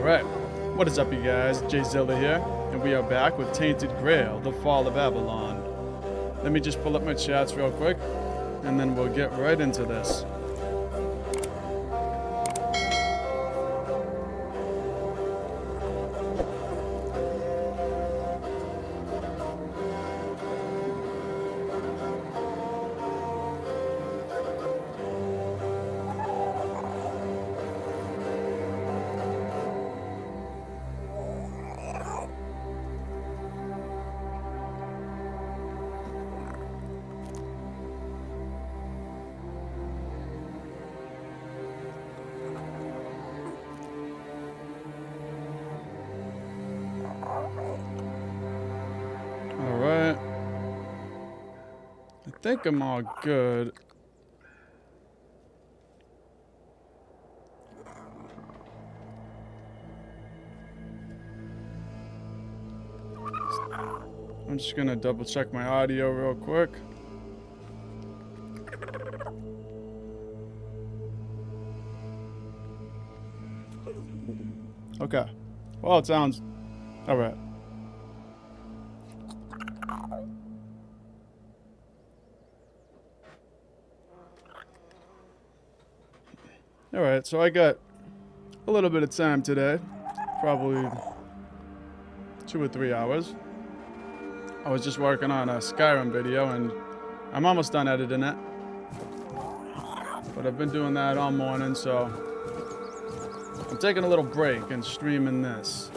Alright, what is up you guys? Jay Zilla here, and we are back with Tainted Grail, the Fall of Avalon. Let me just pull up my chats real quick, and then we'll get right into this. Alright. I think I'm all good. I'm just gonna double check my audio real quick. Okay. Well, it sounds alright. Alright, so I got a little bit of time today. Probably 2 or 3 hours. I was just working on a Skyrim video and I'm almost done editing it. But I've been doing that all morning, so I'm taking a little break and streaming this.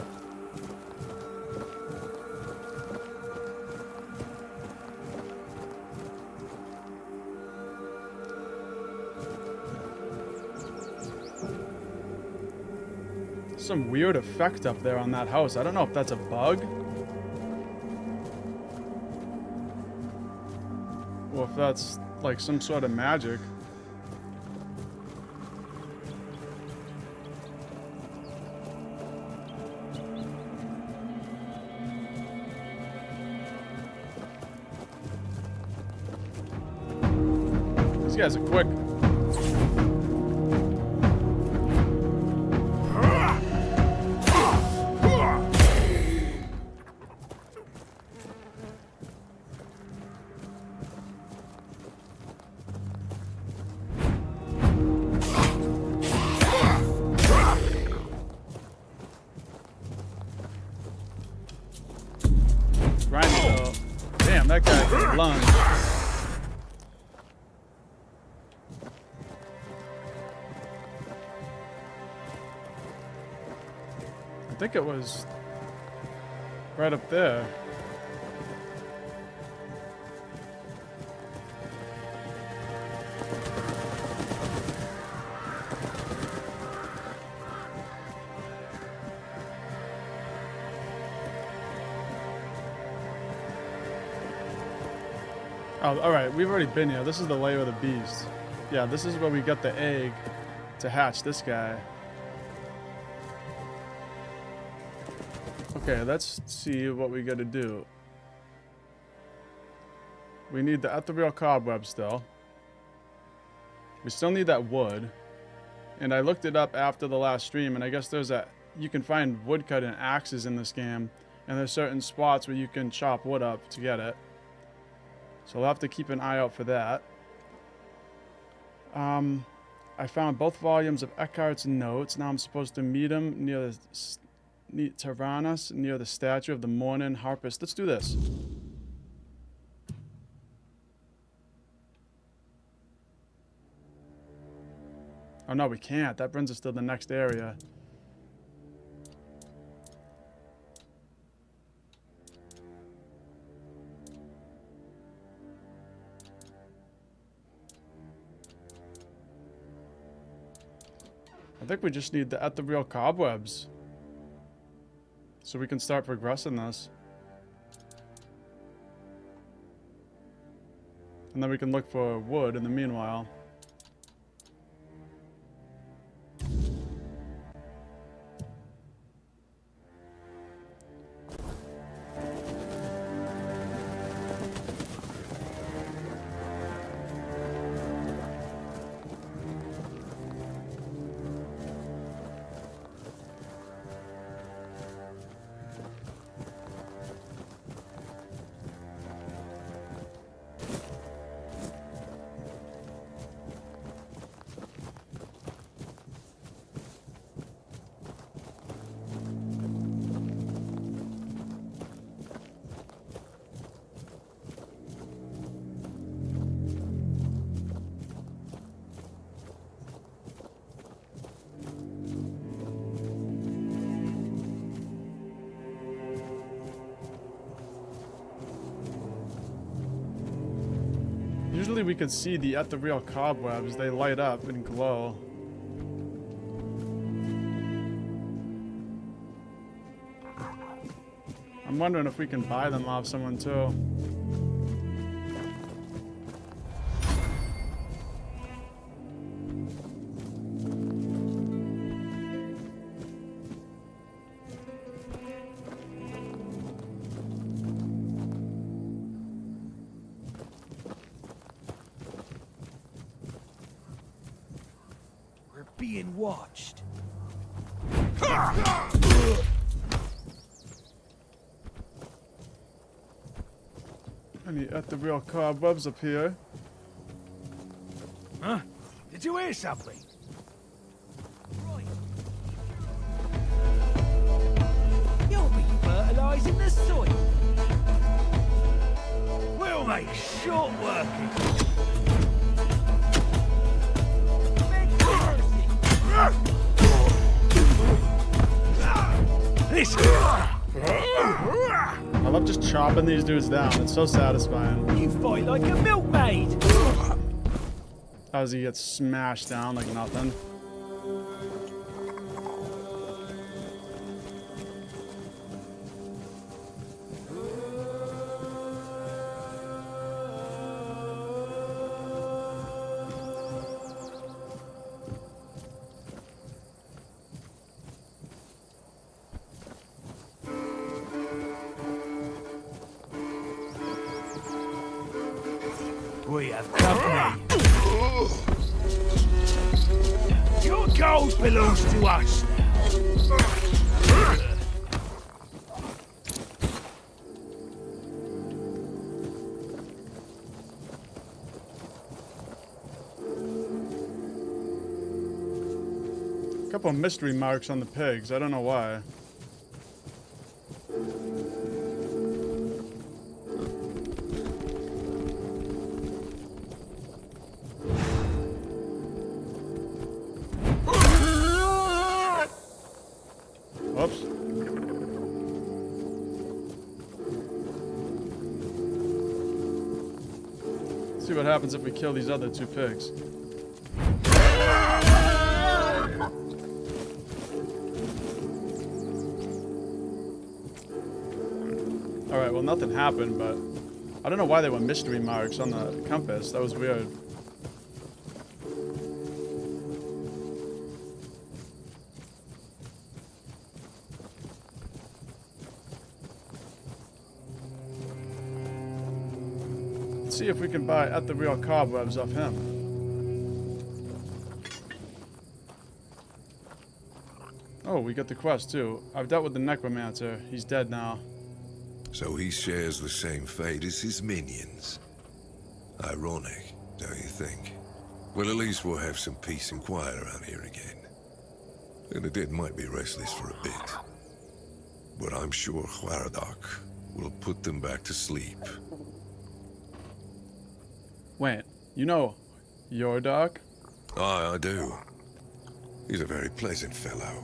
Some weird effect up there on that house. I don't know if that's a bug or if that's like some sort of magic. These guys are quick. Damn, that guy can lunge. I think it was right up there. Oh, alright, we've already been here. This is the lair of the beast. Yeah, this is where we got the egg to hatch this guy. Okay, let's see what we gotta do. We need the ethereal cobweb still. We still need that wood. And I looked it up after the last stream, and I guess there's a... You can find woodcut and axes in this game. And there's certain spots where you can chop wood up to get it. So we'll have to keep an eye out for that. I found both volumes of Eckhart's notes. Now I'm supposed to meet him near the Tyrannus, near the statue of the Morning Harpist. Let's do this. Oh no, we can't. That brings us to the next area. I think we just need the ethereal cobwebs so we can start progressing this. And then we can look for wood in the meanwhile. Usually we could see the ethereal cobwebs. They light up and glow. I'm wondering if we can buy them off someone too. We're being watched. Any ethereal cobwebs up here? Huh? Did you hear something? Right. You'll be fertilizing the soil. We'll make short working. I love just chopping these dudes down. It's so satisfying. You fight like a milkmaid. As he gets smashed down like nothing. We have company. Your gold belongs to us now. A couple of mystery marks on the pigs. I don't know why. Whoops. Let's see what happens if we kill these other two pigs. Alright, well nothing happened, but I don't know why there were mystery marks on the compass. That was weird. Let's see if we can buy ethereal cobwebs off him. Oh, we got the quest too. I've dealt with the necromancer. He's dead now. So he shares the same fate as his minions. Ironic, don't you think? Well, at least we'll have some peace and quiet around here again. And the dead might be restless for a bit. But I'm sure Huaradak will put them back to sleep. Wait, you know your dog? Aye, I do. He's a very pleasant fellow.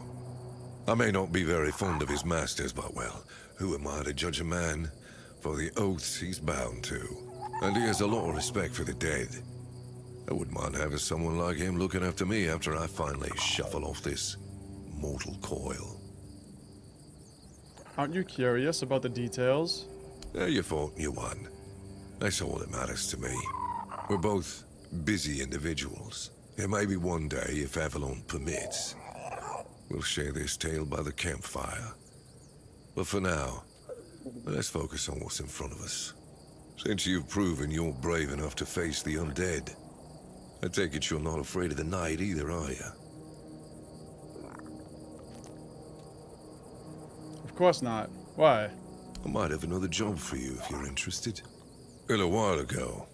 I may not be very fond of his masters, but well, who am I to judge a man for the oaths he's bound to? And he has a lot of respect for the dead. I wouldn't mind having someone like him looking after me after I finally shuffle off this mortal coil. Aren't you curious about the details? You fought, you won. That's all that matters to me. We're both busy individuals. And maybe one day, if Avalon permits, we'll share this tale by the campfire. But for now, let's focus on what's in front of us. Since you've proven you're brave enough to face the undead, I take it you're not afraid of the night either, are you? Of course not. Why? I might have another job for you if you're interested. A little while ago,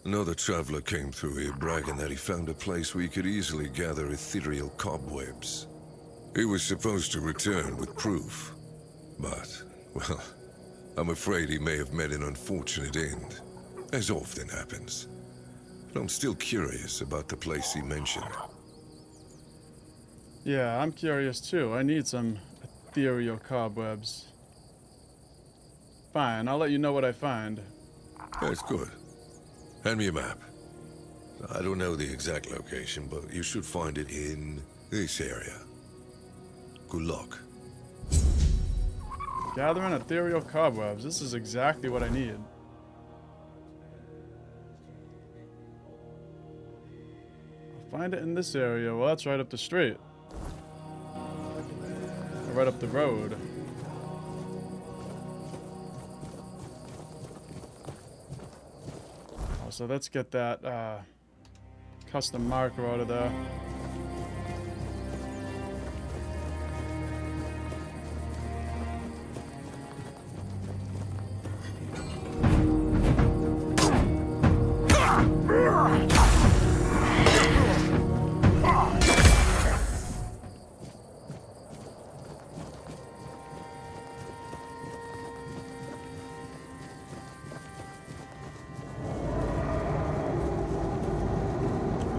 another traveler came through here bragging that he found a place where he could easily gather ethereal cobwebs. He was supposed to return with proof, but, well, I'm afraid he may have met an unfortunate end, as often happens. But I'm still curious about the place he mentioned. Yeah, I'm curious too. I need some ethereal cobwebs. Fine, I'll let you know what I find. That's good. Hand me a map. I don't know the exact location, but you should find it in this area. Good luck. Gathering ethereal cobwebs. This is exactly what I need. I'll find it in this area. Well, that's right up the street. Or right up the road. Oh, so let's get that custom marker out of there.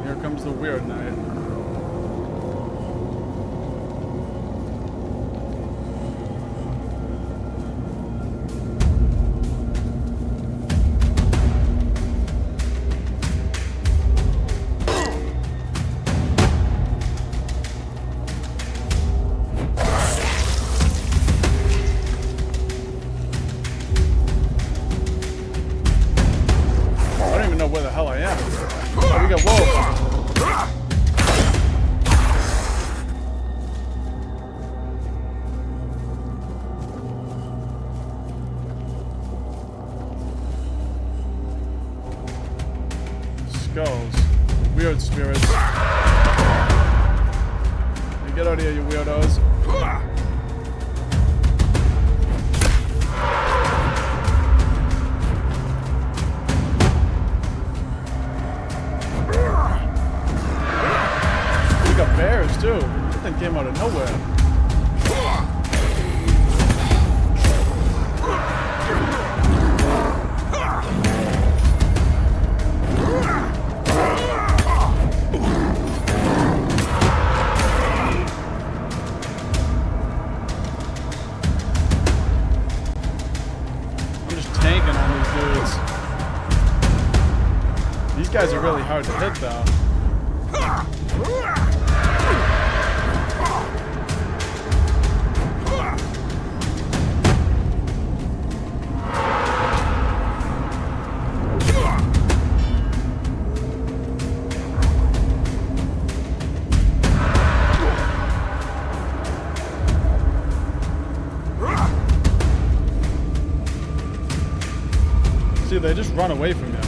Here comes the weird night. I don't even know where the hell I am. Oh, we got wolves. Skulls. Weird spirits. Hey, get out of here, you weirdos. We got bears, too. That thing came out of nowhere. Tanking on these dudes. These guys are really hard to hit, though. See, they just run away from you.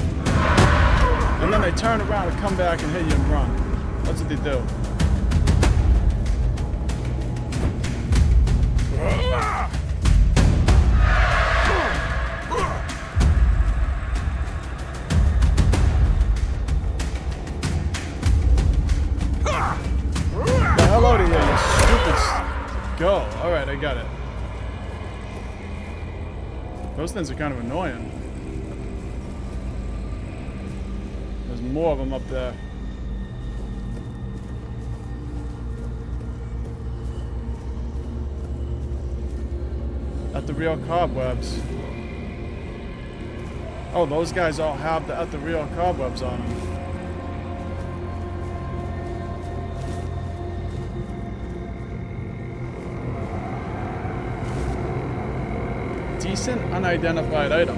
And then they turn around and come back and hit you and run. That's what they do. Get the hell out of here, you stupid... Go. Alright, I got it. Those things are kind of annoying. There's more of them up there. Ethereal cobwebs. Oh, those guys all have the ethereal cobwebs on them. Decent unidentified item.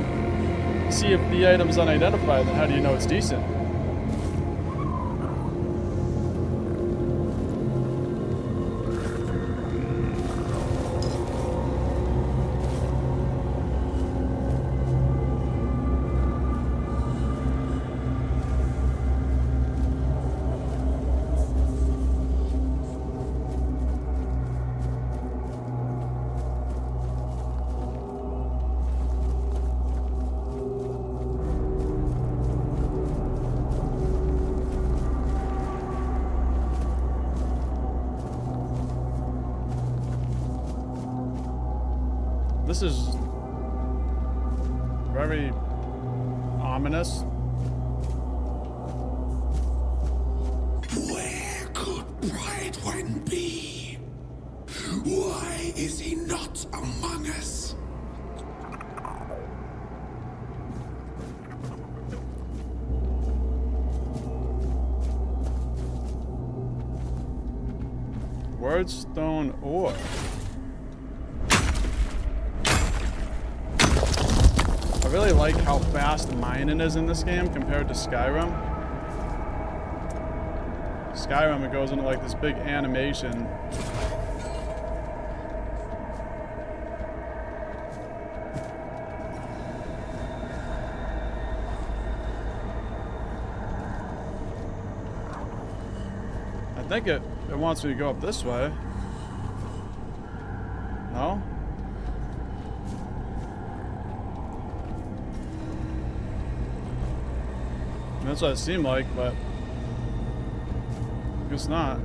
See, if the item's unidentified, then how do you know it's decent? This is very ominous. Where could Brightwine be? Why is he not among us? Wordstone ore. I really like how fast mining is in this game compared to Skyrim. Skyrim, it goes into like this big animation. I think it wants me to go up this way. No? That's what it seemed like, but I guess not.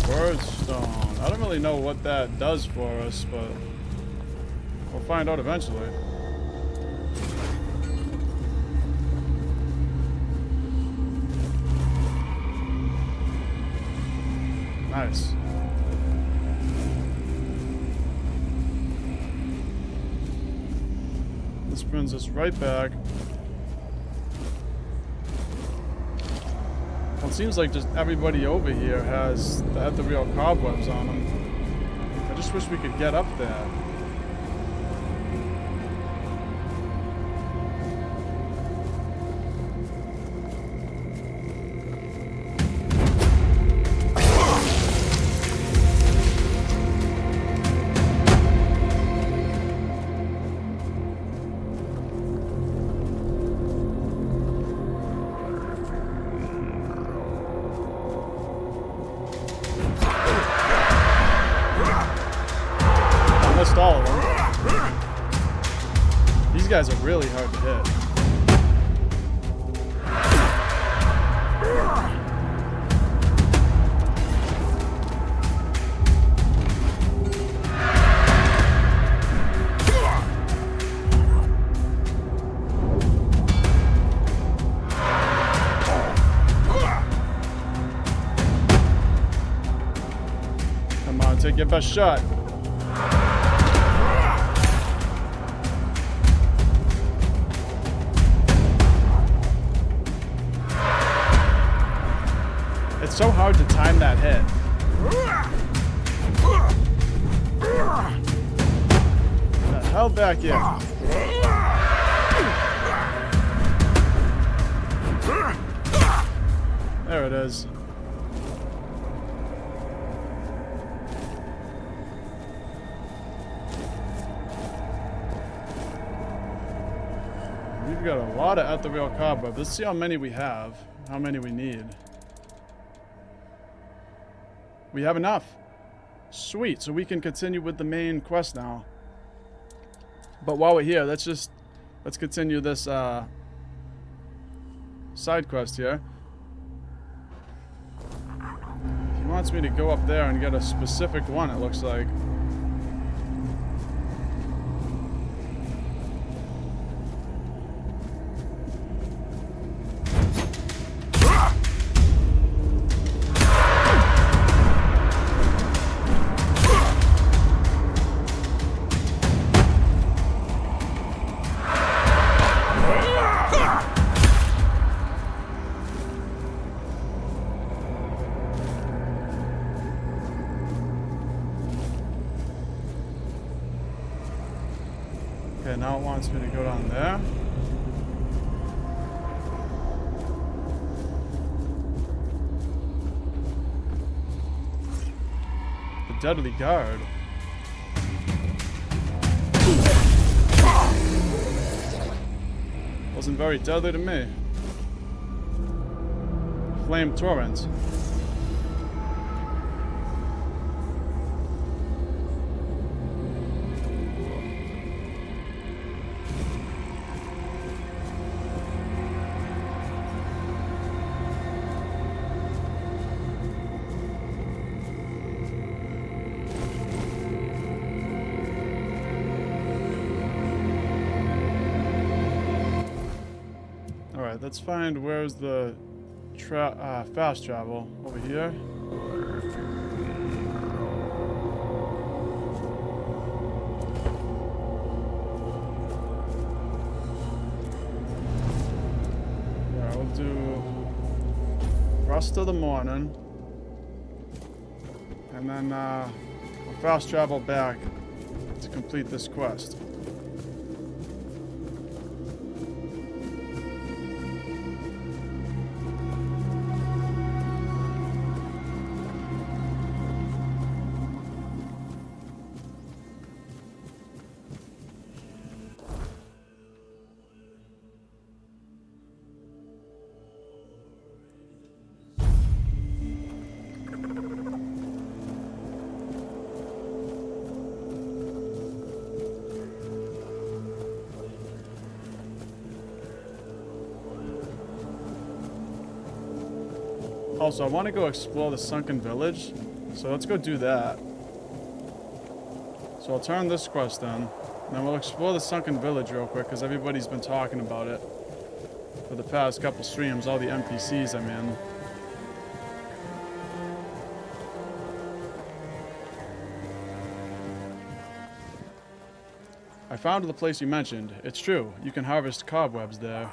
Birdstone. I don't really know what that does for us, but we'll find out eventually. Nice. This brings us right back. Well, it seems like just everybody over here has the ethereal cobwebs on them. I just wish we could get up there. Almost all of them. These guys are really hard to hit. Come on, take your best shot. It's so hard to time that hit. The hell back in. There it is. We've got a lot of ethereal cobweb. Let's see how many we have, how many we need. We have enough. Sweet, so we can continue with the main quest now. But while we're here, let's continue this side quest here. He wants me to go up there and get a specific one, it looks like. Okay, now it wants me to go down there. The deadly guard. Wasn't very deadly to me. Flame torrent. Alright, let's find where's the fast travel. Over here. Yeah, we'll do rest of the morning. And then we'll fast travel back to complete this quest. Also, I want to go explore the sunken village, so let's go do that. So I'll turn this quest in, and then we'll explore the sunken village real quick, because everybody's been talking about it for the past couple streams, all the NPCs I'm in. I found the place you mentioned. It's true, you can harvest cobwebs there.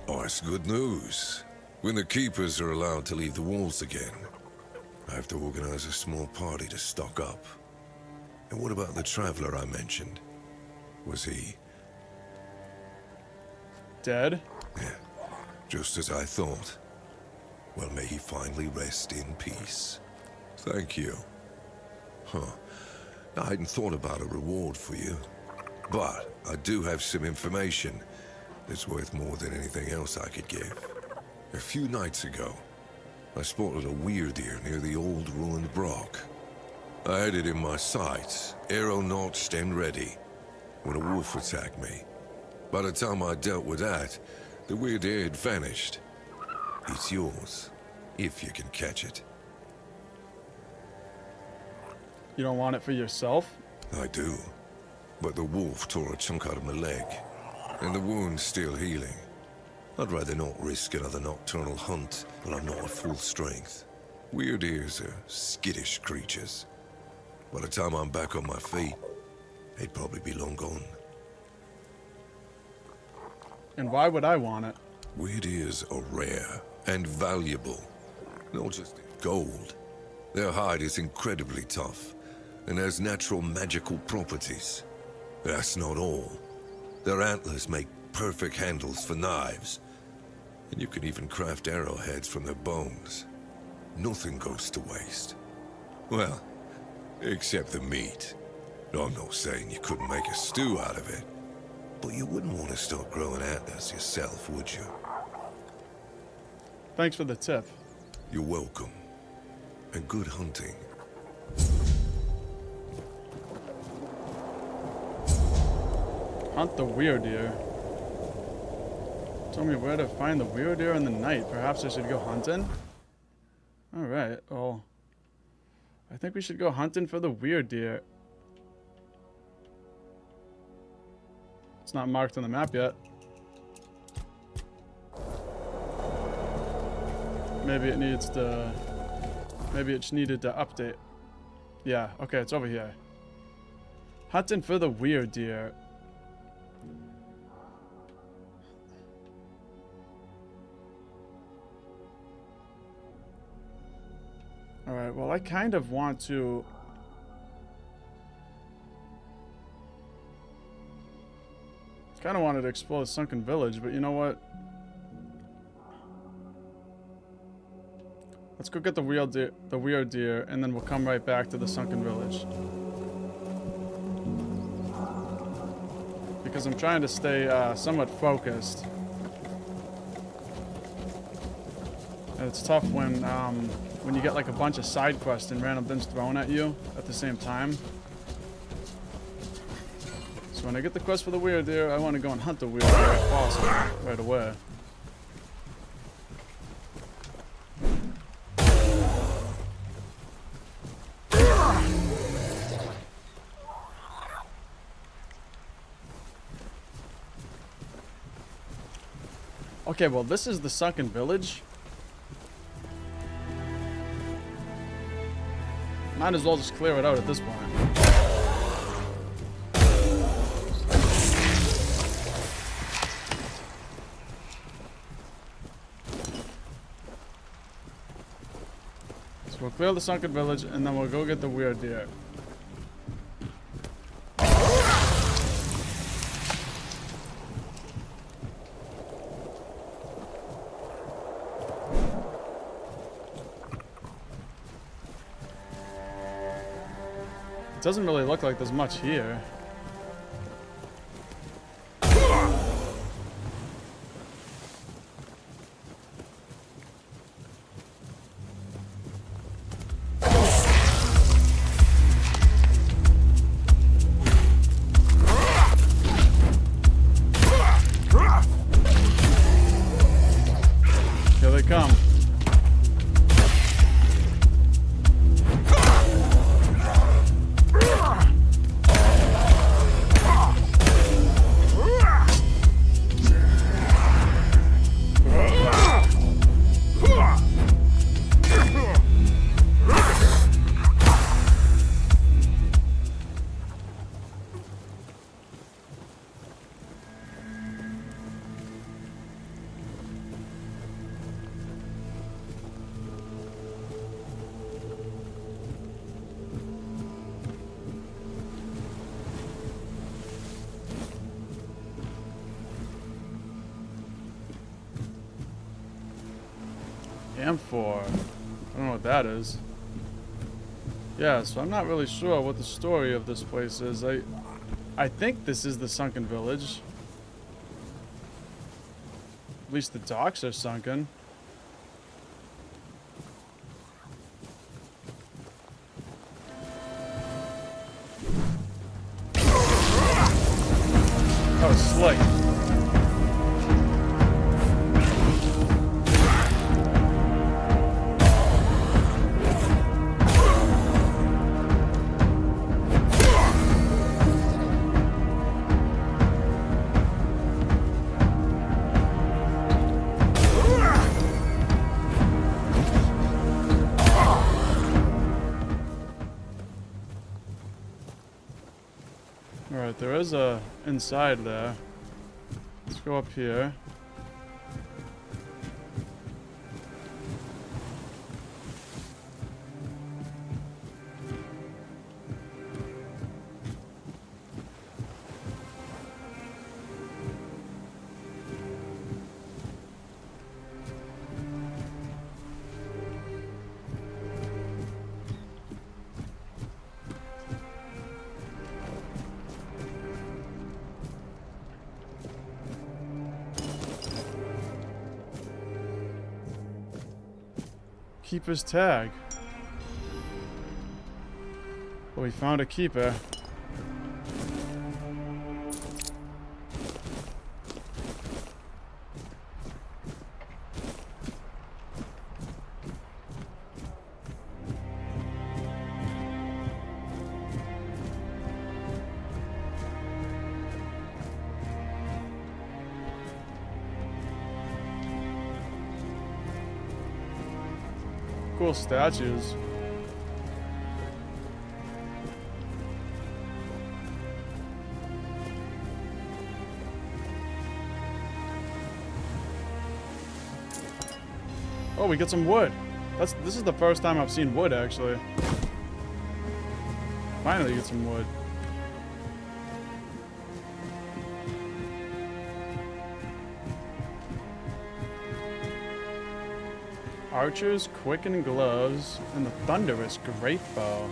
Oh, that's good news. When the keepers are allowed to leave the walls again, I have to organize a small party to stock up. And what about the traveler I mentioned? Was he... Dead? Yeah, just as I thought. Well, may he finally rest in peace. Thank you. Huh. I hadn't thought about a reward for you. But I do have some information that's worth more than anything else I could give. A few nights ago, I spotted a weird deer near the old ruined broch. I had it in my sights, arrow notched and ready, when a wolf attacked me. By the time I dealt with that, the weird deer had vanished. It's yours, if you can catch it. You don't want it for yourself? I do, but the wolf tore a chunk out of my leg, and the wound's still healing. I'd rather not risk another nocturnal hunt when I'm not at full strength. Weird ears are skittish creatures. By the time I'm back on my feet, they'd probably be long gone. And why would I want it? Weird ears are rare and valuable, not just in gold. Their hide is incredibly tough and has natural magical properties. That's not all. Their antlers make perfect handles for knives, and you can even craft arrowheads from their bones. Nothing goes to waste. Well, except the meat. I'm not saying you couldn't make a stew out of it, but you wouldn't want to start growing antlers yourself, would you? Thanks for the tip. You're welcome, and good hunting. Hunt the weird deer. Tell me where to find the weird deer in the night. Perhaps I should go hunting? Alright, well... I think we should go hunting for the weird deer. It's not marked on the map yet. Maybe it needs to... Maybe it's needed to update. Yeah, okay, it's over here. Hunting for the weird deer. Alright, well I kind of want to... Kind of wanted to explore the sunken village, but you know what? Let's go get the weird deer, and then we'll come right back to the sunken village. Because I'm trying to stay somewhat focused. And it's tough when you get like a bunch of side quests and random things thrown at you at the same time. So when I get the quest for the weird deer, I want to go and hunt the weird deer if possible right away. Okay, well, this is the sunken village. Might as well just clear it out at this point. So we'll clear the sunken village, and then we'll go get the weird deer. It doesn't really look like there's much here. Here they come. Amphor. I don't know what that is. Yeah, so I'm not really sure what the story of this place is. I think this is the sunken village. At least the docks are sunken. Oh, slick. Alright, there is a inside there. Let's go up here. Keeper's tag. Well, we found a keeper. Cool statues. Oh, we get some wood. This is the first time I've seen wood actually. Finally get some wood. Archer's quickened gloves and the thunderous great bow.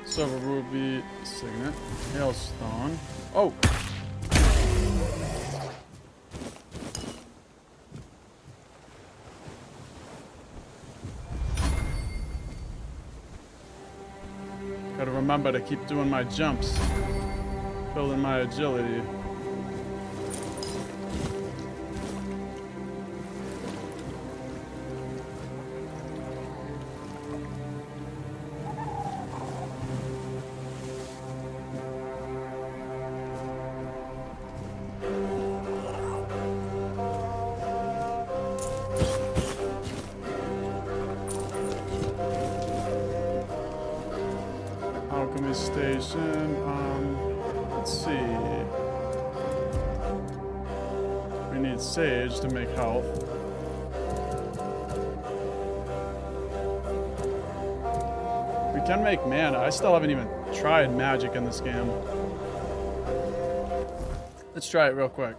Silver ruby signet, hailstone. Oh. Gotta remember to keep doing my jumps. Building my agility. Alchemy station. Let's see. We need sage to make health. We can make mana. I still haven't even tried magic in this game. Let's try it real quick.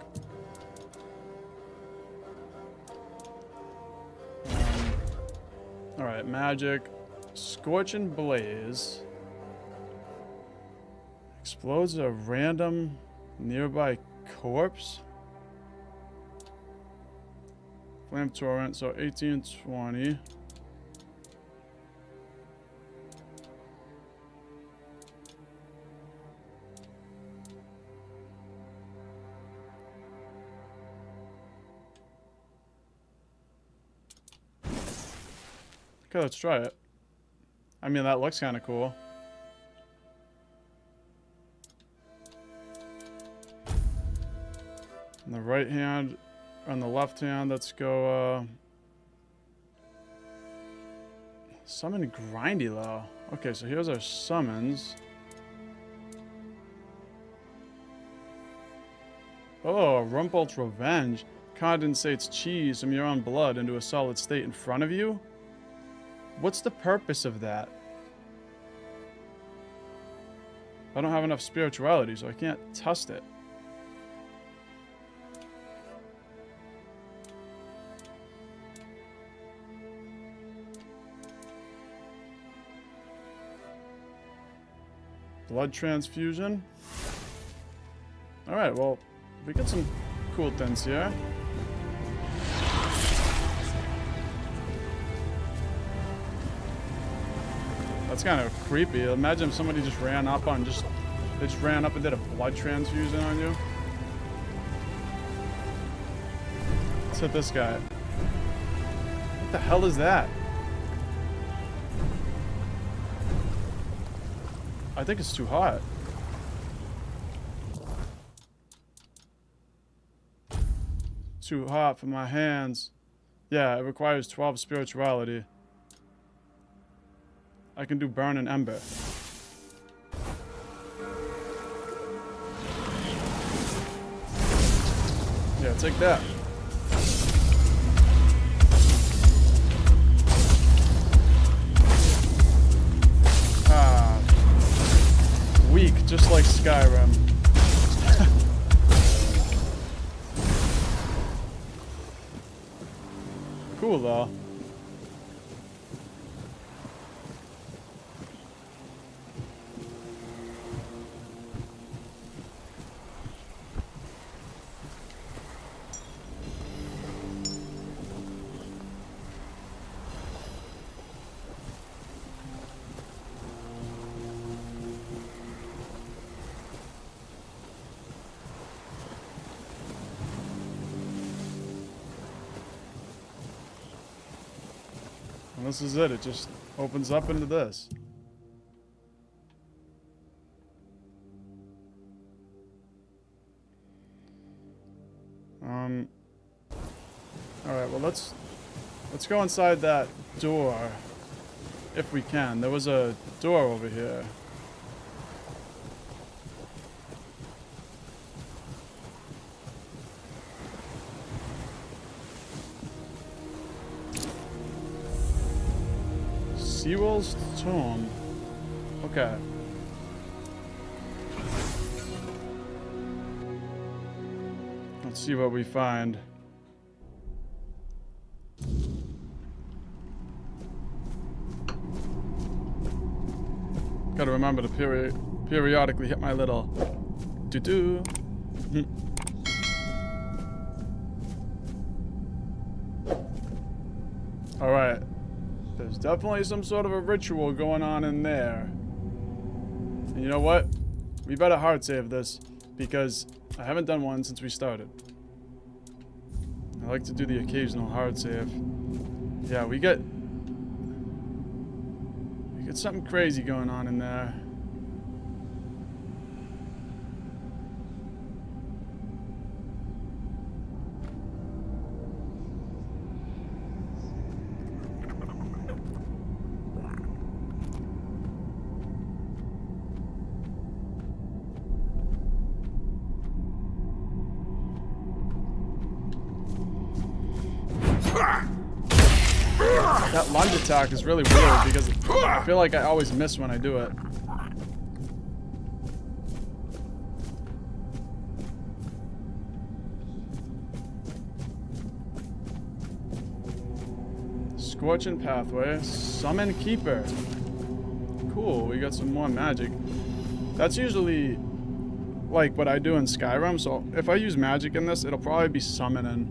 Alright, magic. Scorch and Blaze. Explodes a random nearby corpse. Flame torrent, so 18, 20. Okay, let's try it. I mean, that looks kind of cool. On the right hand, on the left hand, let's go, summon Grindy Low. Okay, so here's our summons. Oh, Rumpel's Revenge condensates cheese from your own blood into a solid state in front of you? What's the purpose of that? I don't have enough spirituality, so I can't test it. Blood transfusion. Alright, well, we get some cool things here. That's kind of creepy. Imagine if somebody just ran up on they just ran up and did a blood transfusion on you. Let's hit this guy. What the hell is that? I think it's too hot. Too hot for my hands. Yeah, it requires 12 spirituality. I can do burn and ember. Yeah, take that. Weak, just like Skyrim. Cool though. And this is it. It just opens up into this. All right. Well, let's go inside that door if we can. There was a door over here. Sewell's Tomb. Okay. Let's see what we find. Gotta remember to periodically hit my little doo-doo. Alright. There's definitely some sort of a ritual going on in there. And you know what? We better hard save this because I haven't done one since we started. I like to do the occasional hard save. Yeah, we get something crazy going on in there. That lunge attack is really weird because I feel like I always miss when I do it. Scorching Pathway, Summon Keeper. Cool, we got some more magic. That's usually like what I do in Skyrim, so if I use magic in this, it'll probably be summoning.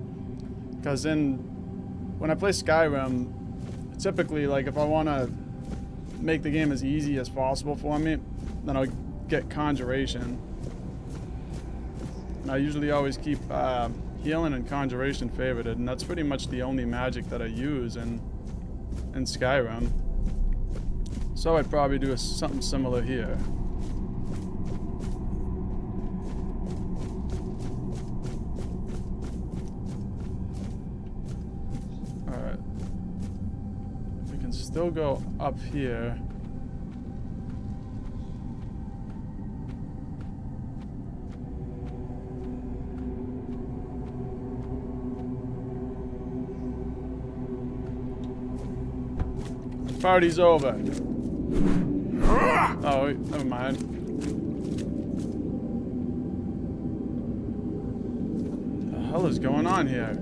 Because when I play Skyrim, typically, like, if I want to make the game as easy as possible for me, then I'll get Conjuration. And I usually always keep Healing and Conjuration favorited, and that's pretty much the only magic that I use in Skyrim. So I'd probably do something similar here. Still go up here. Party's over. Oh, wait, never mind. What the hell is going on here?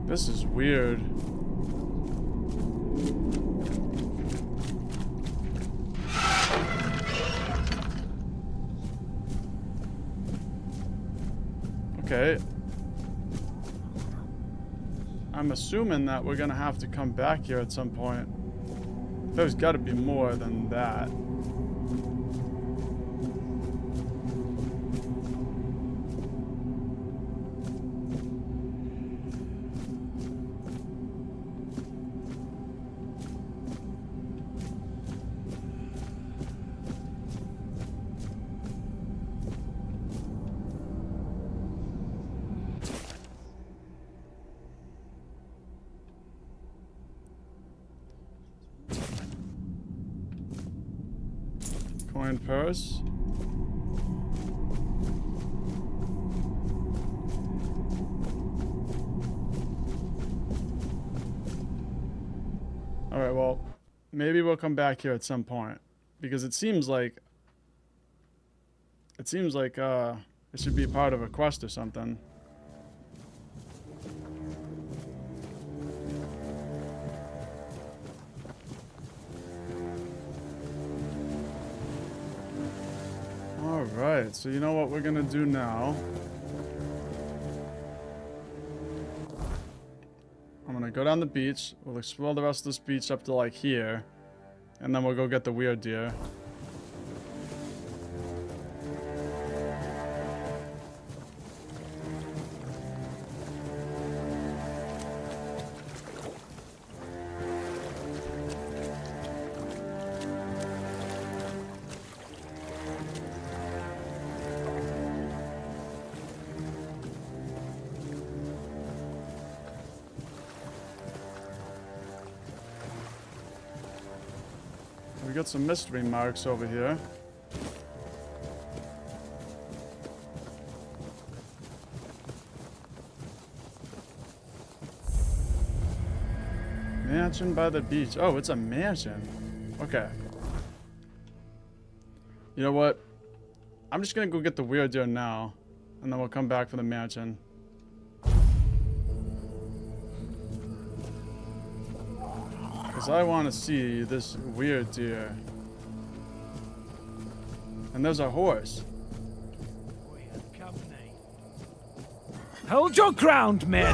This is weird. Okay. I'm assuming that we're gonna have to come back here at some point. There's gotta be more than that. Coin purse. Alright, well, maybe we'll come back here at some point. Because it seems like it should be part of a quest or something. Alright, so you know what we're gonna do now? I'm gonna go down the beach. We'll explore the rest of this beach up to like here. And then we'll go get the weird deer. We got some mystery marks over here. Mansion by the beach. Oh, it's a mansion. Okay. You know what? I'm just gonna go get the weird deer now, and then we'll come back for the mansion. Because I want to see this weird deer. And there's our horse. We have company. Hold your ground, men!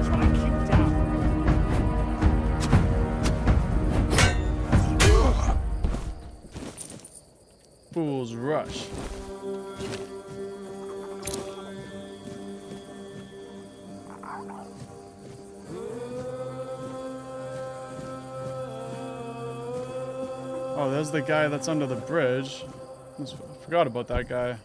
Strike you down. Fool's Rush. Oh, there's the guy that's under the bridge. I forgot about that guy.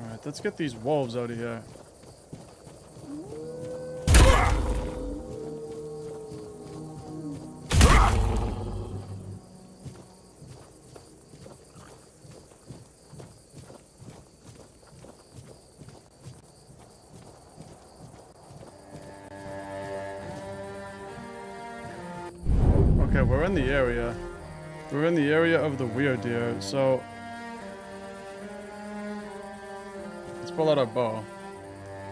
Alright, let's get these wolves out of here. Okay, we're in the area. We're in the area of the weird deer, so let's pull out our bow.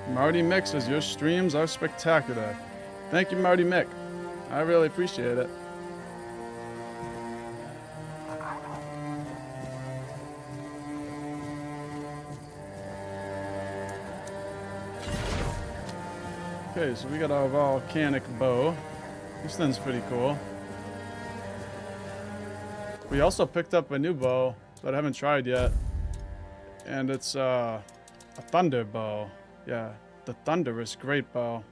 Marty Mick says your streams are spectacular. Thank you, Marty Mick. I really appreciate it. Okay, so we got our volcanic bow. This thing's pretty cool. We also picked up a new bow that I haven't tried yet. And it's a thunder bow. Yeah, the thunderous great bow.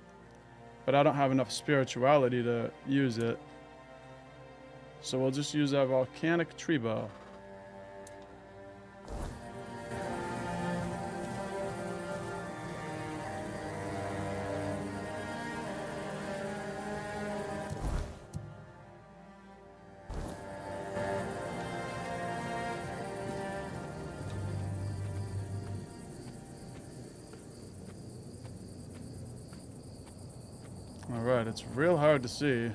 But I don't have enough spirituality to use it. So we'll just use our volcanic tree bow. Alright, it's real hard to see.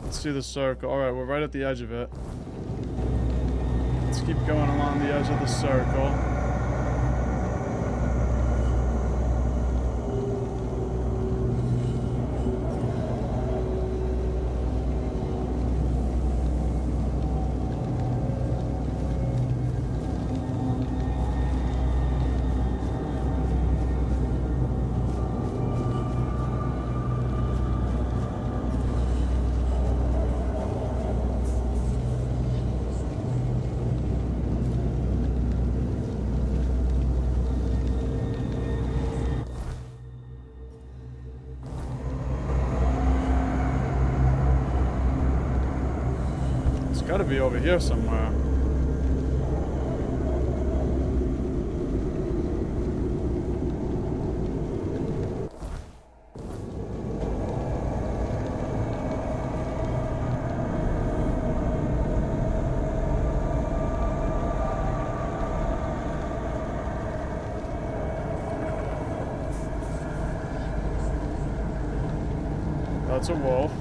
Let's see the circle. Alright, we're right at the edge of it. Let's keep going along the edge of the circle. Gotta be over here somewhere. That's a wolf.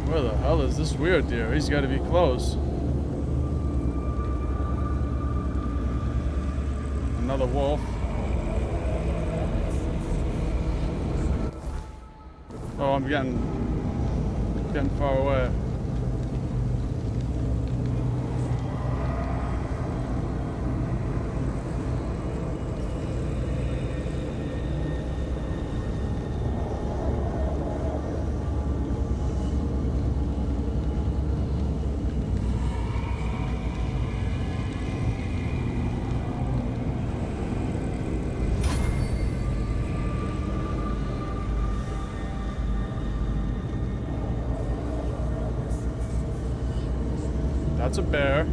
Where the hell is this weird deer? He's got to be close. Another wolf. Oh, I'm getting far away. That's a bear.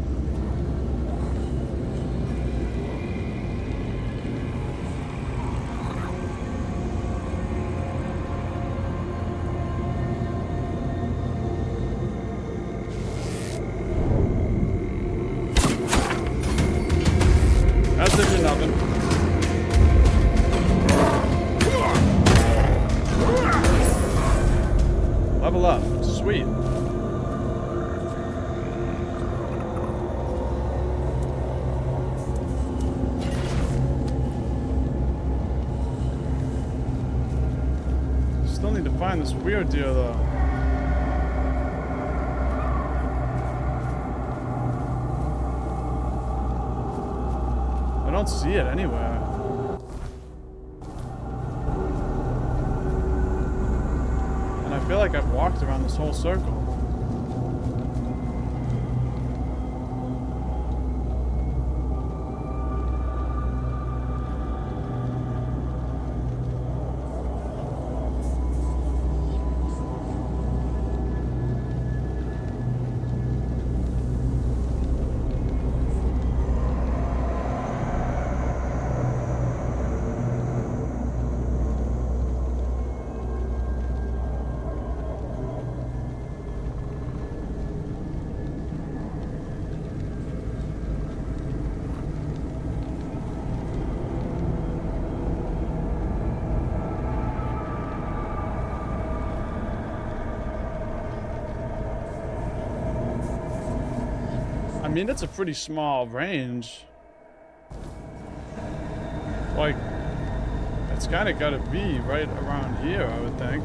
That's it for nothing. Level up. Sweet. Still need to find this weird deer though. I don't see it anywhere. And I feel like I've walked around this whole circle. I mean, it's a pretty small range. Like, it's kind of got to be right around here, I would think.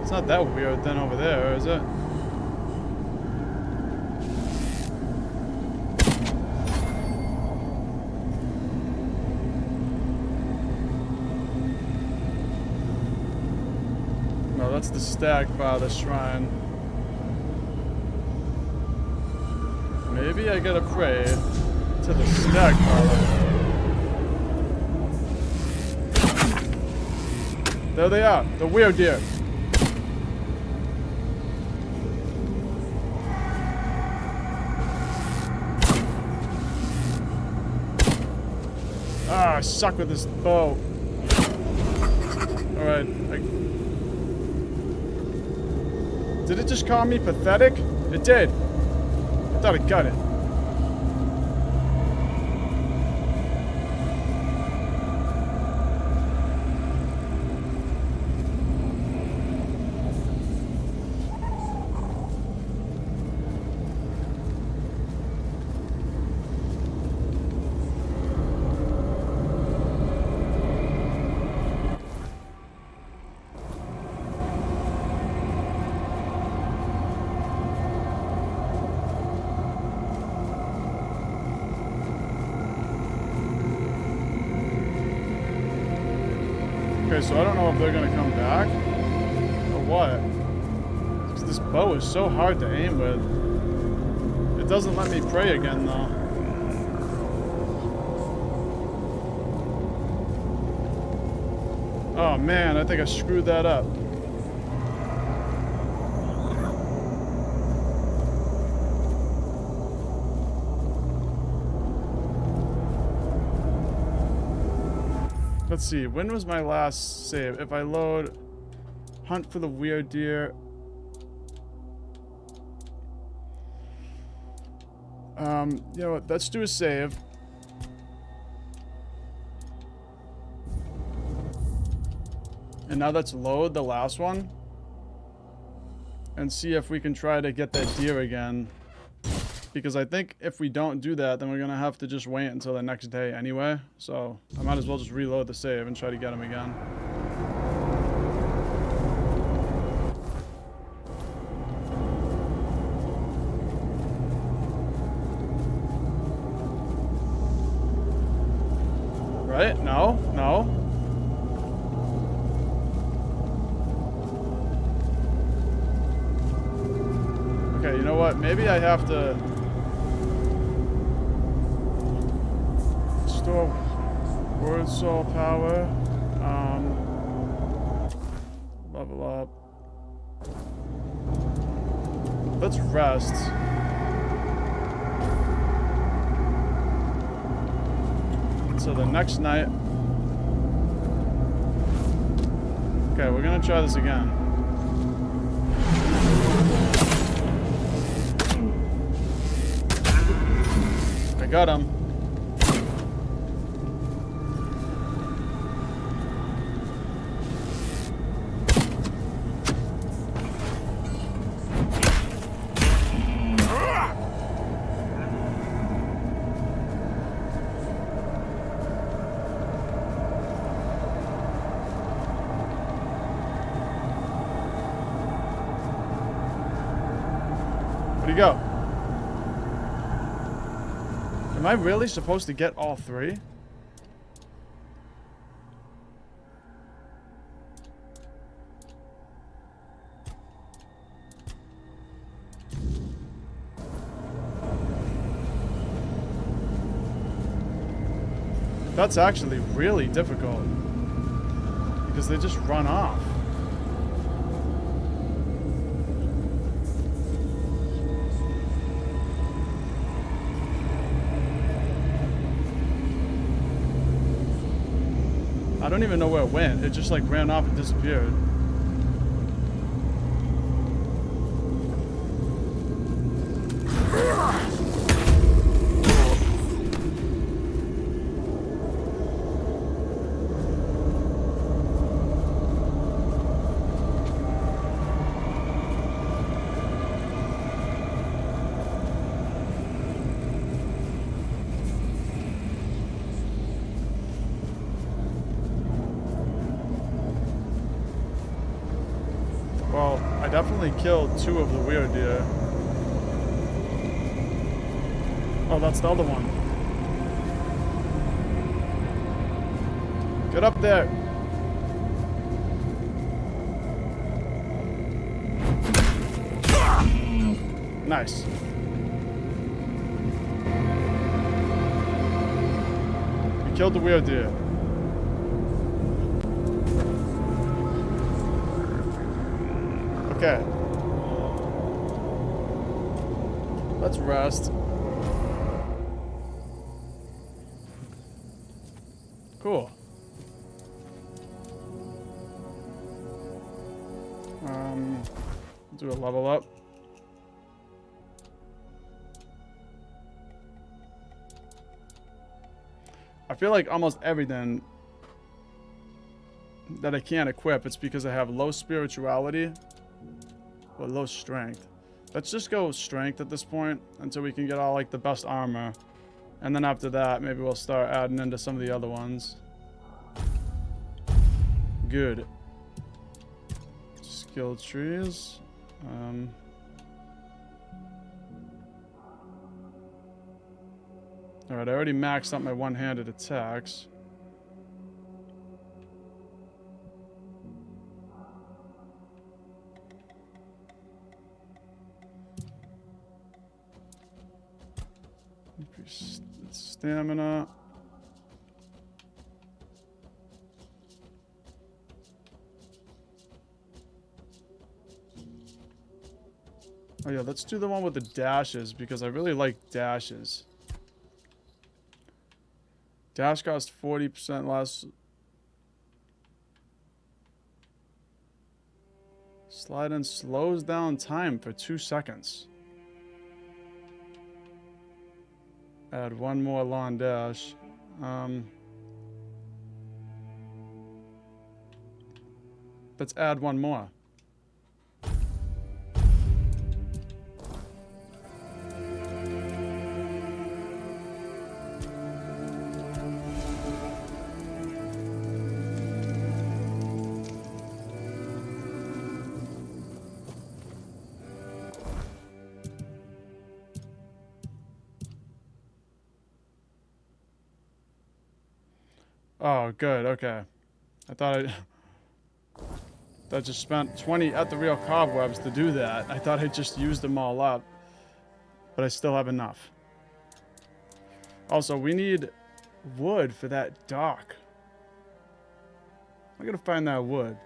It's not that weird then over there, is it? No, that's the Stagfather Shrine. Maybe I gotta pray to the Stagfather. There they are, the weird deer. Ah, I suck with this bow. Alright. Did it just call me pathetic? It did. I thought I got it. Okay, so I don't know if they're gonna come back or what. 'Cause this bow is so hard to aim with. It doesn't let me pray again though. Oh man, I think I screwed that up. Let's see, when was my last save? If I load hunt for the weird deer. You know what, let's do a save. And now let's load the last one. And see if we can try to get that deer again. Because I think if we don't do that, then we're going to have to just wait until the next day anyway. So I might as well just reload the save and try to get him again. Right? No? No? Okay, you know what? Maybe I have to... store word soul power. Level up. Let's rest. So the next night. Okay, we're gonna try this again. I got him. Where'd he go? Am I really supposed to get all three? That's actually really difficult because they just run off. I don't even know where it went. It just like ran off and disappeared. Well, I definitely killed 2 of the weird deer. Oh, that's the other one. Get up there. Nice. We killed the weird deer. Okay. Let's rest. Cool. Do a level up. I feel like almost everything that I can't equip, it's because I have low spirituality or low strength. Let's just go strength at this point until we can get all like the best armor. And then after that, maybe we'll start adding into some of the other ones. Good. Skill trees. Alright, I already maxed out my one-handed attacks. Stamina. Oh yeah, let's do the one with the dashes because I really like dashes. Dash costs 40% less. Slide in slows down time for 2 seconds. Add 1 more long dash. Let's add 1 more. Oh, good. Okay. I thought I just spent 20 at the real cobwebs to do that. I thought I just used them all up, but I still have enough. Also, we need wood for that dock. I gotta find that wood.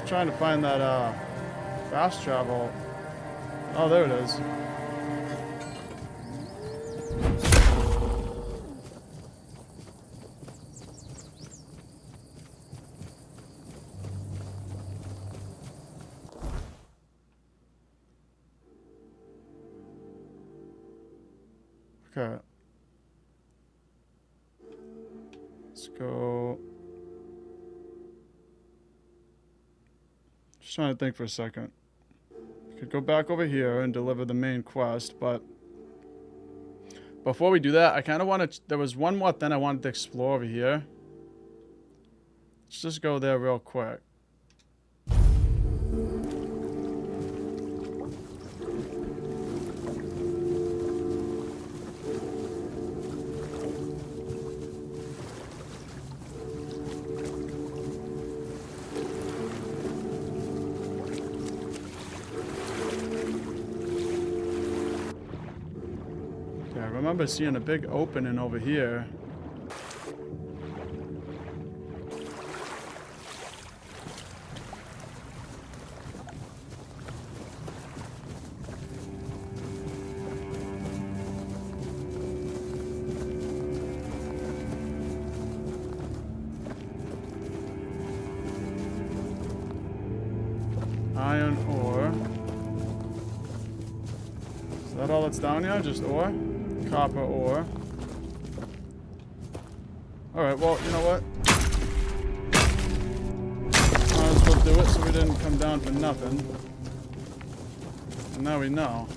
just trying to find that fast travel. Oh, there it is. Okay. Let's go. Just trying to think for a second. Could go back over here and deliver the main quest, but before we do that, I kind of want to. There was one more thing I wanted to explore over here. Let's just go there real quick. I remember seeing a big opening over here. Iron ore. Is that all that's down here? Just ore? Copper ore. Alright, well, you know what? Might as well do it so we didn't come down for nothing. And now we know.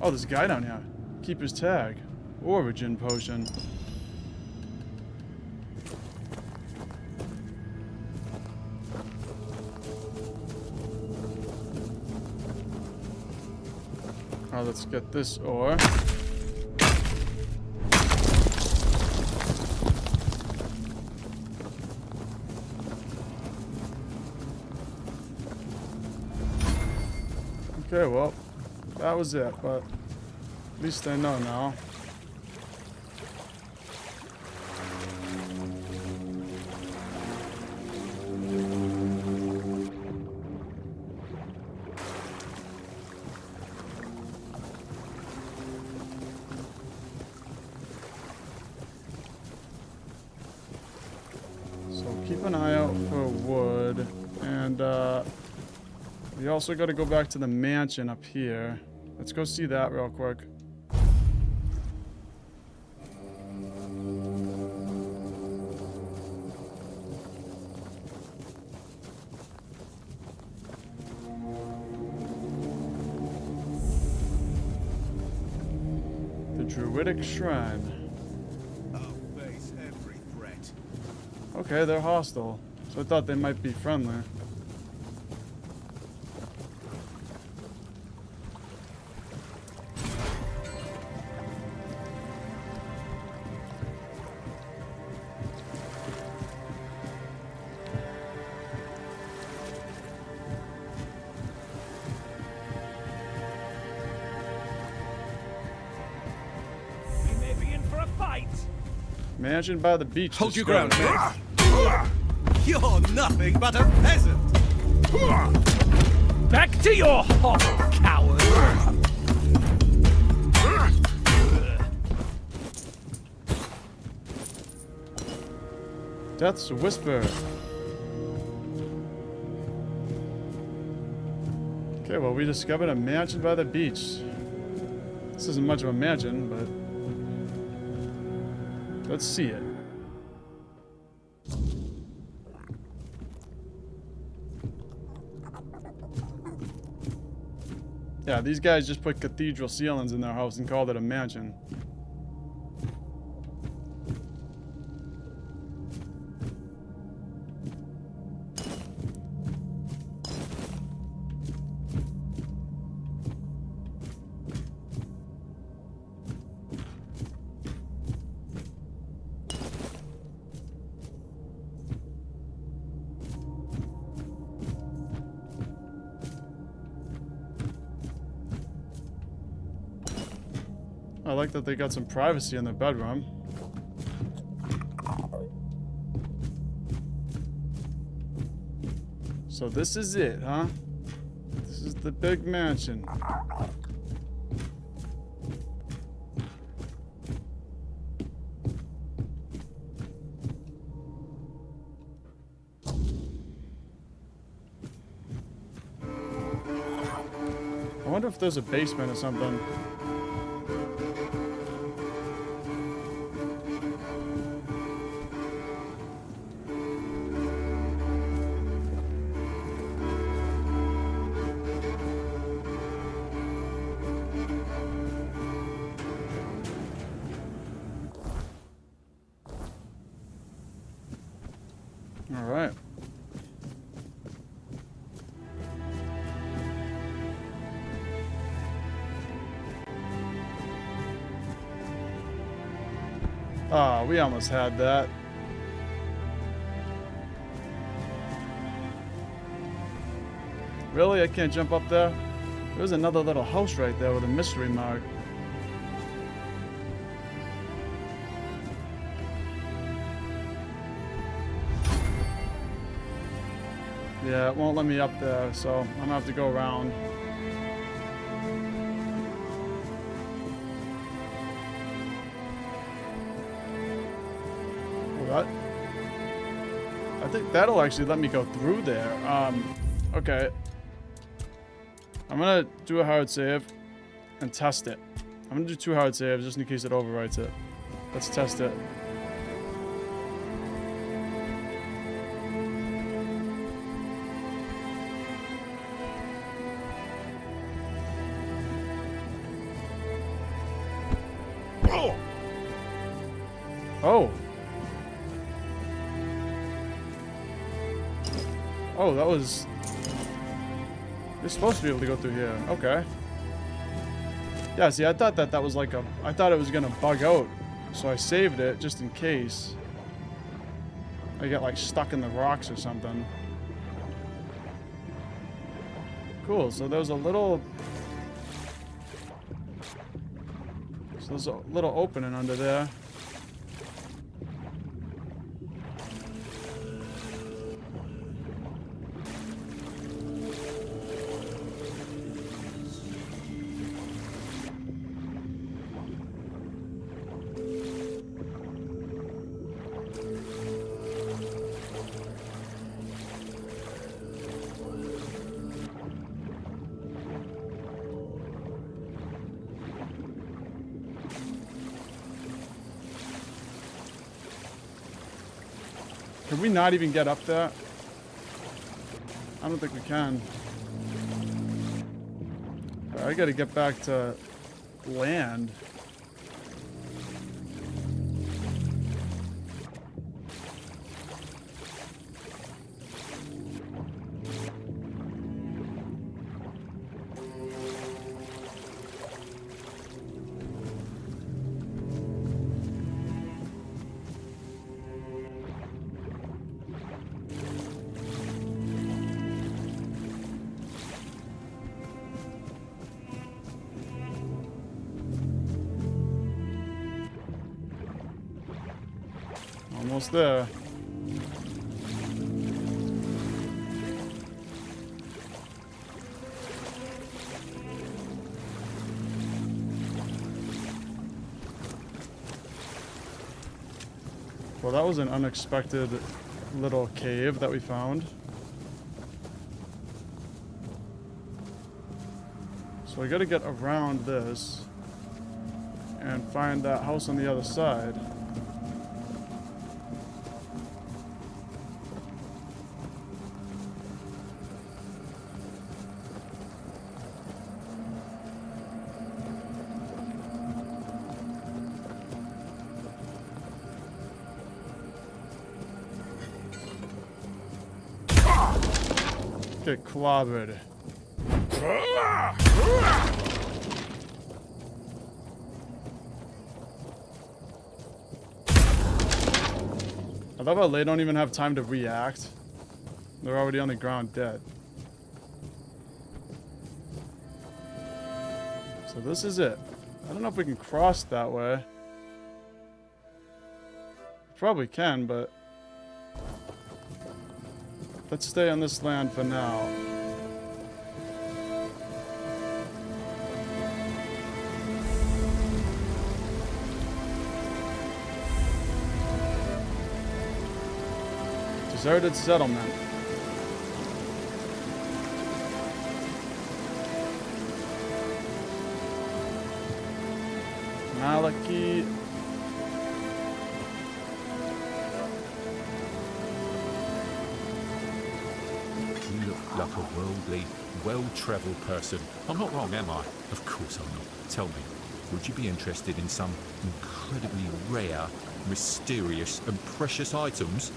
Oh, there's a guy down here. Keeper's tag. Origin potion. Alright, let's get this ore. Okay, well, that was it, but at least I know now. So keep an eye out for wood, and we also got to go back to the mansion up here. Let's go see that real quick. The Druidic Shrine. I'll face every threat. Okay, they're hostile. So I thought they might be friendly. Mansion by the beach. Hold your ground, man. You're nothing but a peasant. Back to your hovel, coward! Death's Whisper. Okay, well, we discovered a mansion by the beach. This isn't much of a mansion, but let's see it. Yeah, these guys just put cathedral ceilings in their house and called it a mansion. I like that they got some privacy in their bedroom. So this is it, huh? This is the big mansion. I wonder if there's a basement or something. All right. Oh, we almost had that. Really? I can't jump up there? There's another little house right there with a mystery mark. Yeah, it won't let me up there, so I'm gonna have to go around. What? I think that'll actually let me go through there. Okay. I'm gonna do a hard save and test it. I'm gonna do 2 hard saves just in case it overwrites it. Let's test it. Oh. Oh, that was... You're supposed to be able to go through here. Okay. Yeah, see, I thought that was like a... I thought it was gonna bug out. So I saved it just in case. I get like stuck in the rocks or something. Cool, so there's a little... So there's a little opening under there. Can we not even get up there? I don't think we can. I gotta get back to land. Almost there. Well, that was an unexpected little cave that we found. So I gotta get around this and find that house on the other side. Get clobbered. I love how they don't even have time to react. They're already on the ground dead. So this is it. I don't know if we can cross that way. Probably can, but... Let's stay on this land for now. Deserted settlement. Maliki. You look like a worldly, well-travelled person. I'm not wrong, am I? Of course I'm not. Tell me, would you be interested in some incredibly rare, mysterious and precious items?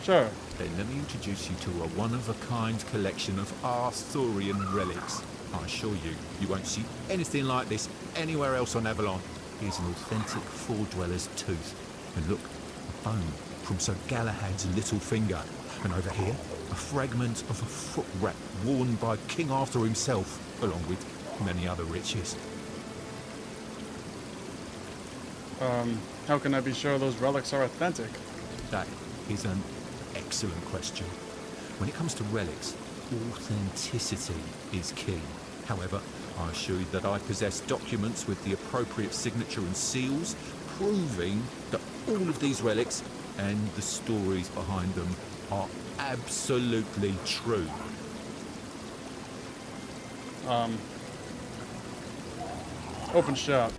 Sure. Then let me introduce you to a one-of-a-kind collection of Arthurian relics. I assure you, you won't see anything like this anywhere else on Avalon. Here's an authentic Four-Dweller's tooth. And look, a bone from Sir Galahad's little finger. And over here, a fragment of a foot wrap worn by King Arthur himself, along with many other riches. How can I be sure those relics are authentic? That is an excellent question. When it comes to relics, authenticity is key. However, I assure you that I possess documents with the appropriate signature and seals, proving that all of these relics and the stories behind them are absolutely true. Open shop.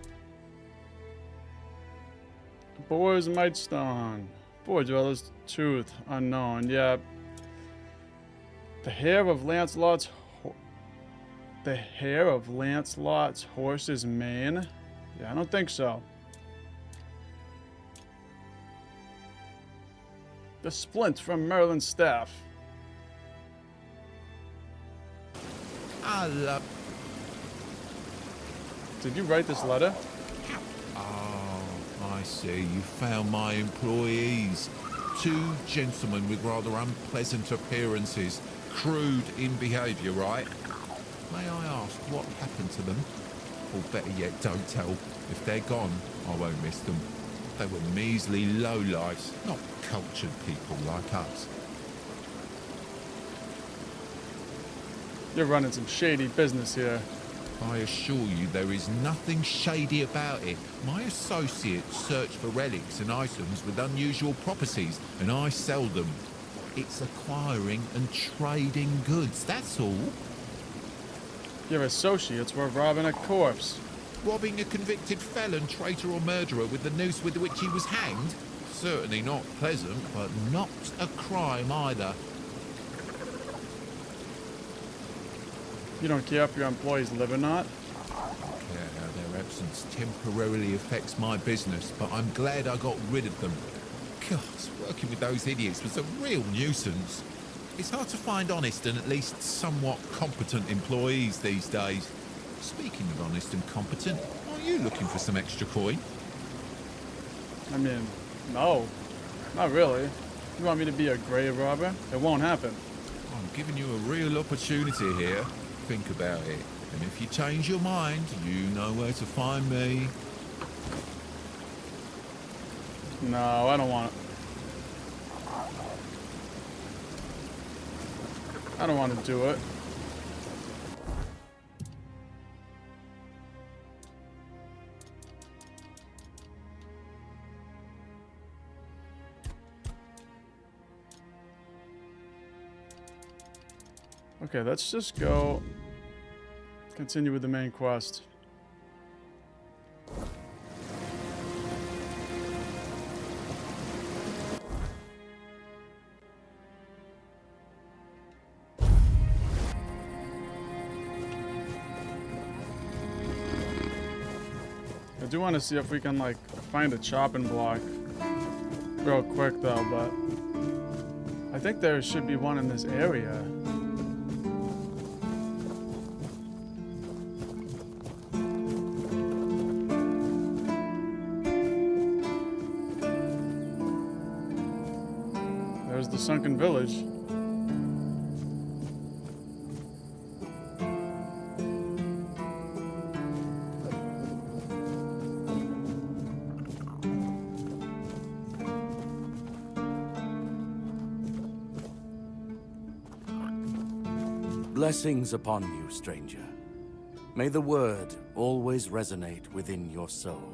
Boar's Mightstone. Four-Dweller's Tooth. Unknown. Yeah. The hair of Lancelot's horse's mane? Yeah, I don't think so. The splint from Merlin's staff. I love. Did you write this letter? Oh, I see. You found my employees. Two gentlemen with rather unpleasant appearances. Crude in behaviour, right? May I ask what happened to them? Or better yet, don't tell. If they're gone, I won't miss them. They were measly lowlifes, not cultured people like us. You're running some shady business here. I assure you there is nothing shady about it. My associates search for relics and items with unusual properties, and I sell them. It's acquiring and trading goods, that's all. Your associates were robbing a corpse. Robbing a convicted felon, traitor or murderer with the noose with which he was hanged? Certainly not pleasant, but not a crime either. You don't care if your employees live or not? Yeah, their absence temporarily affects my business, but I'm glad I got rid of them. God, working with those idiots was a real nuisance. It's hard to find honest and at least somewhat competent employees these days. Speaking of honest and competent, are you looking for some extra coin? I mean, no. Not really. You want me to be a grave robber? It won't happen. I'm giving you a real opportunity here. Think about it. And if you change your mind, you know where to find me. No, I don't want it. I don't want to do it. Okay, let's just go continue with the main quest. I do want to see if we can like find a chopping block real quick though, but I think there should be one in this area. There's the sunken village. Blessings upon you, stranger. May the word always resonate within your soul.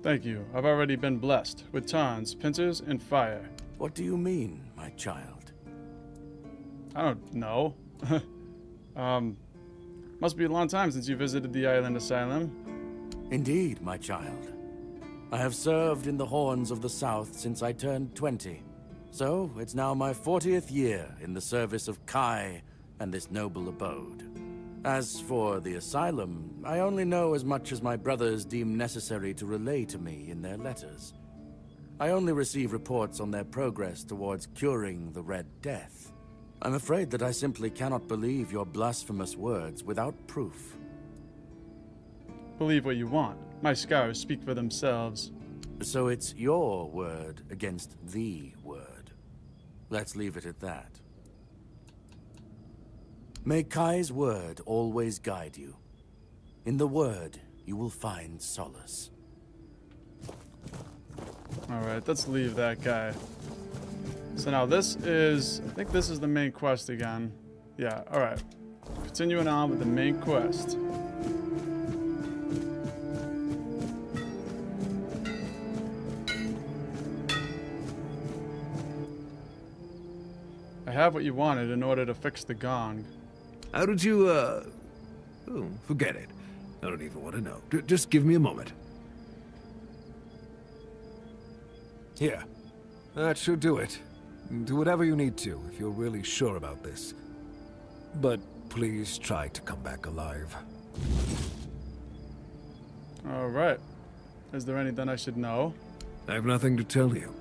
Thank you. I've already been blessed with tons, pincers, and fire. What do you mean, my child? I don't know. Must be a long time since you visited the island asylum. Indeed, my child. I have served in the Horns of the South since I turned 20. So, it's now my 40th year in the service of Kai and this noble abode. As for the asylum, I only know as much as my brothers deem necessary to relay to me in their letters. I only receive reports on their progress towards curing the Red Death. I'm afraid that I simply cannot believe your blasphemous words without proof. Believe what you want. My scars speak for themselves. So it's your word against the word. Let's leave it at that. May Kai's word always guide you. In the word, you will find solace. Alright, let's leave that guy. So now this is... I think this is the main quest again. Yeah, alright. Continuing on with the main quest. I have what you wanted in order to fix the gong. How did you, Oh, forget it. I don't even want to know. Just give me a moment. Here. That should do it. Do whatever you need to, if you're really sure about this. But please try to come back alive. Alright. Is there anything I should know? I have nothing to tell you.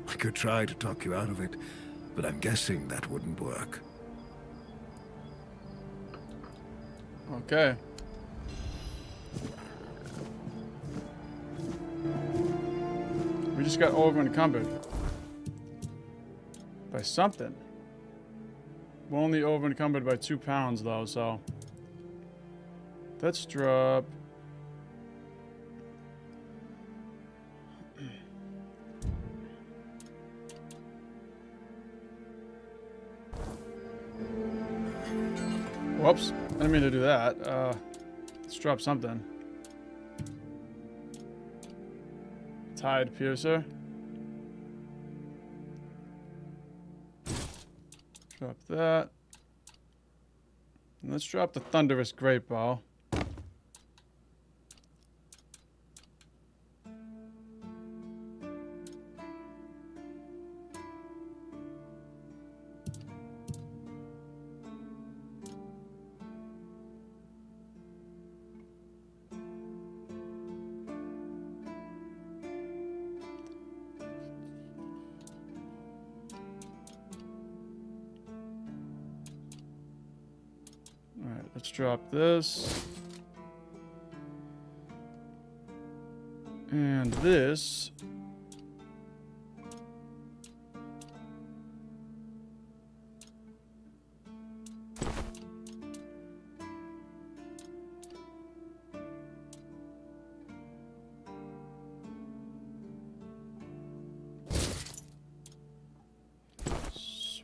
I could try to talk you out of it, but I'm guessing that wouldn't work. Okay. We just got over encumbered. By something. We're only over encumbered by 2 pounds though, so. Let's drop. Whoops. I didn't mean to do that. Let's drop something. Tide Piercer. Drop that. And let's drop the Thunderous Great Bow. Alright, let's drop this. And this.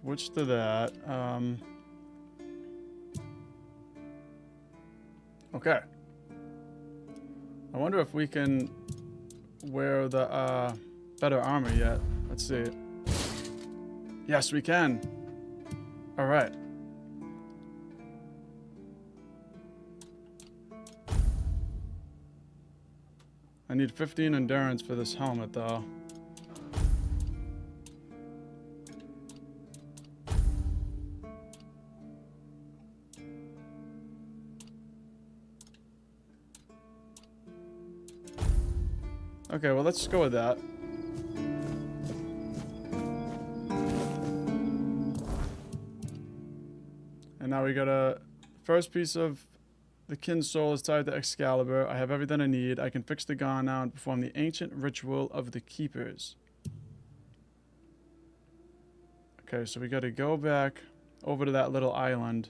Switch to that. Okay. I wonder if we can wear the better armor yet. Let's see. Yes, we can. All right. I need 15 endurance for this helmet, though. Okay, well, let's go with that. And now we got a first piece of the Kin's soul is tied to Excalibur. I have everything I need. I can fix the gong now and perform the ancient ritual of the keepers. Okay, so we got to go back over to that little island.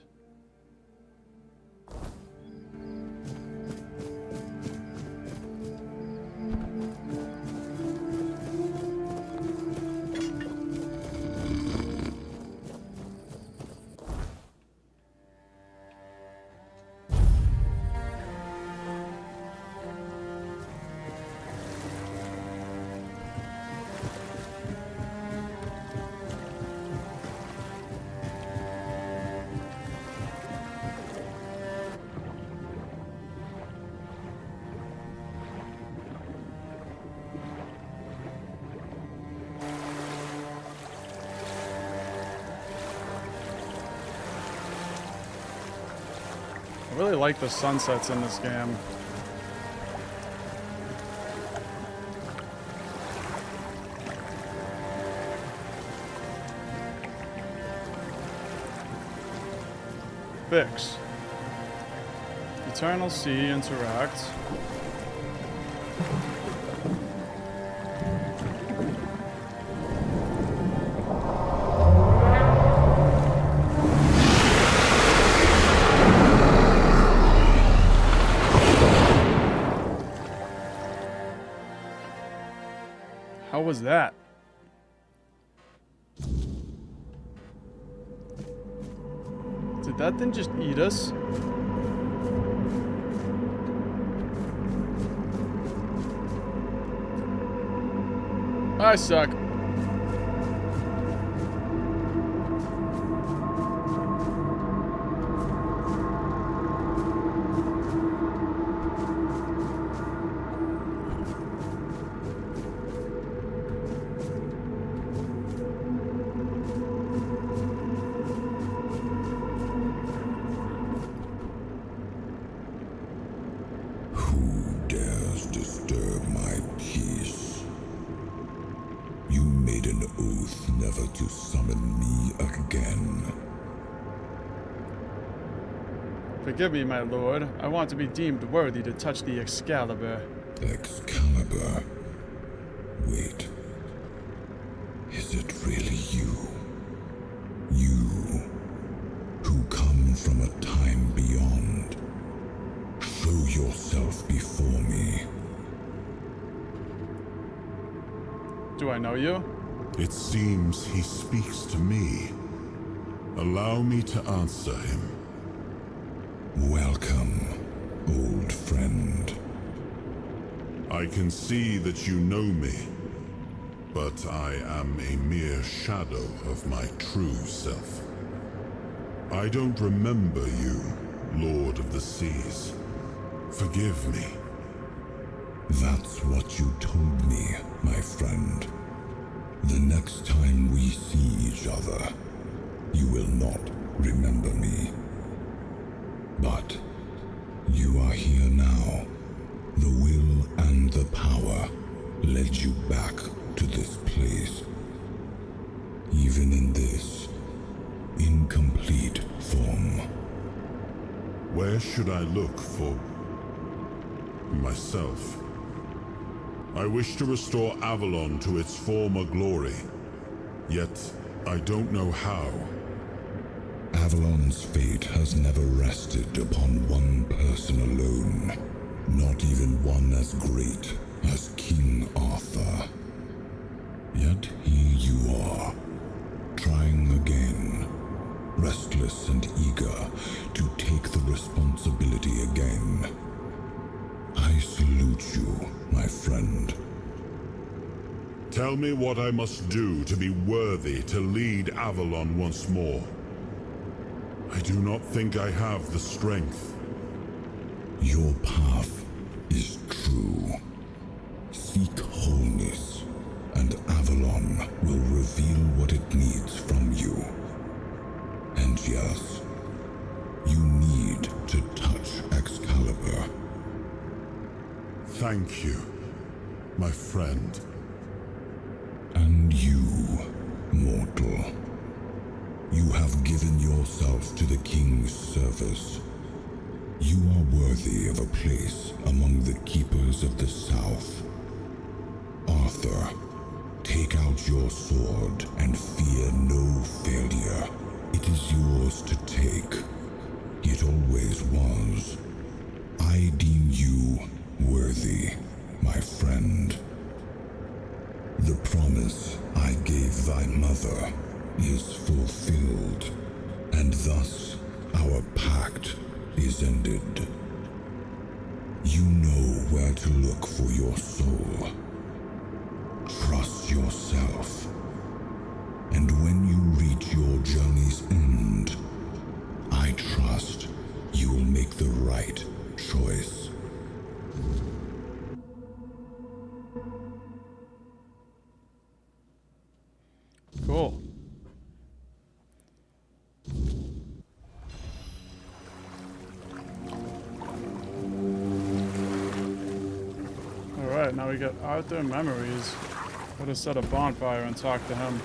really like the sunsets in this game. Fix. Eternal Sea interact. How was that? Did that thing just eat us? I suck. Who dares disturb my peace? You made an oath never to summon me again. Forgive me, my lord. I want to be deemed worthy to touch the Excalibur. Excalibur. Wait. Is it really you? You, who come from a time beyond. Show yourself before me. Do I know you? It seems he speaks to me. Allow me to answer him. Welcome, old friend. I can see that you know me, but I am a mere shadow of my true self. I don't remember you, Lord of the Seas. Forgive me. That's what you told me, my friend. The next time we see each other, you will not remember me. But you are here now. The will and the power led you back to this place. Even in this incomplete form. Where should I look for myself? I wish to restore Avalon to its former glory, yet I don't know how. Avalon's fate has never rested upon one person alone, not even one as great as King Arthur. Yet here you are, trying again, restless and eager to take the responsibility again. I salute you, my friend. Tell me what I must do to be worthy to lead Avalon once more. I do not think I have the strength. Your path is true. Seek wholeness, and Avalon will reveal what it needs from you. And yes, you need to touch Excalibur. Thank you, my friend. And you, mortal. You have given yourself to the King's service. You are worthy of a place among the keepers of the South. Arthur, take out your sword and fear no failure. It is yours to take. It always was. I deem you worthy, my friend. The promise I gave thy mother is fulfilled, and thus our pact is ended. You know where to look for your soul. Trust yourself. And when you reach your journey's end, I trust you will make the right choice. Cool. Alright, now we got Arthur memories. Gotta set a bonfire and talk to him.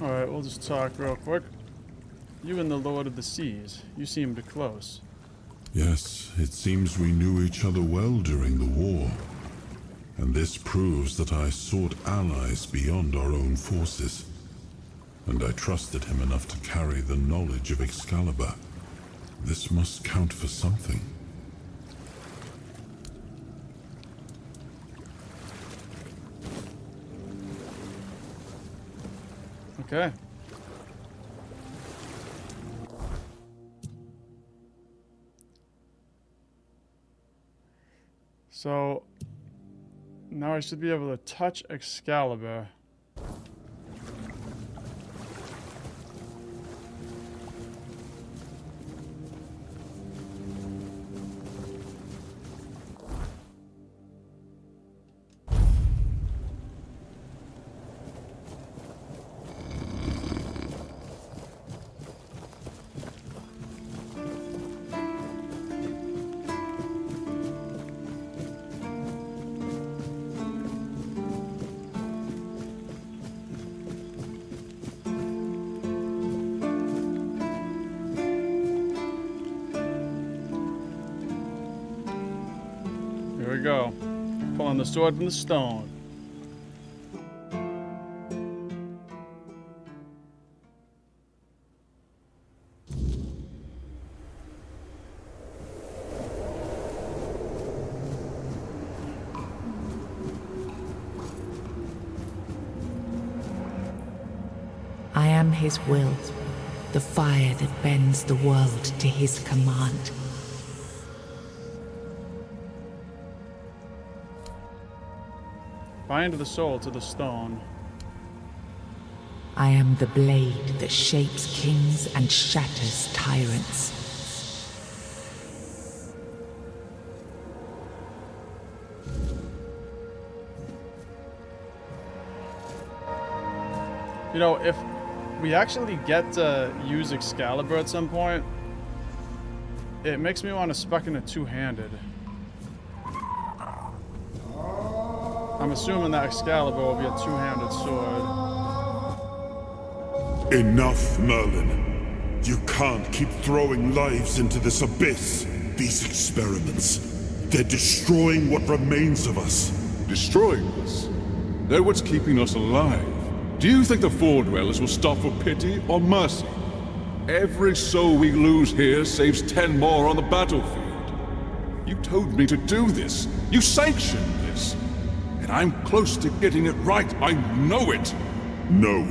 Alright, we'll just talk real quick. You and the Lord of the Seas, you seemed close. Yes, it seems we knew each other well during the war. And this proves that I sought allies beyond our own forces. And I trusted him enough to carry the knowledge of Excalibur. This must count for something. Okay. So now I should be able to touch Excalibur. Here we go. Pulling the sword from the stone. I am his will, the fire that bends the world to his command. Bind the soul to the stone. I am the blade that shapes kings and shatters tyrants. You know, if we actually get to use Excalibur at some point, it makes me want to spec in a two-handed. I'm assuming that Excalibur will be a two-handed sword. Enough, Merlin. You can't keep throwing lives into this abyss. These experiments, they're destroying what remains of us. Destroying us? They're what's keeping us alive. Do you think the Four Dwellers will stop for pity or mercy? Every soul we lose here saves 10 more on the battlefield. You told me to do this. You sanctioned this. And I'm close to getting it right. I know it. No,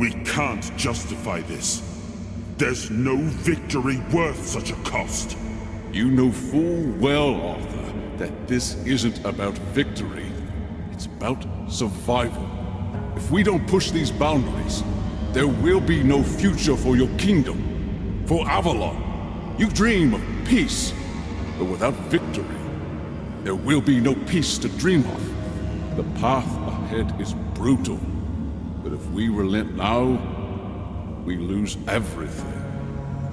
we can't justify this. There's no victory worth such a cost. You know full well, Arthur, that this isn't about victory. It's about survival. If we don't push these boundaries, there will be no future for your kingdom, for Avalon. You dream of peace, but without victory, there will be no peace to dream of. The path ahead is brutal, but if we relent now, we lose everything.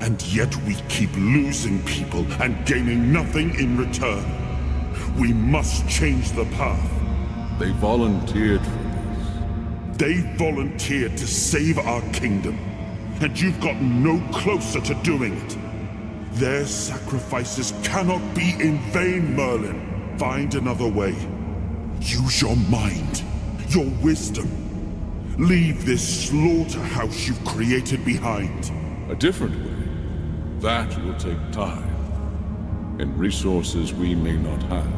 And yet we keep losing people and gaining nothing in return. We must change the path. They volunteered for this. They volunteered to save our kingdom, and you've gotten no closer to doing it. Their sacrifices cannot be in vain, Merlin. Find another way. Use your mind, your wisdom. Leave this slaughterhouse you've created behind. A different way. That will take time, and resources we may not have.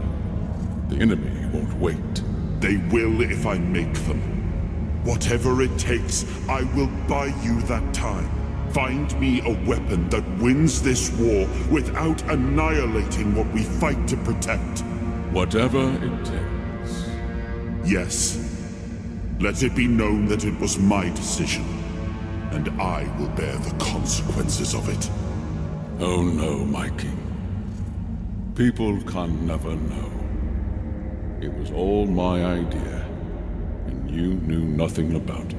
The enemy won't wait. They will if I make them. Whatever it takes, I will buy you that time. Find me a weapon that wins this war without annihilating what we fight to protect. Whatever it takes. Yes. Let it be known that it was my decision, and I will bear the consequences of it. Oh no, my king. People can never know. It was all my idea, and you knew nothing about it.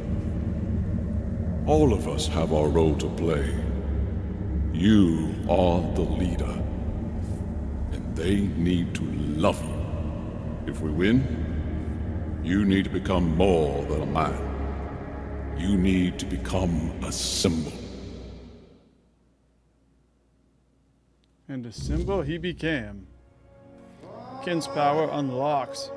All of us have our role to play. You are the leader, and they need to love you. If we win, you need to become more than a man. You need to become a symbol. And a symbol he became. Kin's power unlocks.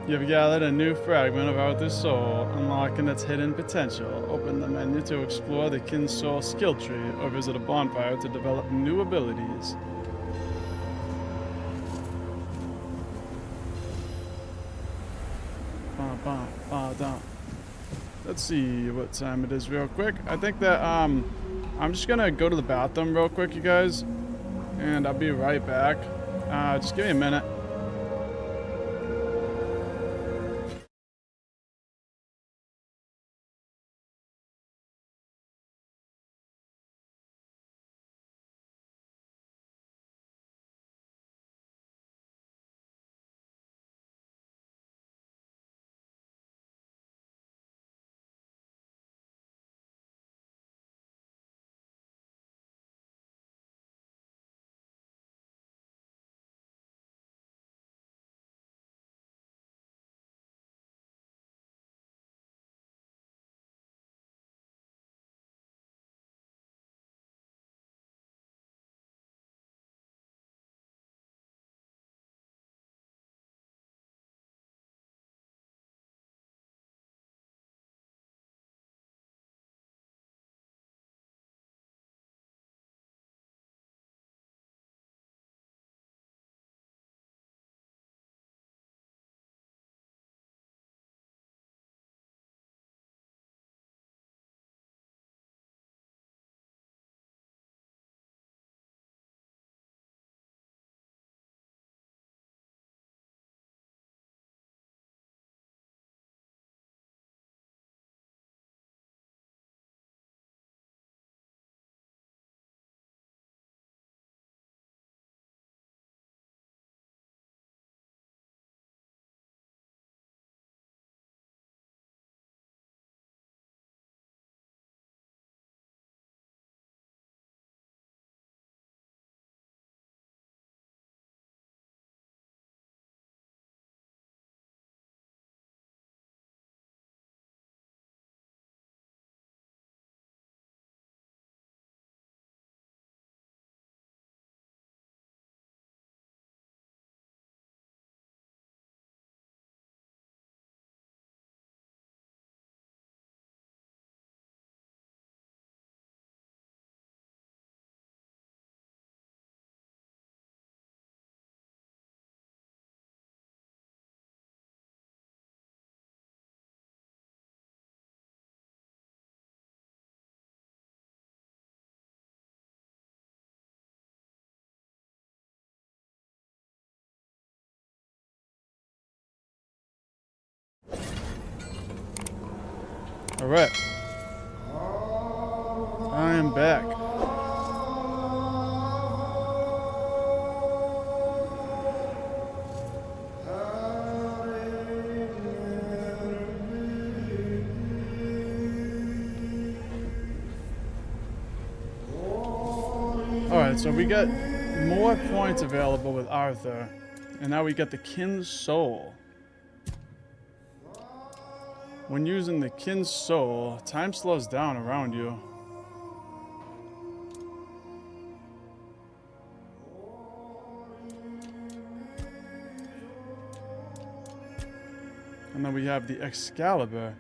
You've gathered a new fragment of Arthur's soul, unlocking its hidden potential. Open the menu to explore the Kin's soul skill tree, or visit a bonfire to develop new abilities. Let's see what time it is real quick. I think that I'm just gonna go to the bathroom real quick, you guys, and I'll be right back. Just give me a minute. All right. I am back. Alright, so we got more points available with Arthur. And now we get the Kin's Soul. When using the Kin's Soul, time slows down around you. And then we have the Excalibur.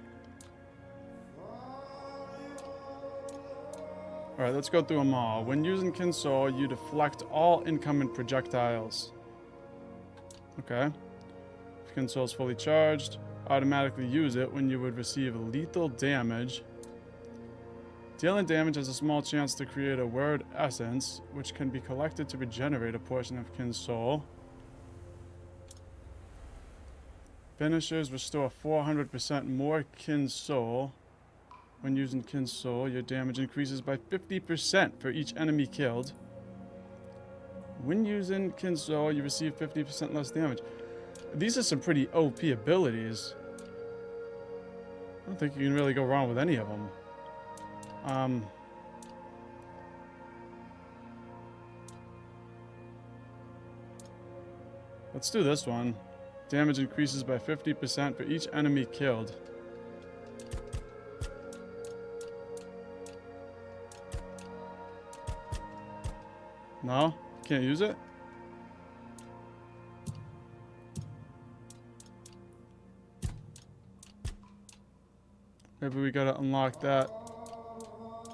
Alright, let's go through them all. When using Kin's Soul, you deflect all incoming projectiles. Okay. If Kinsoul is fully charged, automatically use it when you would receive lethal damage. Dealing damage has a small chance to create a word essence, which can be collected to regenerate a portion of Kinsoul. Finishers restore 400% more Kinsoul. When using Kinsoul, your damage increases by 50% for each enemy killed. When using Kinsoul, you receive 50% less damage. These are some pretty OP abilities. I don't think you can really go wrong with any of them. Let's do this one. Damage increases by 50% for each enemy killed. No? Can't use it? Maybe we gotta unlock that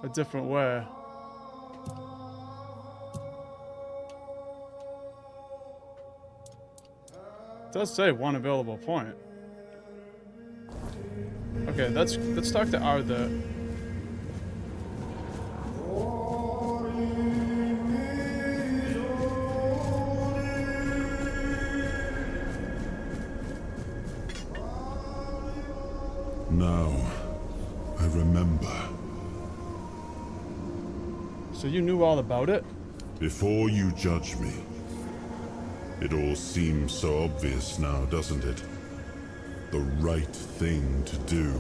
a different way. It does say one available point. Okay, let's talk to Arthur. Now, I remember. So you knew all about it? Before you judge me. It all seems so obvious now, doesn't it? The right thing to do.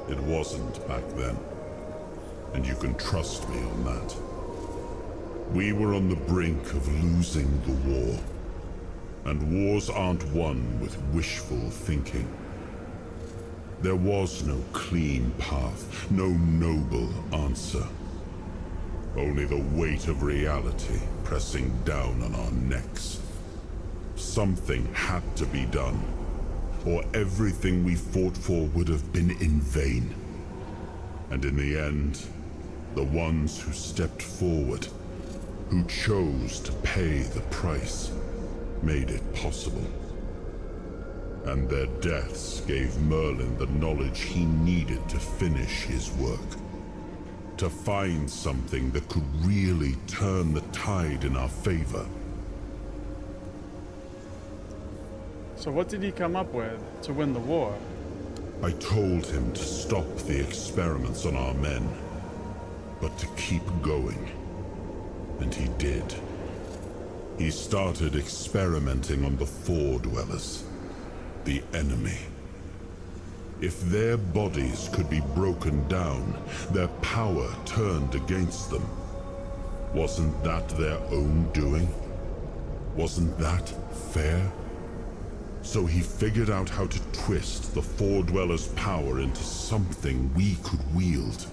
It wasn't back then. And you can trust me on that. We were on the brink of losing the war. And wars aren't won with wishful thinking. There was no clean path, no noble answer. Only the weight of reality pressing down on our necks. Something had to be done, or everything we fought for would have been in vain. And in the end, the ones who stepped forward, who chose to pay the price, made it possible. And their deaths gave Merlin the knowledge he needed to finish his work. To find something that could really turn the tide in our favor. So what did he come up with to win the war? I told him to stop the experiments on our men, but to keep going. And he did. He started experimenting on the Four Dwellers, the enemy. If their bodies could be broken down, their power turned against them, wasn't that their own doing? Wasn't that fair? So he figured out how to twist the Four Dwellers' power into something we could wield.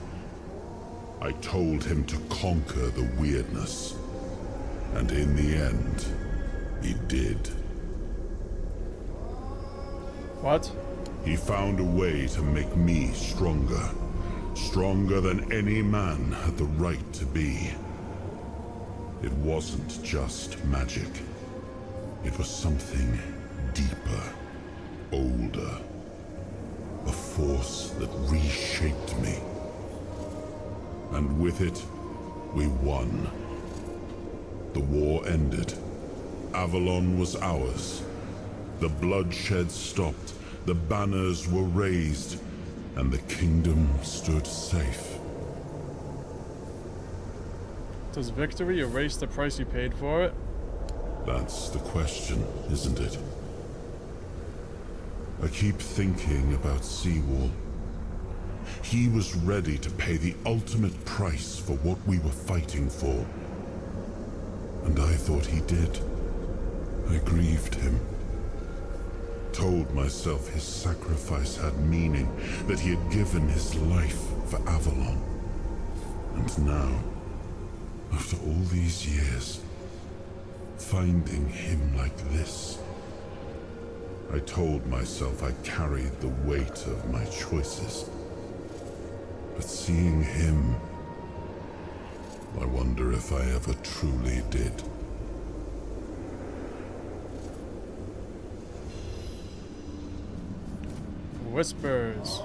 I told him to conquer the weirdness. And in the end, he did. What? He found a way to make me stronger. Stronger than any man had the right to be. It wasn't just magic. It was something deeper, older. A force that reshaped me. And with it, we won. The war ended. Avalon was ours. The bloodshed stopped. The banners were raised, and the kingdom stood safe. Does victory erase the price you paid for it? That's the question, isn't it? I keep thinking about Seawall. He was ready to pay the ultimate price for what we were fighting for. And I thought he did. I grieved him. Told myself his sacrifice had meaning, that he had given his life for Avalon. And now, after all these years, finding him like this, I told myself I carried the weight of my choices. But seeing him, I wonder if I ever truly did. Whispers.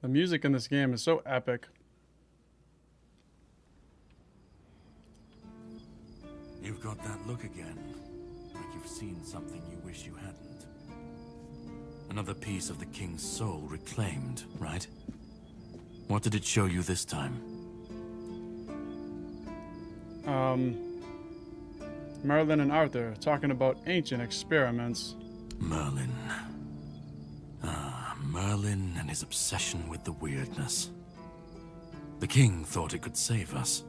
The music in this game is so epic. You've got that look again. Like you've seen something you wish you hadn't. Another piece of the king's soul reclaimed, right? What did it show you this time? Merlin and Arthur talking about ancient experiments. Merlin. Merlin and his obsession with the weirdness. The king thought it could save us.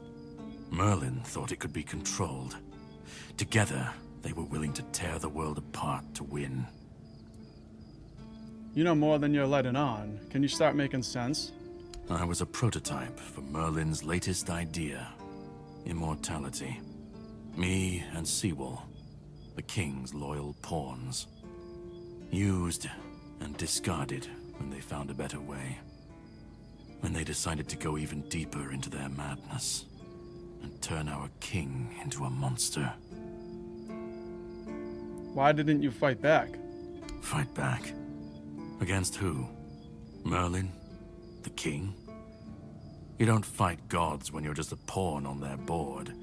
Merlin thought it could be controlled. Together, they were willing to tear the world apart to win. You know more than you're letting on. Can you start making sense? I was a prototype for Merlin's latest idea. Immortality. Me and Seawall, the king's loyal pawns. Used and discarded when they found a better way. When they decided to go even deeper into their madness and turn our king into a monster. Why didn't you fight back? Fight back? Against who? Merlin? The king? You don't fight gods when you're just a pawn on their board.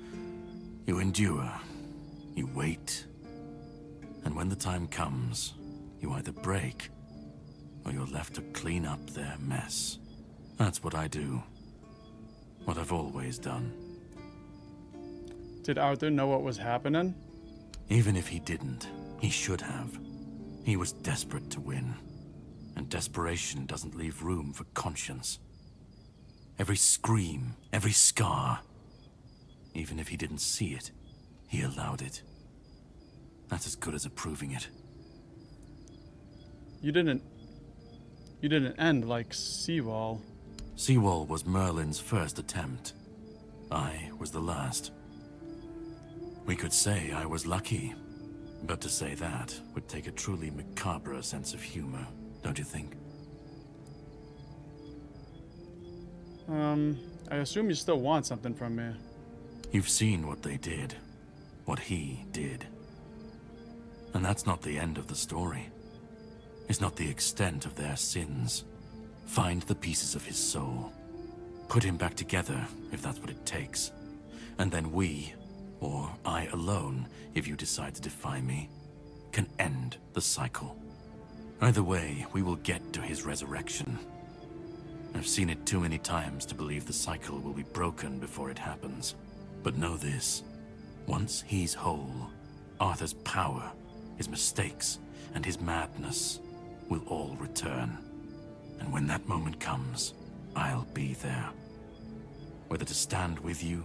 You endure. You wait. And when the time comes, you either break, or you're left to clean up their mess. That's what I do. What I've always done. Did Arthur know what was happening? Even if he didn't, he should have. He was desperate to win. And desperation doesn't leave room for conscience. Every scream, every scar. Even if he didn't see it, he allowed it. That's as good as approving it. You didn't end like Seawall. Seawall was Merlin's first attempt. I was the last. We could say I was lucky, but to say that would take a truly macabre sense of humor, don't you think? I assume you still want something from me. You've seen what they did. What he did. And that's not the end of the story. It's not the extent of their sins. Find the pieces of his soul. Put him back together, if that's what it takes. And then we, or I alone, if you decide to defy me, can end the cycle. Either way, we will get to his resurrection. I've seen it too many times to believe the cycle will be broken before it happens. But know this. Once he's whole, Arthur's power, his mistakes, and his madness will all return. And when that moment comes, I'll be there. Whether to stand with you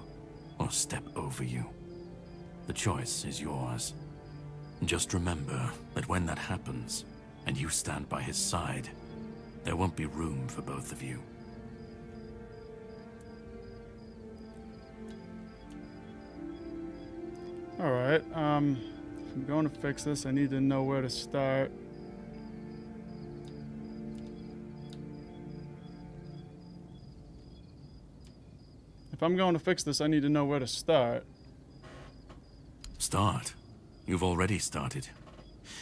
or step over you. The choice is yours. Just remember that when that happens, and you stand by his side, there won't be room for both of you. Alright, if I'm going to fix this, I need to know where to start. If I'm going to fix this, I need to know where to start. Start? You've already started.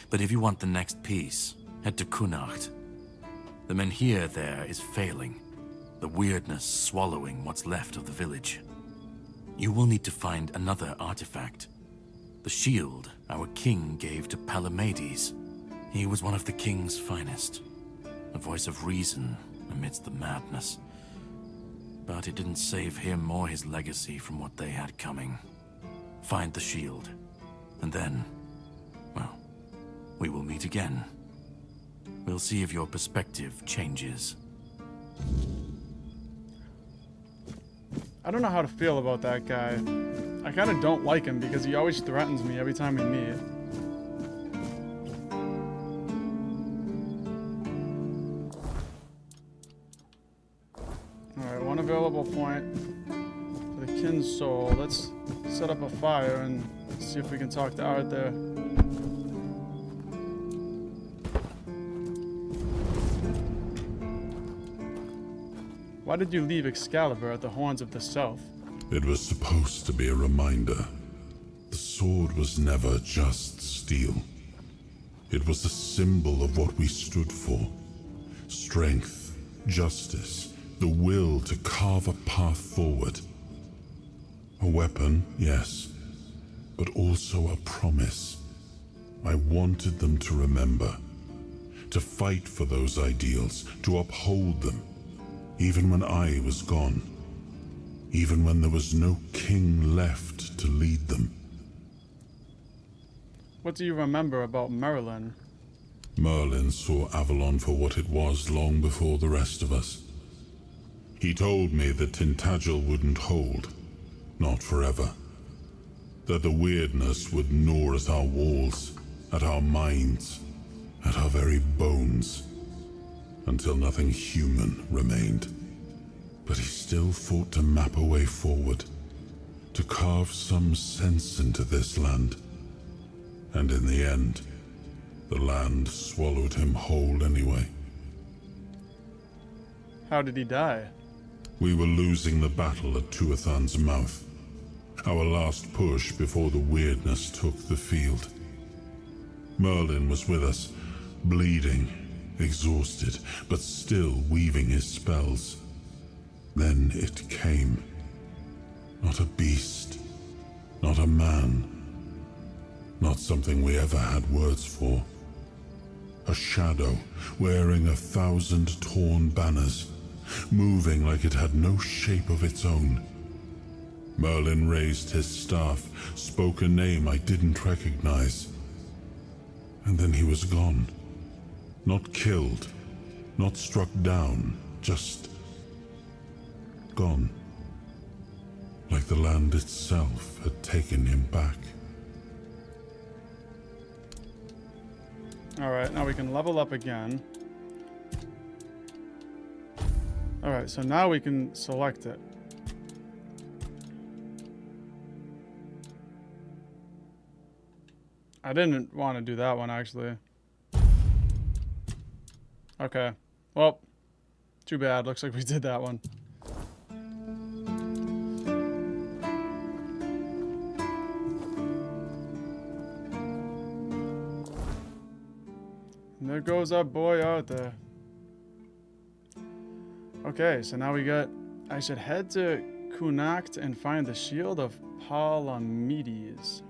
But if you want the next piece, head to Kunacht. The menhir there is failing. The weirdness swallowing what's left of the village. You will need to find another artifact. The shield our king gave to Palamedes. He was one of the king's finest. A voice of reason amidst the madness. But it didn't save him or his legacy from what they had coming. Find the shield. And then, well, we will meet again. We'll see if your perspective changes. I don't know how to feel about that guy. I kind of don't like him because he always threatens me every time we meet. Alright, one available point for the kin's soul. Let's set up a fire and see if we can talk to Arthur. Why did you leave Excalibur at the Horns of the South? It was supposed to be a reminder. sword was never just steel. It was a symbol of what we stood for. Strength, justice, the will to carve a path forward. A weapon, yes, but also a promise. I wanted them to remember, to fight for those ideals, to uphold them, even when I was gone, even when there was no king left to lead them. What do you remember about Merlin? Merlin saw Avalon for what it was long before the rest of us. He told me that Tintagel wouldn't hold, not forever. That the weirdness would gnaw at our walls, at our minds, at our very bones, until nothing human remained. But he still fought to map a way forward, to carve some sense into this land. And in the end, the land swallowed him whole anyway. How did he die? We were losing the battle at Tuathan's mouth. Our last push before the weirdness took the field. Merlin was with us, bleeding, exhausted, but still weaving his spells. Then it came. Not a beast, not a man, not something we ever had words for. A shadow, wearing 1,000 torn banners, moving like it had no shape of its own. Merlin raised his staff, spoke a name I didn't recognize. And then he was gone. Not killed, not struck down, just gone. Like the land itself had taken him back. Alright, now we can level up again. Alright, so now we can select it. I didn't want to do that one, actually. Okay. Well, too bad. Looks like we did that one. And there goes our boy out there. Okay, so now we got... I should head to Connacht and find the Shield of Palamedes.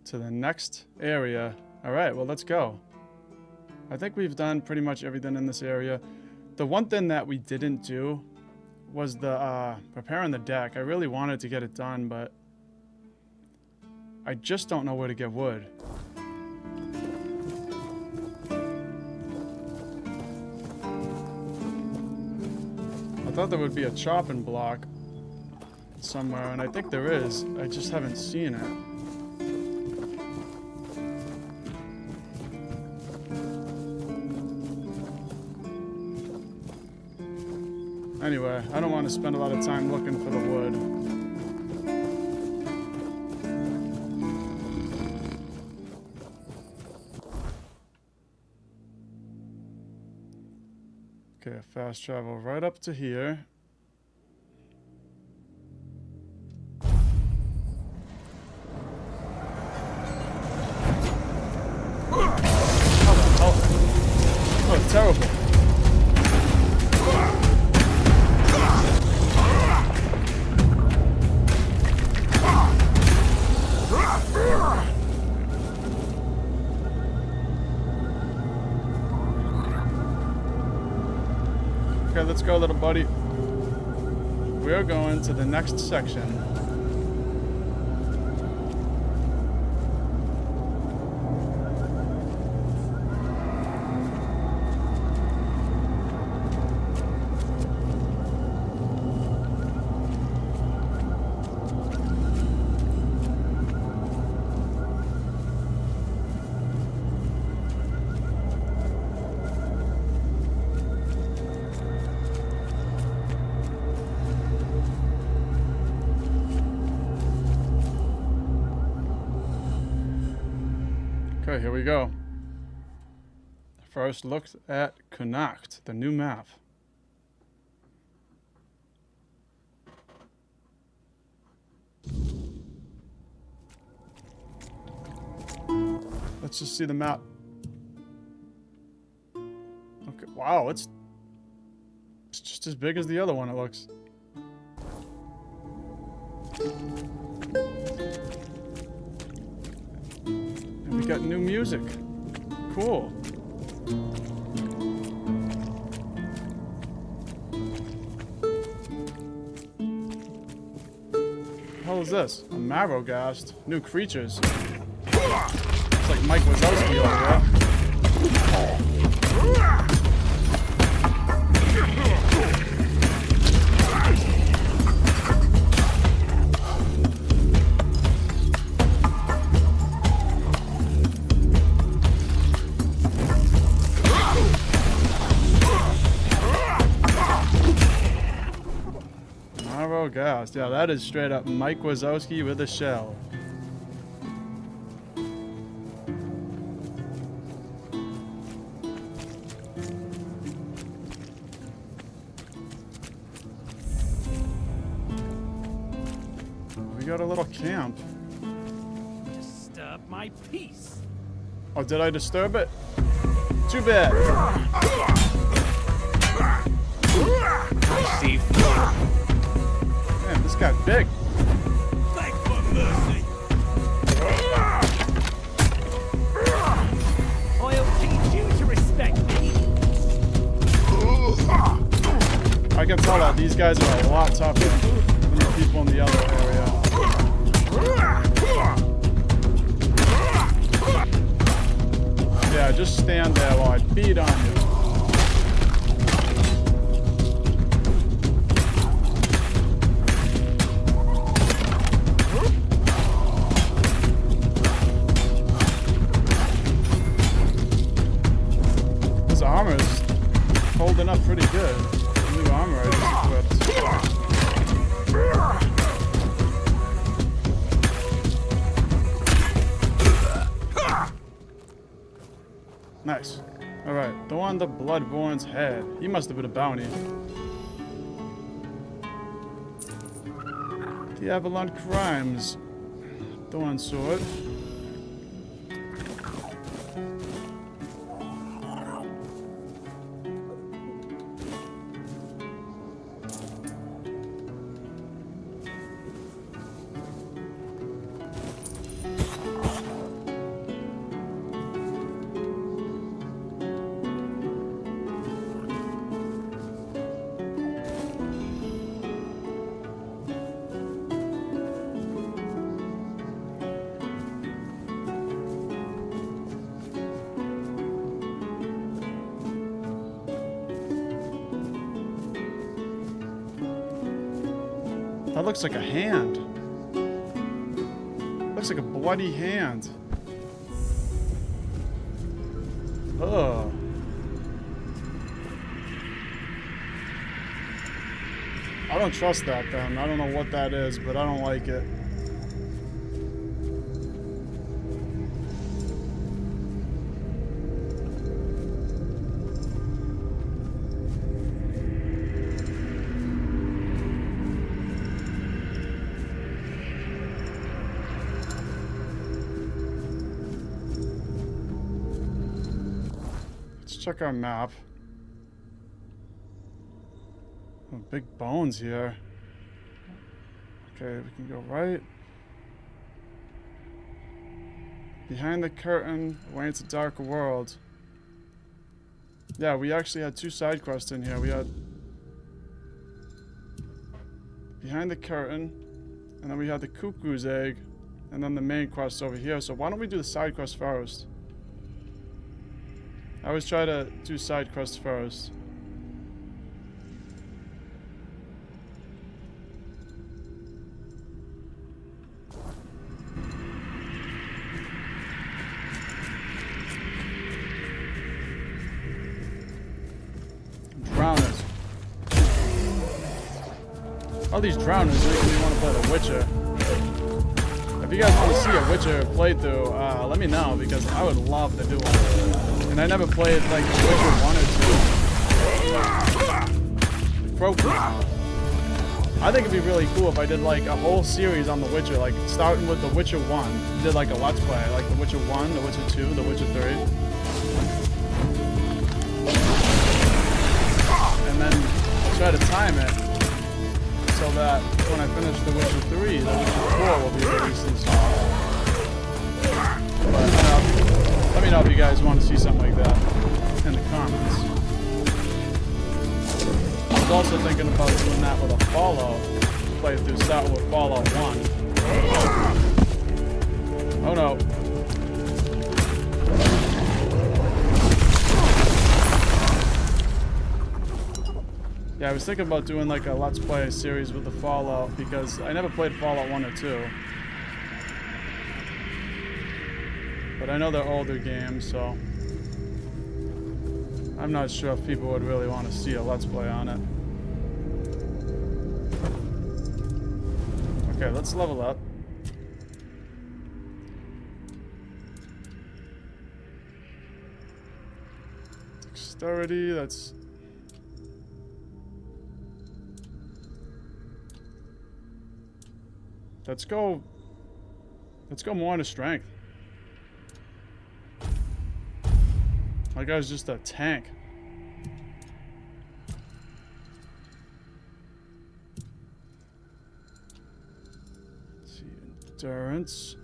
To the next area. Alright, well, let's go. I think we've done pretty much everything in this area. The one thing that we didn't do was the preparing the deck. I really wanted to get it done, but I just don't know where to get wood. I thought there would be a chopping block somewhere, and I think there is. I just haven't seen it. Anyway, I don't want to spend a lot of time looking for the wood. Okay, fast travel right up to here. Oh, terrible. Okay, let's go, little buddy. We're going to the next section. Okay, here we go. First look at Connacht, the new map. let's just see the map. Okay, wow, it's just as big as the other one, it looks. And we got new music. Cool. What the hell is this? A Marrowghast. New creatures. It's like Mike Wazowski over there. Marrowghast. Yeah, that is straight up Mike Wazowski with a shell. We got a little camp. Disturb my peace. Oh, did I disturb it? Too bad. I see. Man, this got big. Beg for mercy. I'll teach you to respect me. I can tell that these guys are a lot tougher than the people in the other area. Yeah, just stand there while I beat on you. This armor is holding up pretty good. The new armor I just equipped. Nice. Alright, Thorn the Bloodborne's head. He must have been a bounty. The Avalon Crimes. Thorn sword. That looks like a hand. Looks like a bloody hand. Ugh. I don't trust that then. I don't know what that is, but I don't like it. Check our map. Oh, big bones here. Okay, we can go right. Behind the curtain, away into darker world. Yeah, we actually had two side quests in here. We had Behind the Curtain, and then we had the Cuckoo's Egg, and then the main quest over here. So why don't we do the side quest first? I always try to do side quests first. Drowners. All these drowners make me want to play The Witcher. If you guys want to see a Witcher playthrough, let me know, because I would love to do one. And I never played like The Witcher 1 or 2. Broke me. I think it'd be really cool if I did like a whole series on The Witcher, like starting with The Witcher 1. Did like a Let's Play, like The Witcher 1, The Witcher 2, The Witcher 3. And then I'll try to time it so that when I finish The Witcher 3, The Witcher 4 will be released in summer. But let me know if you guys want to see something like that in the comments. I was also thinking about doing that with a Fallout playthrough, starting with Fallout 1. Oh no. Yeah, I was thinking about doing like a Let's Play series with the Fallout because I never played Fallout 1 or 2. But I know they're older games, so I'm not sure if people would really want to see a Let's Play on it. Okay, let's level up. Dexterity, that's... Let's go more into strength. My guy's just a tank. Let's see, endurance.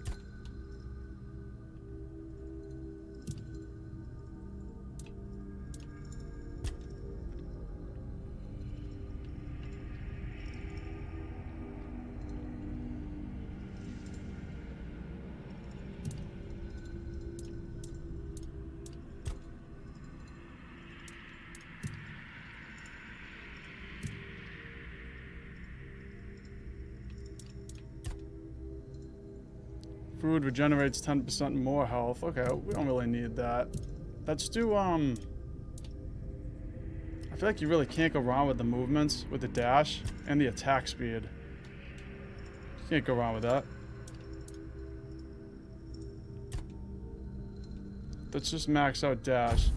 Food regenerates 10% more health. Okay, we don't really need that. Let's do, I feel like you really can't go wrong with the movements, with the dash, and the attack speed. You can't go wrong with that. Let's just max out dash.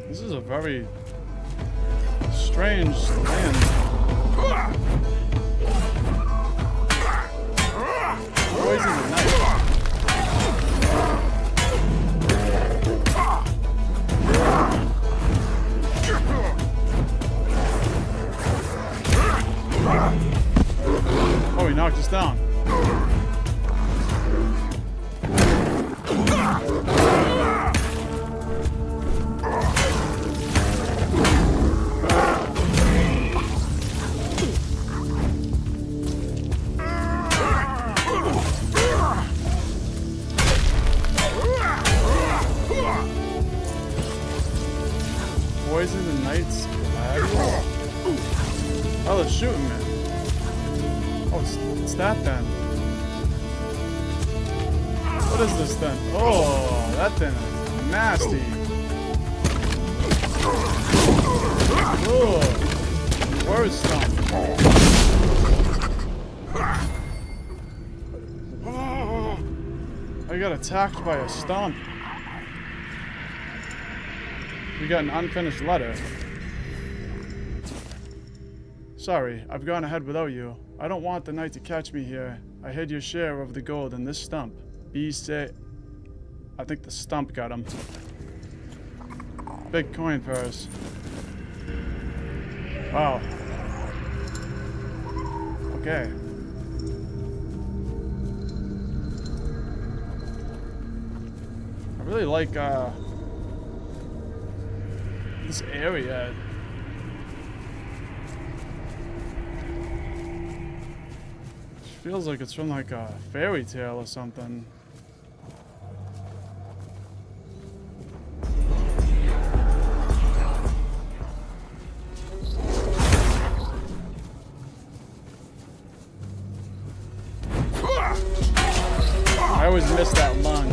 This is a very strange land. Poison the knife. Oh, he knocked us down. Poison the knight's gladiator? Oh, they're shooting me. Oh, it's that then. What is this then? Oh, that thing is nasty. Oh, word stomp. I got attacked by a stomp. We got an unfinished letter. Sorry, I've gone ahead without you. I don't want the knight to catch me here. I hid your share of the gold in this stump. Be safe. I think the stump got him. Big coin purse. Wow. Okay. I really like, this area. It feels like it's from like a fairy tale or something. always miss that lunge.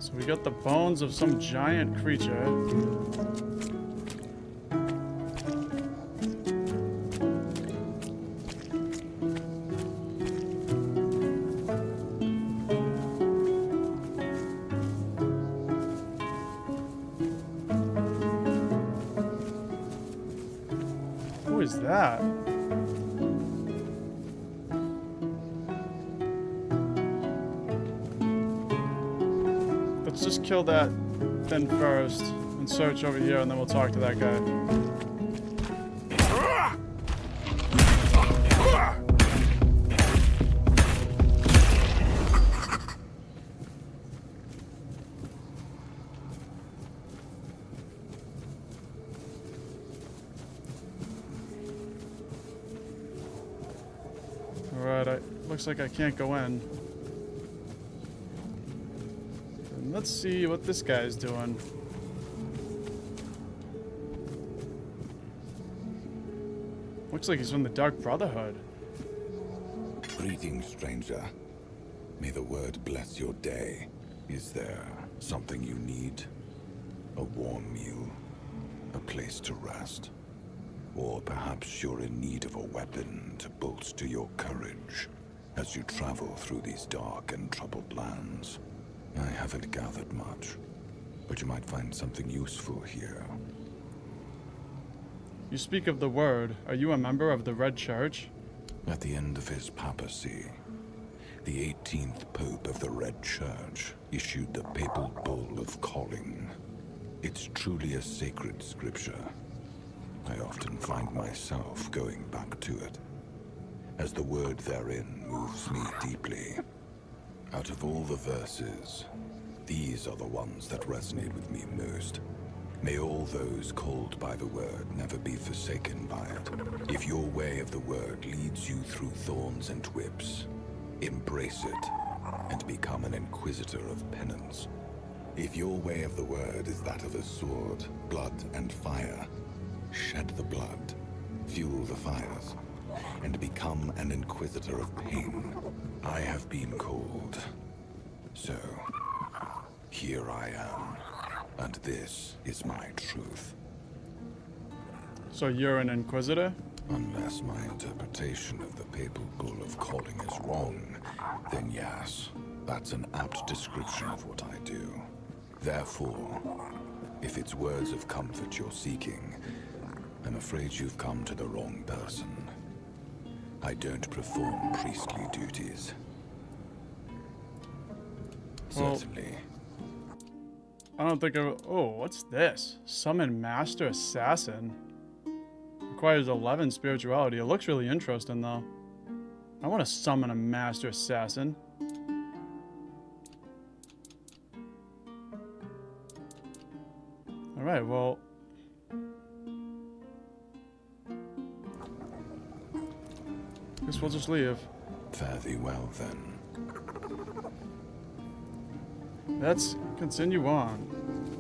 So we got the bones of some giant creature. Who is that? Let's just kill that thing first and search over here, and then we'll talk to that guy. Alright, looks like I can't go in. Let's see what this guy's doing. Looks like he's from the Dark Brotherhood. Greetings, stranger. May the word bless your day. Is there something you need? A warm meal? A place to rest? Or perhaps you're in need of a weapon to bolster your courage as you travel through these dark and troubled lands? I haven't gathered much, but you might find something useful here. You speak of the word. Are you a member of the Red Church? At the end of his papacy, the 18th Pope of the Red Church issued the Papal Bull of Calling. It's truly a sacred scripture. I often find myself going back to it, as the word therein moves me deeply. Out of all the verses, these are the ones that resonate with me most. May all those called by the word never be forsaken by it. If your way of the word leads you through thorns and whips, embrace it and become an inquisitor of penance. If your way of the word is that of a sword, blood, and fire, shed the blood, fuel the fires, and become an inquisitor of pain. I have been called, so here I am, and this is my truth. So you're an inquisitor? Unless my interpretation of the Papal Bull of Calling is wrong, then yes, that's an apt description of what I do. Therefore, if it's words of comfort you're seeking, I'm afraid you've come to the wrong person. I don't perform priestly duties. Well, Certainly. I don't think I... Oh, what's this? Summon Master Assassin. Requires 11 spirituality. It looks really interesting, though. I want to summon a Master Assassin. Alright, well... Guess we'll just leave. Fare thee well, then. Let's continue on.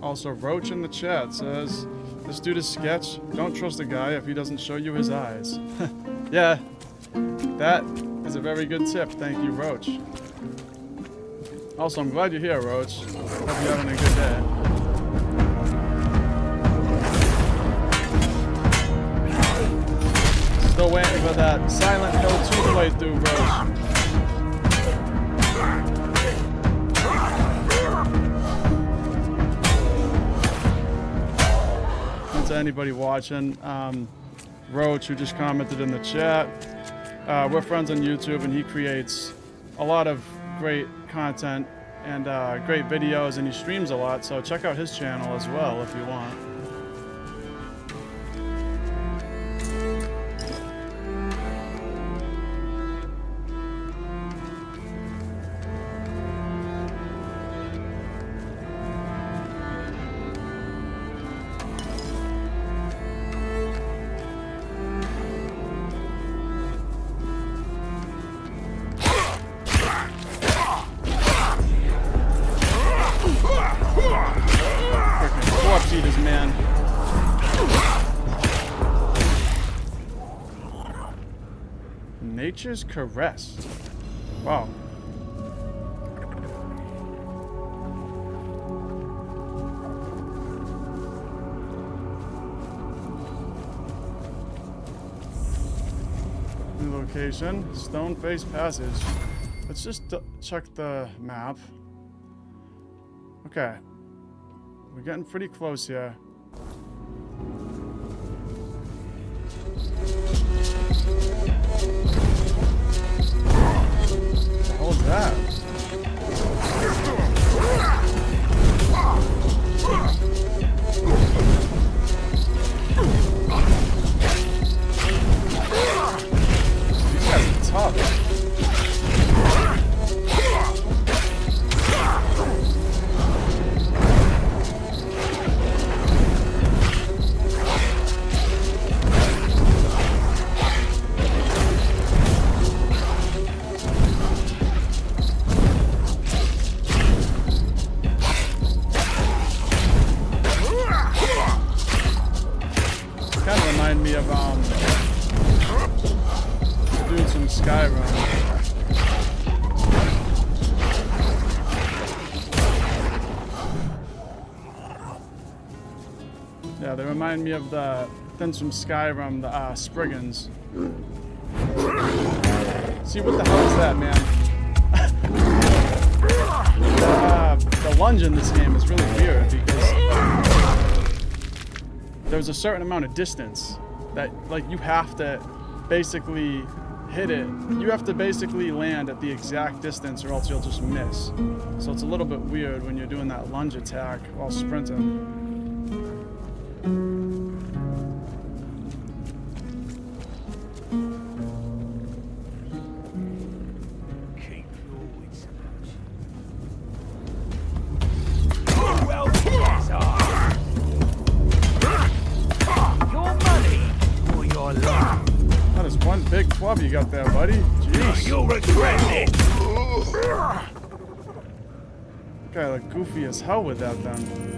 Also, Roach in the chat says, this dude is sketch. Don't trust a guy if he doesn't show you his eyes. Yeah, that is a very good tip. Thank you, Roach. Also, I'm glad you're here, Roach. Hope you're having a good day. Still waiting for that Silent Hill 2 playthrough, Roach. To anybody watching, Roach, who just commented in the chat, we're friends on YouTube, and he creates a lot of great content and great videos, and he streams a lot, so check out his channel as well if you want. Nature's Caress. Wow. New location, Stoneface Passage. Let's just check the map. Okay. We're getting pretty close here. What was that? These guys are tough. Remind me of doing some Skyrim. Yeah, they remind me of the things from Skyrim, the Spriggans. See, what the hell is that, man? The lunge in this game is really weird because there's a certain amount of distance that, like, you have to basically hit it. You have to basically land at the exact distance or else you'll just miss. So it's a little bit weird when you're doing that lunge attack while sprinting. Big club you got there, buddy. Jeez. You'll regret it. Guy look goofy as hell with that then.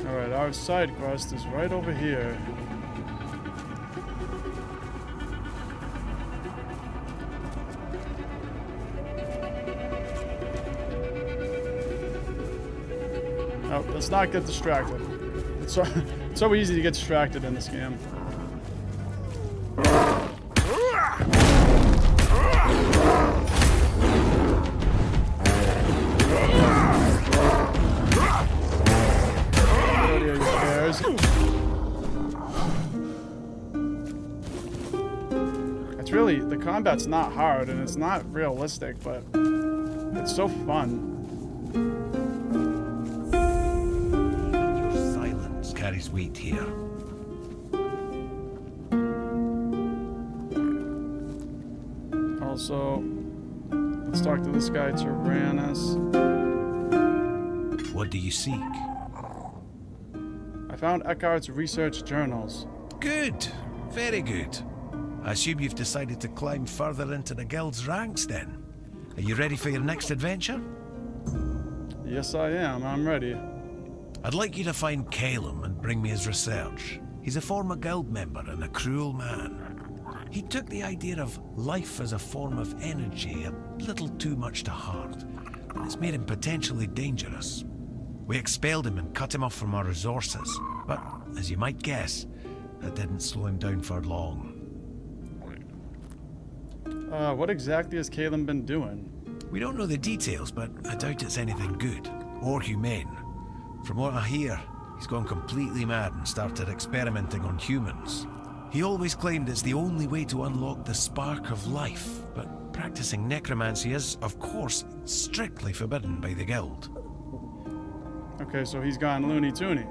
Alright, our side quest is right over here. Oh, let's not get distracted. It's so easy to get distracted in this game. It's really, the combat's not hard and it's not realistic, but it's so fun. Your silence carries weight here. Also, let's talk to this guy, Tyrannus. What do you seek? I found Eckhart's research journals. Good. Very good. I assume you've decided to climb further into the guild's ranks then. Are you ready for your next adventure? Yes, I am. I'm ready. I'd like you to find Calum and bring me his research. He's a former guild member and a cruel man. He took the idea of life as a form of energy a little too much to heart, and it's made him potentially dangerous. We expelled him and cut him off from our resources, but as you might guess, that didn't slow him down for long. What exactly has Calum been doing? We don't know the details, but I doubt it's anything good or humane. From what I hear, he's gone completely mad and started experimenting on humans. He always claimed it's the only way to unlock the spark of life, but practicing necromancy is, of course, strictly forbidden by the guild. Okay, so he's gone loony-toony.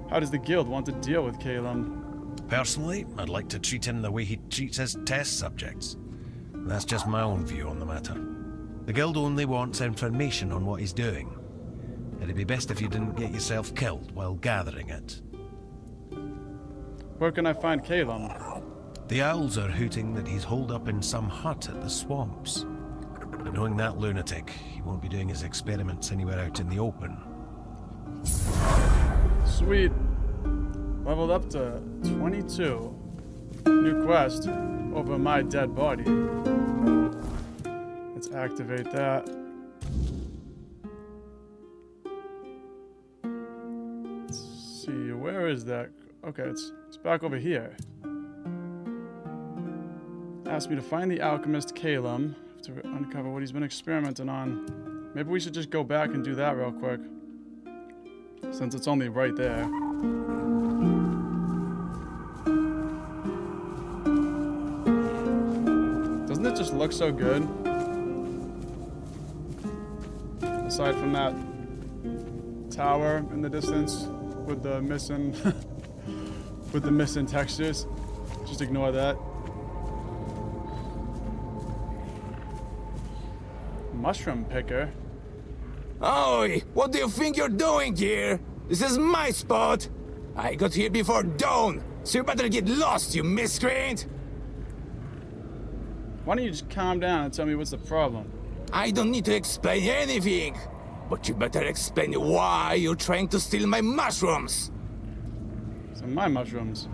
How does the guild want to deal with Calum? Personally, I'd like to treat him the way he treats his test subjects. That's just my own view on the matter. The guild only wants information on what he's doing. It'd be best if you didn't get yourself killed while gathering it. Where can I find Calum? The owls are hooting that he's holed up in some hut at the swamps. But knowing that lunatic, he won't be doing his experiments anywhere out in the open. Sweet. Leveled up to 22. New quest. Over my dead body. Let's activate that. Let's see, where is that? Okay, it's back over here. Asked me to find the alchemist Calum to uncover what he's been experimenting on. Maybe we should just go back and do that real quick, since it's only right there. Doesn't it just look so good? Aside from that tower in the distance with the missing with the missing textures. Just ignore that. Mushroom picker. Oi! What do you think you're doing here? This is my spot! I got here before dawn, so you better get lost, you miscreant! Why don't you just calm down and tell me what's the problem? I don't need to explain anything, but you better explain why you're trying to steal my mushrooms! So my mushrooms.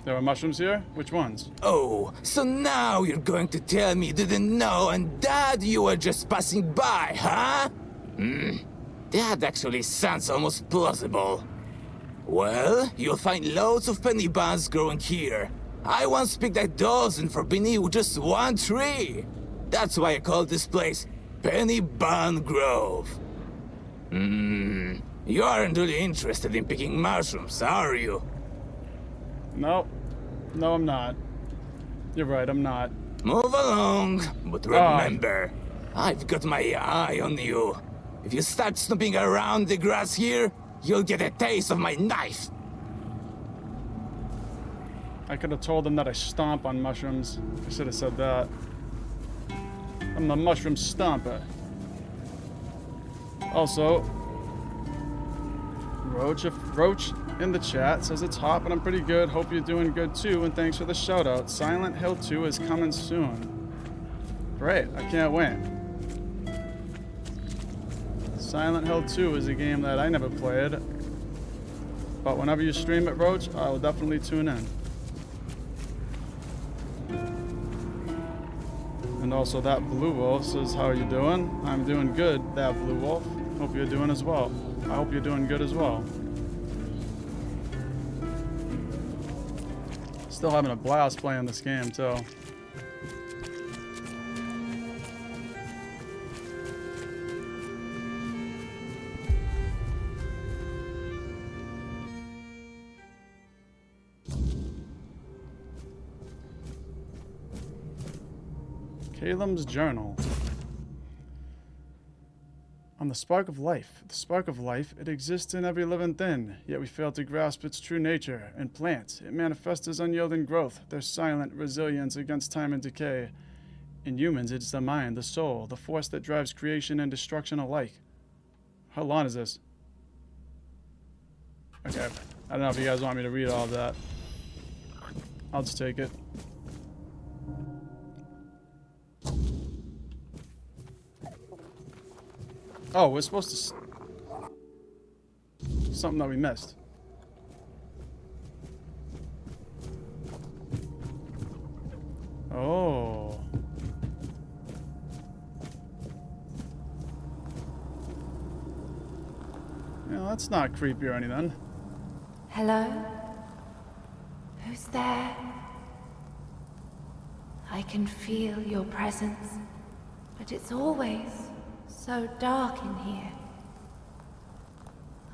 There are mushrooms here? Which ones? Oh, so now you're going to tell me you didn't know and that you were just passing by, huh? That actually sounds almost plausible. Well, you'll find loads of penny buns growing here. I once picked a dozen for Penny with just one tree. That's why I call this place Penny Bun Grove. You aren't really interested in picking mushrooms, are you? No. No, I'm not. You're right, I'm not. Move along, but remember, I've got my eye on you. If you start snooping around the grass here, you'll get a taste of my knife. I could have told them that I stomp on mushrooms. I should have said that. I'm the mushroom stomper. Also, Roach in the chat says it's hot, but I'm pretty good. Hope you're doing good too, and thanks for the shout out. Silent Hill 2 is coming soon. Great, I can't wait. Silent Hill 2 is a game that I never played, but whenever you stream it, Roach, I will definitely tune in. And also that Blue Wolf says, how are you doing? I'm doing good, that Blue Wolf. Hope you're doing as well. I hope you're doing good as well. Still having a blast playing this game too. Calum's journal. On the spark of life. The spark of life, it exists in every living thing, yet we fail to grasp its true nature. In plants, it manifests as unyielding growth, their silent resilience against time and decay. In humans, it's the mind, the soul, the force that drives creation and destruction alike. How long is this? Okay, I don't know if you guys want me to read all of that. I'll just take it. Oh, we're supposed to... Something that we missed. Oh. Yeah, that's not creepy or anything. Hello? Who's there? I can feel your presence, but it's always so dark in here.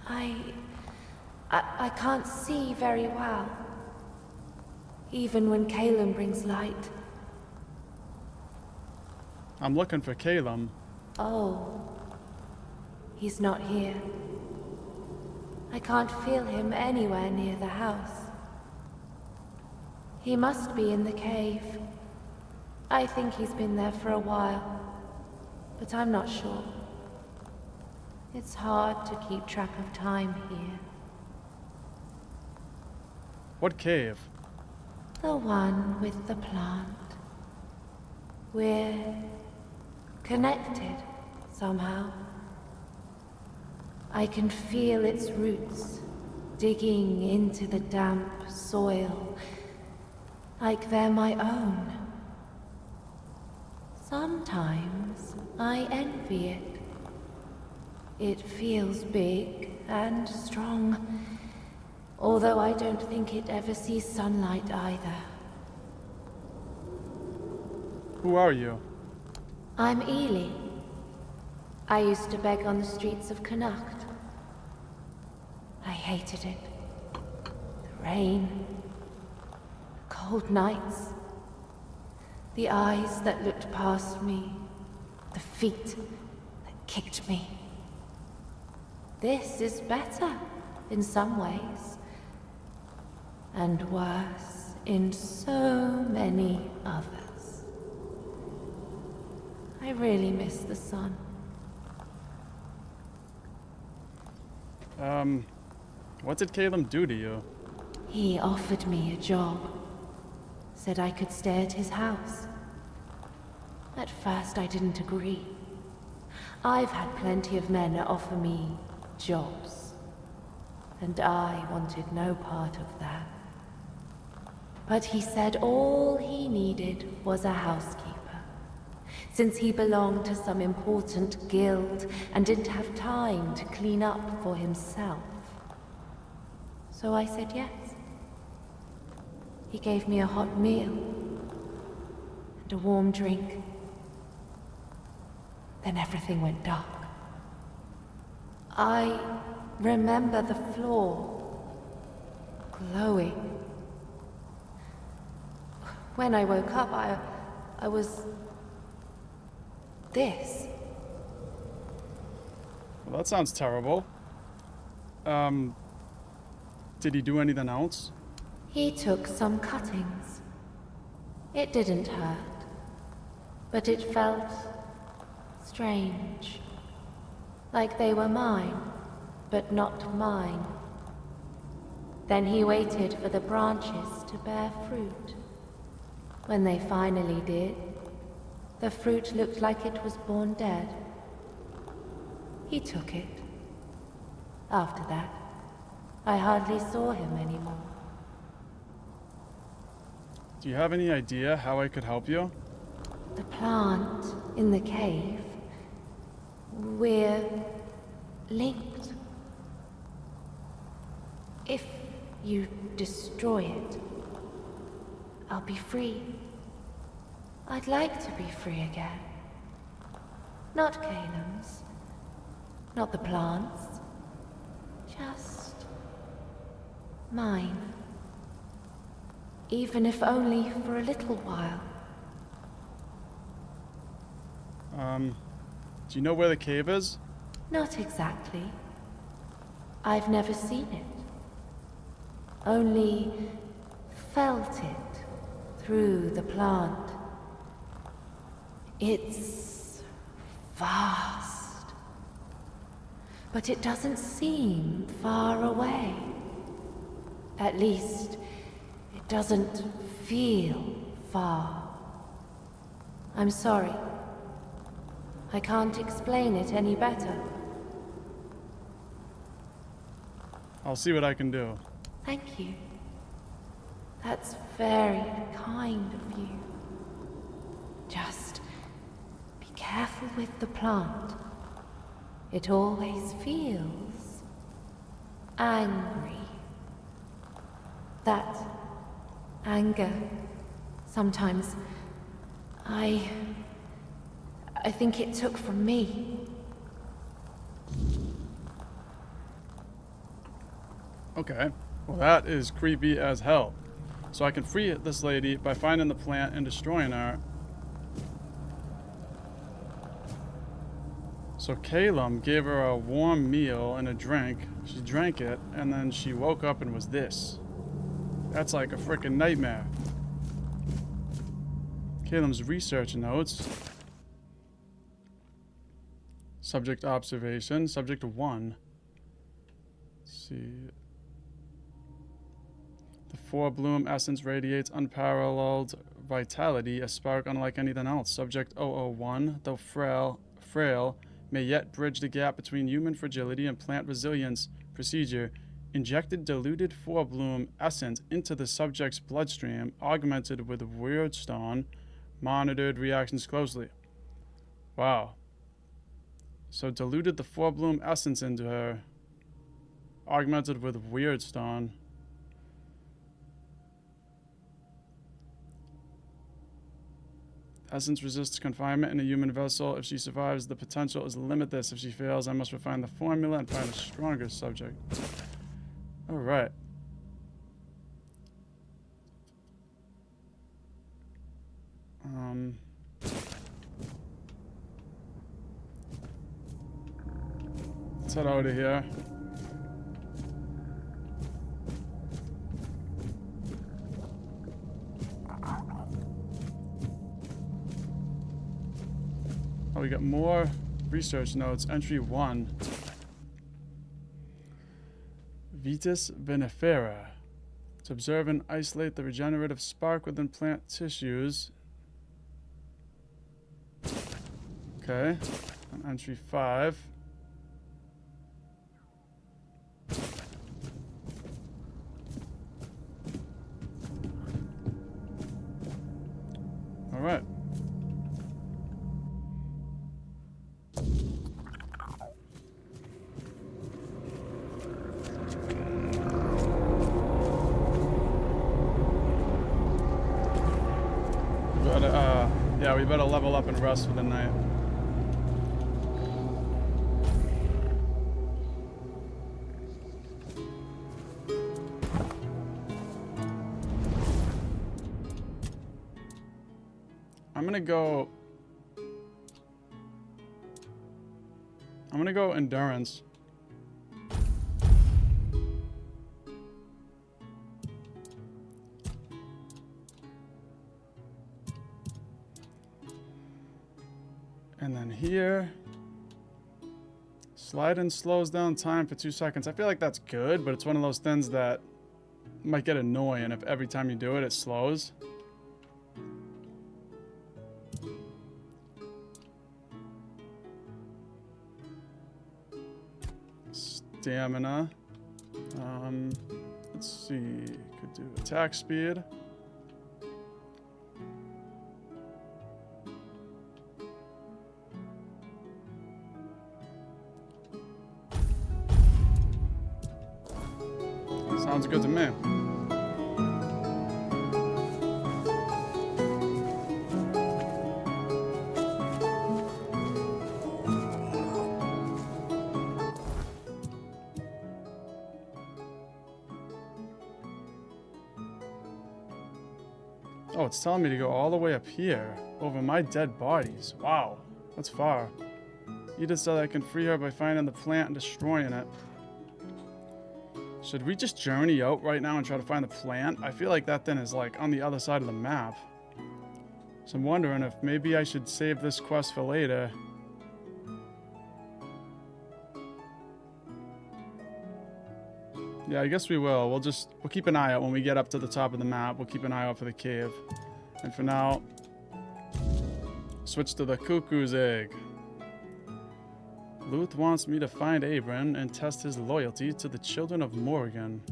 I can't see very well, even when Calum brings light. I'm looking for Calum. Oh, he's not here. I can't feel him anywhere near the house. He must be in the cave. I think he's been there for a while, but I'm not sure. It's hard to keep track of time here. What cave? The one with the plant. We're connected somehow. I can feel its roots digging into the damp soil, like they're my own. Sometimes I envy it. It feels big and strong, although I don't think it ever sees sunlight either. Who are you? I'm Ely. I used to beg on the streets of Connacht. I hated it. The rain, the cold nights, the eyes that looked past me, the feet that kicked me. This is better in some ways, and worse in so many others. I really miss the sun. What did Caleb do to you? He offered me a job. Said I could stay at his house. At first I didn't agree. I've had plenty of men offer me jobs, and I wanted no part of that. But he said all he needed was a housekeeper, since he belonged to some important guild and didn't have time to clean up for himself. So I said yes. He gave me a hot meal and a warm drink. Then everything went dark. I remember the floor glowing. When I woke up, I was this. Well, that sounds terrible. Did he do anything else? He took some cuttings. It didn't hurt, but it felt strange. Like they were mine, but not mine. Then he waited for the branches to bear fruit. When they finally did, the fruit looked like it was born dead. He took it. After that, I hardly saw him anymore. Do you have any idea how I could help you? The plant in the cave, we're linked. If you destroy it, I'll be free. I'd like to be free again. Not Caelim's, not the plant's, just mine. Even if only for a little while. Do you know where the cave is? Not exactly. I've never seen it. Only felt it through the plant. It's vast. But it doesn't seem far away. At least, it doesn't feel far. I'm sorry. I can't explain it any better. I'll see what I can do. Thank you. That's very kind of you. Just be careful with the plant. It always feels angry. That anger, sometimes, I think it took from me. Okay. Well, that is creepy as hell. So I can free this lady by finding the plant and destroying her. So Caleb gave her a warm meal and a drink. She drank it, and then she woke up and was this. That's like a freaking nightmare. Caleb's research notes. Subject observation. Subject 1. Let's see. The 4-bloom essence radiates unparalleled vitality, a spark unlike anything else. Subject 001, though frail, may yet bridge the gap between human fragility and plant resilience. Procedure: injected diluted 4-bloom essence into the subject's bloodstream, augmented with weirdstone, monitored reactions closely. Wow. So diluted the 4-bloom essence into her, augmented with weirdstone. Essence resists confinement in a human vessel. If she survives, the potential is limitless. If she fails, I must refine the formula and find a stronger subject. Alright. Let's head out of here. Oh, we got more research notes. Entry 1. Vitis vinifera. To observe and isolate the regenerative spark within plant tissues. Okay. And entry 5. All right. Yeah, we better level up and rest for the night. I'm gonna go endurance. And then here, slide and slows down time for 2 seconds. I feel like that's good, but it's one of those things that might get annoying if every time you do it, it slows. Stamina. Let's see, could do attack speed. Sounds good to me. Oh, it's telling me to go all the way up here, over my dead bodies. Wow, that's far. Edith said I can free her by finding the plant and destroying it. Should we just journey out right now and try to find the plant? I feel like that thing is like on the other side of the map. So I'm wondering if maybe I should save this quest for later. Yeah, I guess we will. We'll keep an eye out when we get up to the top of the map. We'll keep an eye out for the cave. And for now, switch to the cuckoo's egg. Luth wants me to find Abram and test his loyalty to the children of Morgan.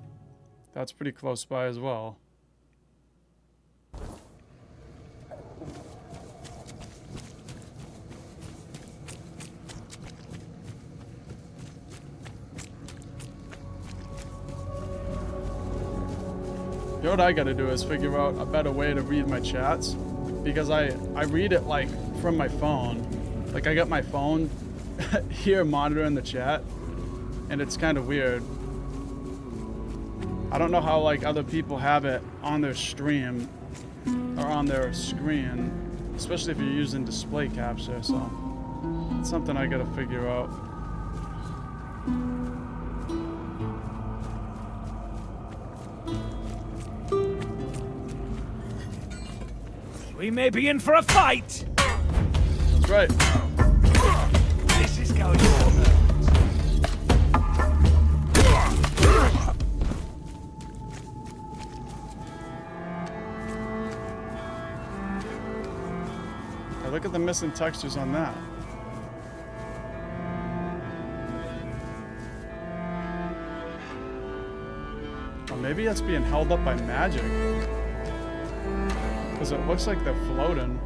That's pretty close by as well. You know what I gotta do is figure out a better way to read my chats, because I read it like from my phone. Like I got my phone here monitoring the chat, and it's kind of weird. I don't know how like other people have it on their stream or on their screen, especially if you're using display capture, so it's something I gotta figure out. We may be in for a fight! That's right. This is going on. Hey, look at the missing textures on that. Or maybe it's being held up by magic. Because it looks like they're floating.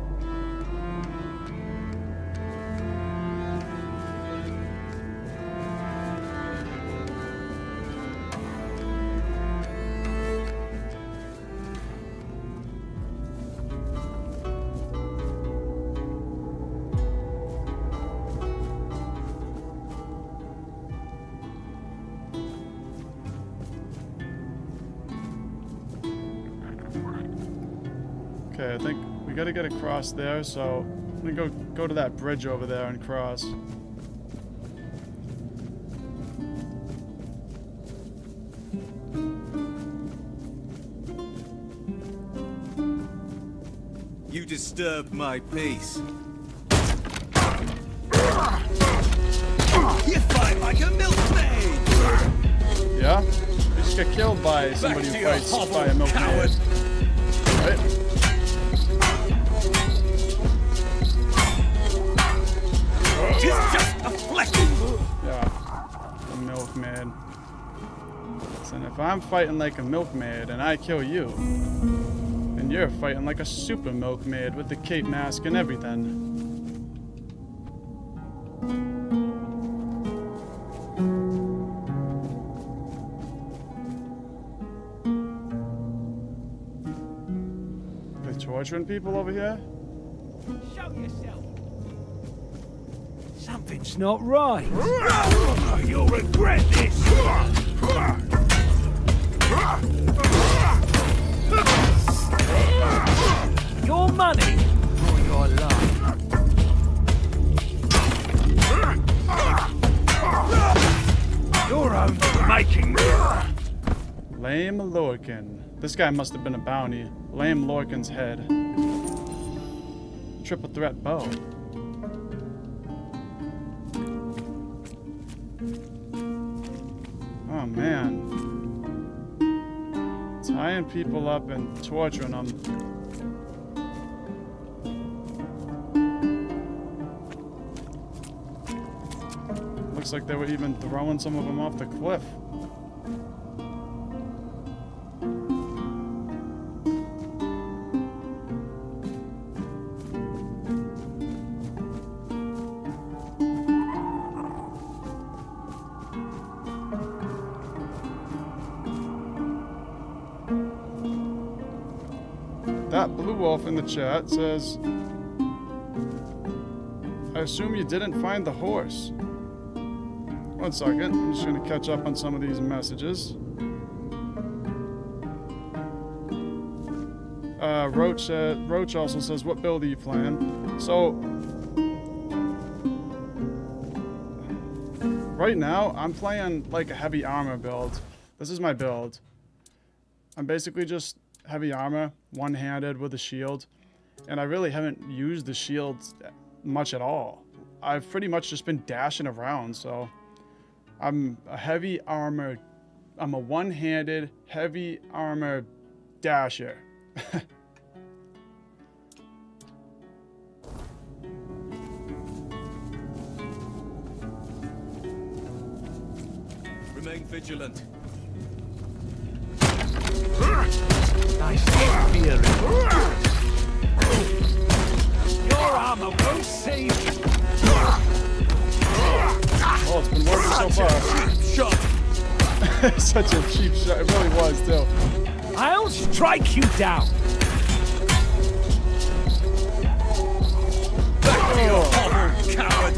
Okay, I think we gotta get across there, so I'm gonna go to that bridge over there and cross. You disturbed my peace. You fight like a milkmaid! Yeah? You just get killed by somebody who fights by a milkmaid. Right? It's just a flesh! Yeah. A milkmaid. And if I'm fighting like a milkmaid and I kill you, then you're fighting like a super milkmaid with the cape mask and everything. They're torturing people over here? Show yourself! Something's not right. You'll regret this! Your money or your life? Your own making. Lame Lorcan. This guy must have been a bounty. Lame Lorcan's head. Triple threat bow. Oh man. Tying people up and torturing them. Looks like they were even throwing some of them off the cliff. That Blue Wolf in the chat says, I assume you didn't find the horse. One second, I'm just going to catch up on some of these messages. Roach also says, what build are you playing? So, right now, I'm playing like a heavy armor build. This is my build. I'm basically just heavy armor, one-handed with a shield. And I really haven't used the shield much at all. I've pretty much just been dashing around, so... I'm a heavy armor... I'm a one-handed, heavy armor dasher. Remain vigilant. Nice fearing. Your armor won't save you. Oh, it's been working so far. Shot. Such a cheap shot. It really was, too. I'll strike you down. Back to your hovel, coward.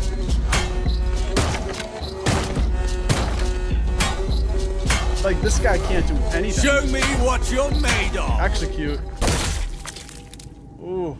Like, this guy can't do anything. Show me what you're made of. Execute. Ooh.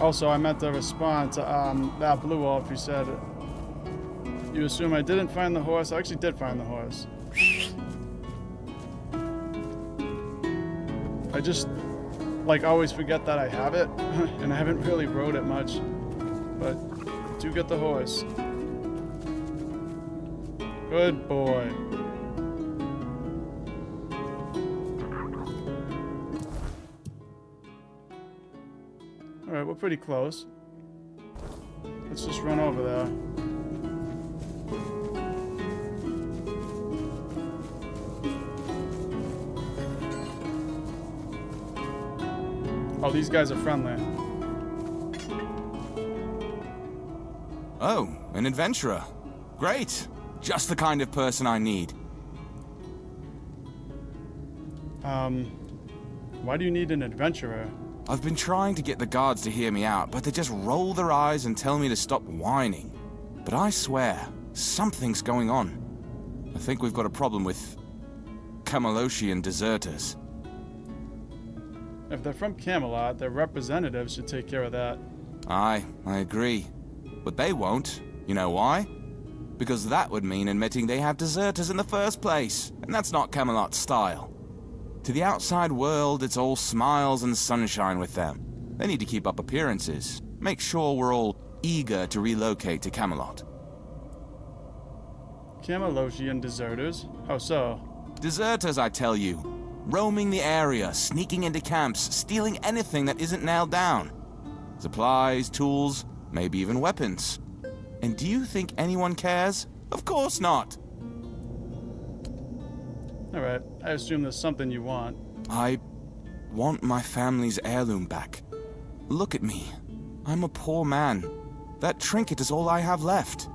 Also, I meant to respond to that blue wolf. He said, "You assume I didn't find the horse? I actually did find the horse. I just, like, always forget that I have it, and I haven't really rode it much. But do get the horse. Good boy." Alright, we're pretty close. Let's just run over there. Oh, these guys are friendly. Oh, an adventurer. Great. Just the kind of person I need. Why do you need an adventurer? I've been trying to get the guards to hear me out, but they just roll their eyes and tell me to stop whining. But I swear, something's going on. I think we've got a problem with Camelosian deserters. If they're from Camelot, their representatives should take care of that. Aye, I agree. But they won't. You know why? Because that would mean admitting they have deserters in the first place, and that's not Camelot's style. To the outside world, it's all smiles and sunshine with them. They need to keep up appearances, make sure we're all eager to relocate to Camelot. Camelosian deserters? How so? Deserters, I tell you. Roaming the area, sneaking into camps, stealing anything that isn't nailed down. Supplies, tools, maybe even weapons. And do you think anyone cares? Of course not! Alright, I assume there's something you want. I want my family's heirloom back. Look at me. I'm a poor man. That trinket is all I have left.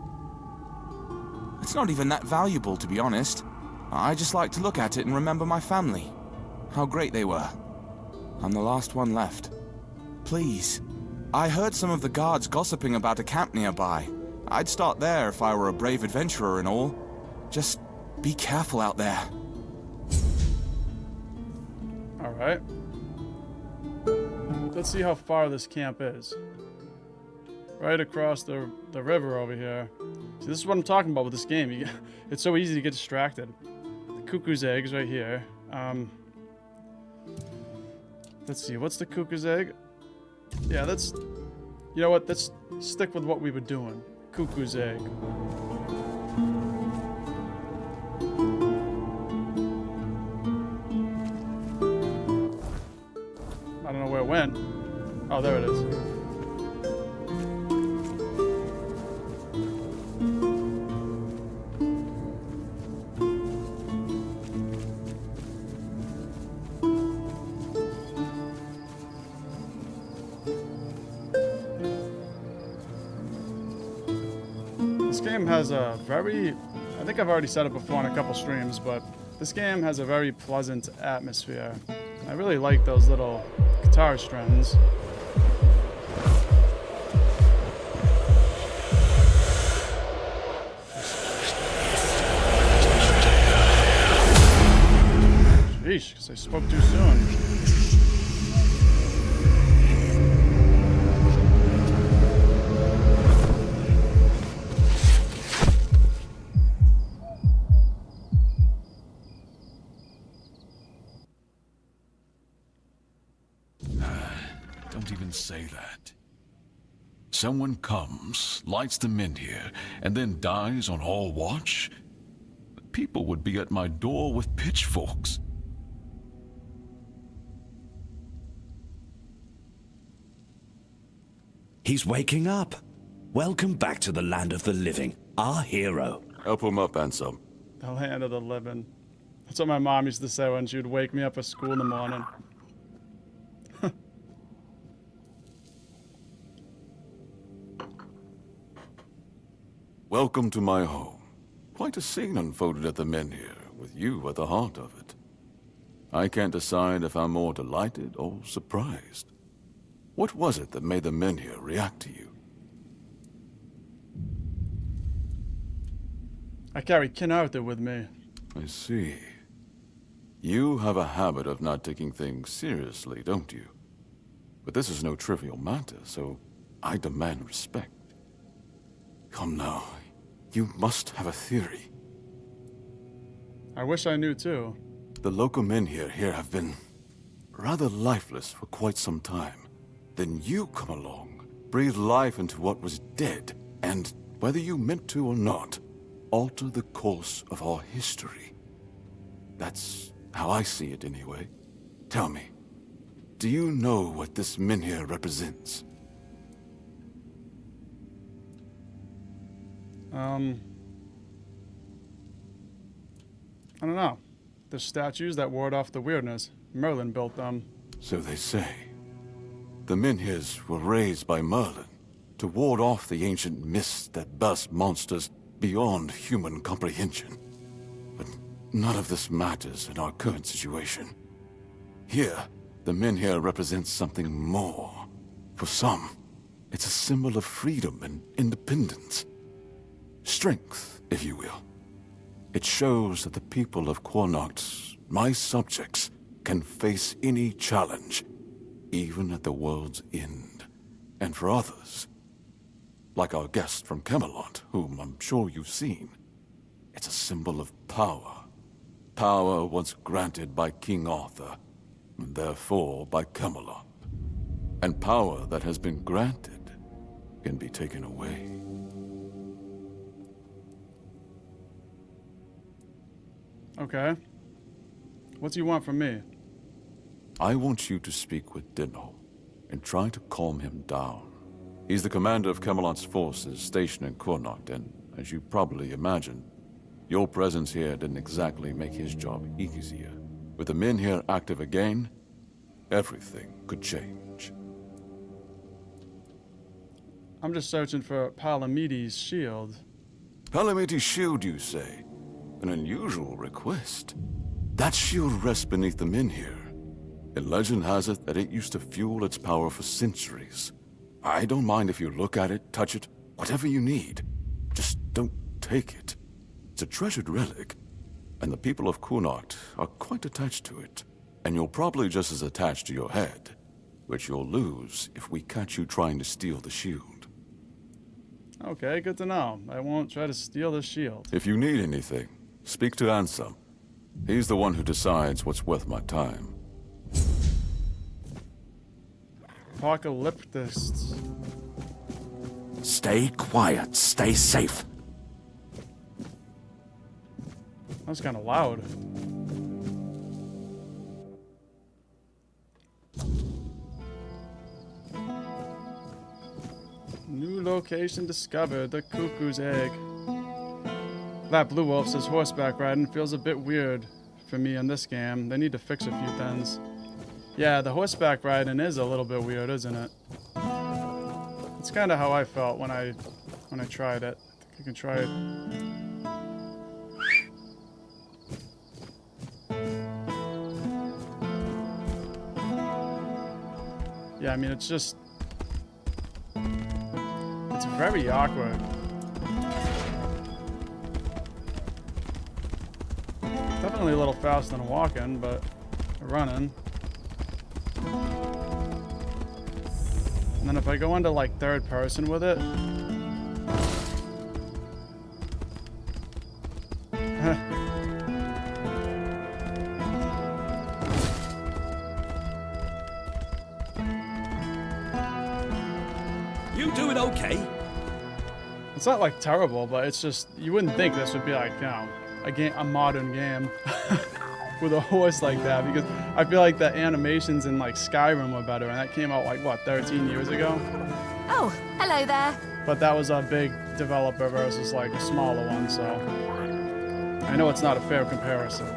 It's not even that valuable, to be honest. I just like to look at it and remember my family. How great they were. I'm the last one left. Please. I heard some of the guards gossiping about a camp nearby. I'd start there if I were a brave adventurer and all. Just be careful out there. Alright. Let's see how far this camp is. Right across the river over here. See, this is what I'm talking about with this game. It's so easy to get distracted. The cuckoo's egg's right here. Let's see, what's the cuckoo's egg? Yeah, that's... You know what, let's stick with what we were doing. Cuckoo's egg. I don't know where it went. Oh, there it is. This game has a very... I think I've already said it before on a couple streams, but this game has a very pleasant atmosphere. I really like those little guitar strings. Sheesh, because I spoke too soon. Don't even say that. Someone comes, lights the men here, and then dies on all watch? People would be at my door with pitchforks. He's waking up. Welcome back to the land of the living, our hero. Help him up, handsome. The land of the living. That's what my mom used to say when she would wake me up for school in the morning. Welcome to my home. Quite a scene unfolded at the Menhir, with you at the heart of it. I can't decide if I'm more delighted or surprised. What was it that made the Menhir react to you? I carry King Arthur with me. I see. You have a habit of not taking things seriously, don't you? But this is no trivial matter, so I demand respect. Come now, you must have a theory. I wish I knew too. The local men here have been rather lifeless for quite some time. Then you come along, breathe life into what was dead, and, whether you meant to or not, alter the course of our history. That's how I see it anyway. Tell me, do you know what this menhir represents? I don't know. The statues that ward off the weirdness. Merlin built them. So they say. The menhirs were raised by Merlin to ward off the ancient mists that burst monsters beyond human comprehension. But none of this matters in our current situation. Here, the menhir represents something more. For some, it's a symbol of freedom and independence. Strength, if you will. It shows that the people of Connacht, my subjects, can face any challenge, even at the world's end. And for others, like our guest from Camelot, whom I'm sure you've seen, it's a symbol of power. Power once granted by King Arthur, and therefore by Camelot. And power that has been granted can be taken away. Okay. What do you want from me? I want you to speak with Dinno and try to calm him down. He's the commander of Camelot's forces stationed in Connacht, and as you probably imagine, your presence here didn't exactly make his job easier. With the men here active again, everything could change. I'm just searching for Palamedes' shield. Palamedes' shield, you say? An unusual request. That shield rests beneath the menhir. And legend has it that it used to fuel its power for centuries. I don't mind if you look at it, touch it, whatever you need. Just don't take it. It's a treasured relic, and the people of Connacht are quite attached to it. And you're probably just as attached to your head, which you'll lose if we catch you trying to steal the shield. Okay, good to know. I won't try to steal the shield. If you need anything, speak to Ansem. He's the one who decides what's worth my time. Apocalyptists. Stay quiet. Stay safe. That was kind of loud. New location discovered, the Cuckoo's Egg. That Blue Wolf says horseback riding feels a bit weird for me in this game. They need to fix a few things. Yeah, the horseback riding is a little bit weird, isn't it? It's kind of how I felt when I tried it. I think I can try it. Yeah, I mean, it's just... It's very awkward. Definitely a little faster than walking, but running. And then if I go into like third person with it, You doing okay? it's not like terrible, but it's just, you wouldn't think this would be like, you know, a modern game with a horse like that, because I feel like the animations in like Skyrim were better, and that came out like what, 13 years ago? Oh, hello there. But that was a big developer versus like a smaller one, so I know it's not a fair comparison.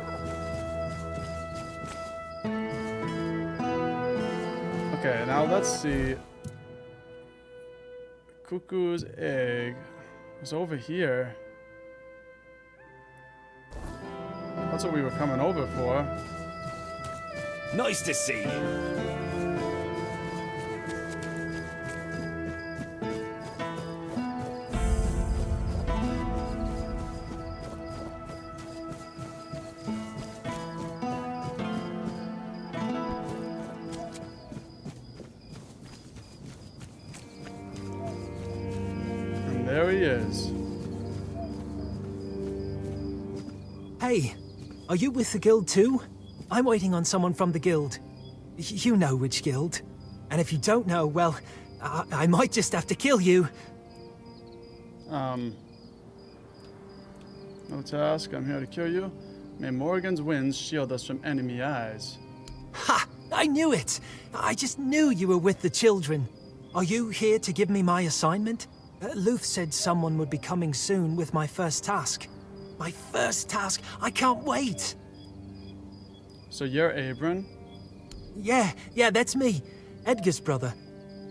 Okay, now let's see. Cuckoo's Egg is over here. That's what we were coming over for. Nice to see you. there he is. Hey, are you with the guild too? I'm waiting on someone from the guild. You know which guild. And if you don't know, well, I might just have to kill you. No task, I'm here to kill you. May Morrigan's winds shield us from enemy eyes. Ha! I knew it! I just knew you were with the children. Are you here to give me my assignment? Luth said someone would be coming soon with my first task. My first task! I can't wait! So you're Abram? Yeah, that's me. Edgar's brother.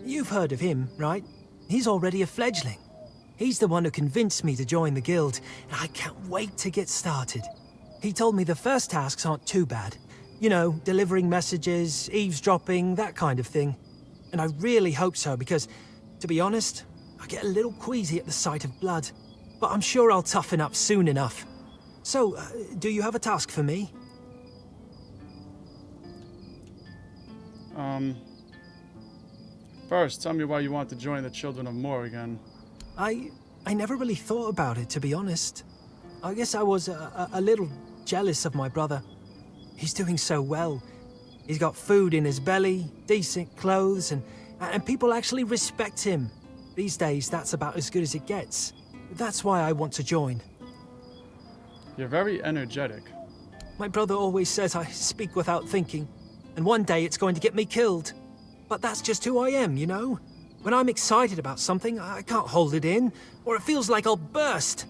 You've heard of him, right? He's already a fledgling. He's the one who convinced me to join the guild, and I can't wait to get started. He told me the first tasks aren't too bad. You know, delivering messages, eavesdropping, that kind of thing. And I really hope so, because, to be honest, I get a little queasy at the sight of blood. But I'm sure I'll toughen up soon enough. So, do you have a task for me? First, tell me why you want to join the Children of Morrigan. I never really thought about it, to be honest. I guess I was a little jealous of my brother. He's doing so well. He's got food in his belly, decent clothes, and people actually respect him. These days, that's about as good as it gets. That's why I want to join. You're very energetic. My brother always says I speak without thinking, and one day it's going to get me killed. But that's just who I am, you know? When I'm excited about something, I can't hold it in, or it feels like I'll burst.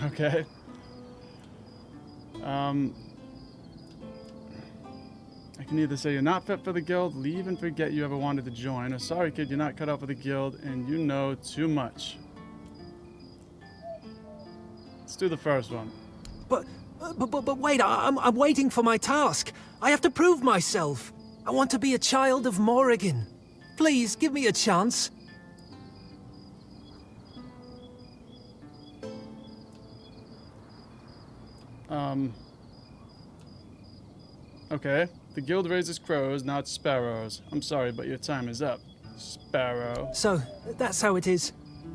Okay. I can either say you're not fit for the guild, leave and forget you ever wanted to join, or sorry kid, you're not cut out for the guild and you know too much. Let's do the first one. But wait, I'm waiting for my task. I have to prove myself. I want to be a child of Morrigan. Please, give me a chance. Okay. The guild raises crows, not sparrows. I'm sorry, but your time is up, Sparrow. So, that's how it is.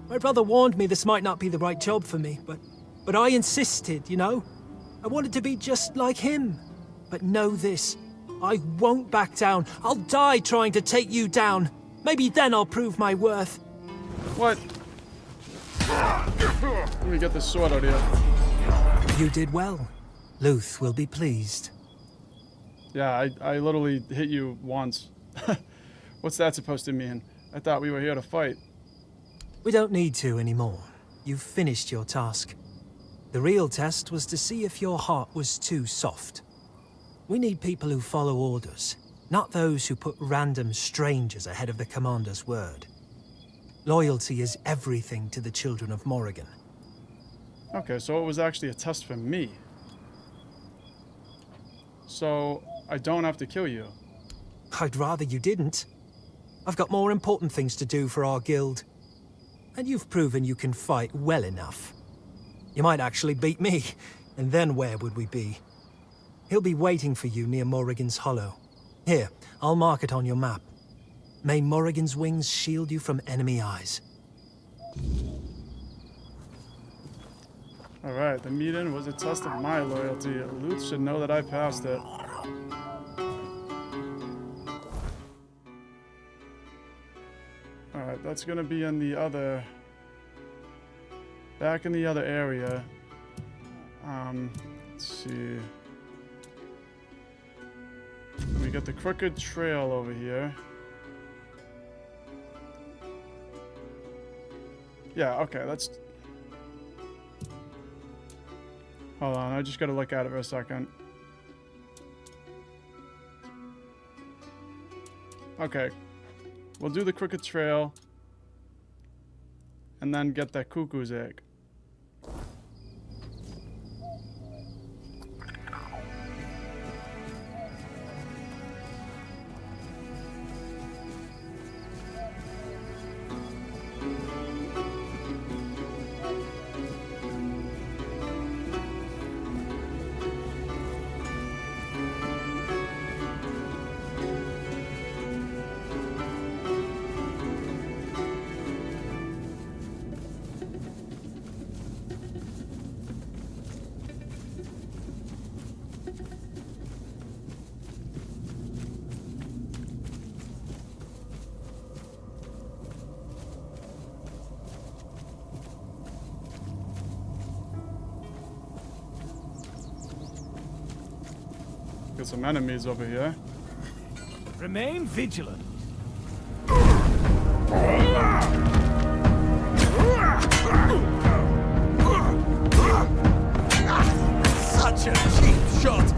My brother warned me this might not be the right job for me, but I insisted, you know? I wanted to be just like him. But know this, I won't back down. I'll die trying to take you down. Maybe then I'll prove my worth. What? Let me get this sword out here. You did well. Luth will be pleased. Yeah, I literally hit you once. What's that supposed to mean? I thought we were here to fight. We don't need to anymore. You've finished your task. The real test was to see if your heart was too soft. We need people who follow orders, not those who put random strangers ahead of the commander's word. Loyalty is everything to the Children of Morrigan. Okay, so it was actually a test for me. So, I don't have to kill you. I'd rather you didn't. I've got more important things to do for our guild. And you've proven you can fight well enough. You might actually beat me, and then where would we be? He'll be waiting for you near Morrigan's Hollow. Here, I'll mark it on your map. May Morrigan's wings shield you from enemy eyes. Alright, the meeting was a test of my loyalty. Luth should know that I passed it. Alright, that's gonna be in the other... back in the other area. Let's see... We got the crooked trail over here. Yeah, okay, let's... Hold on, I just gotta look at it for a second. Okay. We'll do the crooked trail. And then get that cuckoo's egg. Got some enemies over here. Remain vigilant. Such a cheap shot.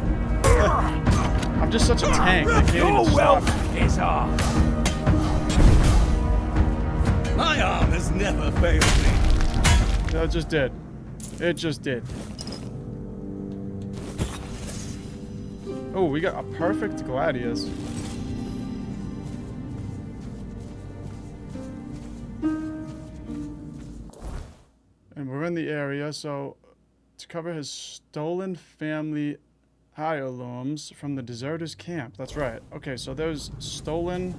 I'm just such a tank. I can't even stop. Is ours. My arm has never failed me. It just did. It just did. Oh, we got a perfect gladius. And we're in the area, so to cover his stolen family heirlooms from the deserters' camp. That's right. Okay, so there's stolen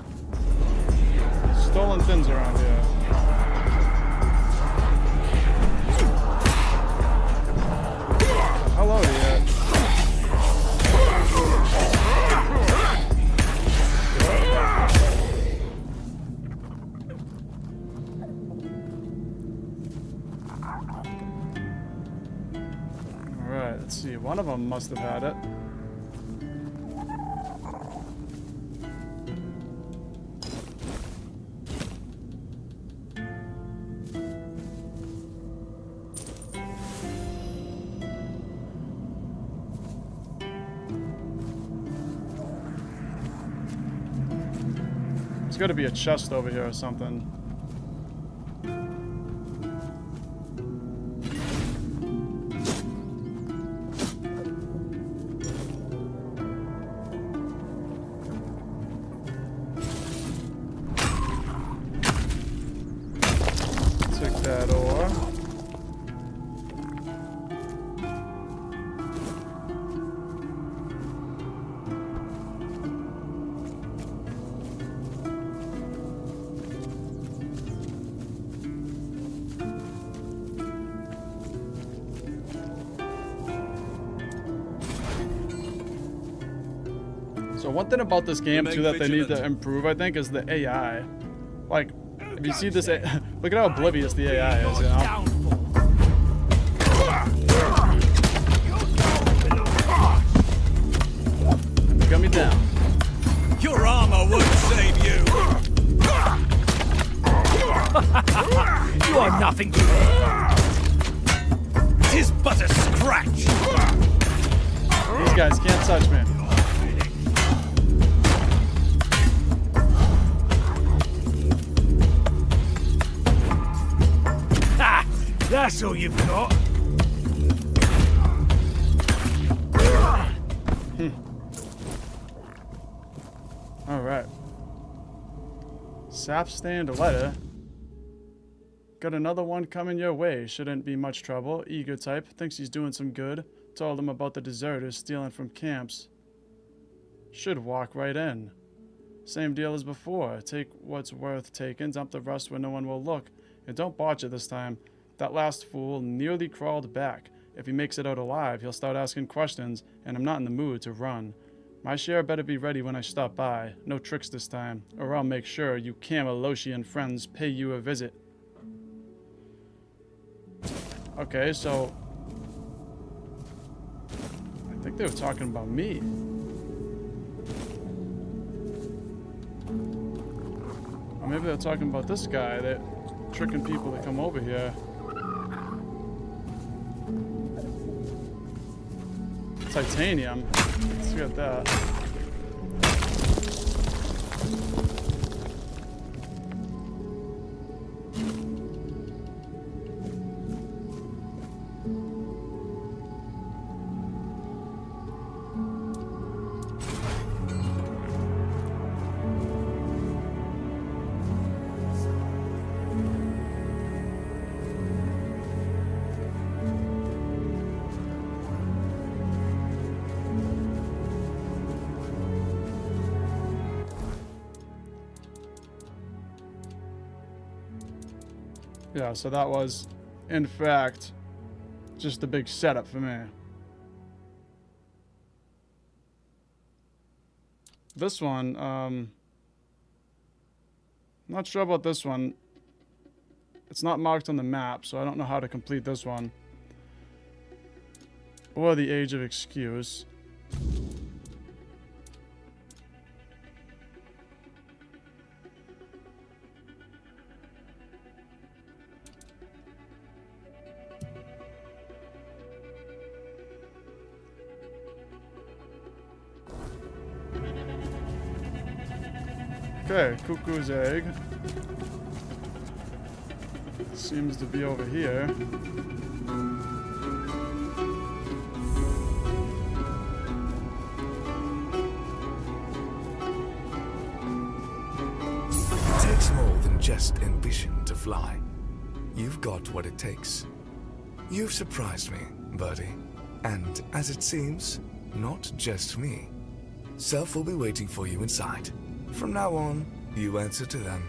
things around here. Hello to you. Alright, let's see. One of them must have had it. There's got to be a chest over here or something. Take that ore. So one thing about this game too that they need to improve, I think, is the AI. Like, if you see this, look at how oblivious the AI is, you know? Got me down. Your armor won't save you. You are nothing to me. Tis but a scratch. These guys can't touch me. That's all you've got. All right. Sap stained letter. Got another one coming your way. Shouldn't be much trouble. Eager type. Thinks he's doing some good. Told him about the deserters stealing from camps. Should walk right in. Same deal as before. Take what's worth taking. Dump the rest where no one will look. And don't botch it this time. That last fool nearly crawled back. If he makes it out alive, he'll start asking questions, and I'm not in the mood to run. My share better be ready when I stop by. No tricks this time, or I'll make sure you Camelosian friends pay you a visit. Okay, so I think they were talking about me. Or maybe they're talking about this guy that tricking people to come over here. Titanium. Let's get that. Yeah, so that was, in fact, just a big setup for me. This one, not sure about this one. It's not marked on the map, so I don't know how to complete this one. Or the Age of Excuse. Okay, Cuckoo's egg. Seems to be over here. It takes more than just ambition to fly. You've got what it takes. You've surprised me, Birdie. And as it seems, not just me. Self will be waiting for you inside. From now on, you answer to them.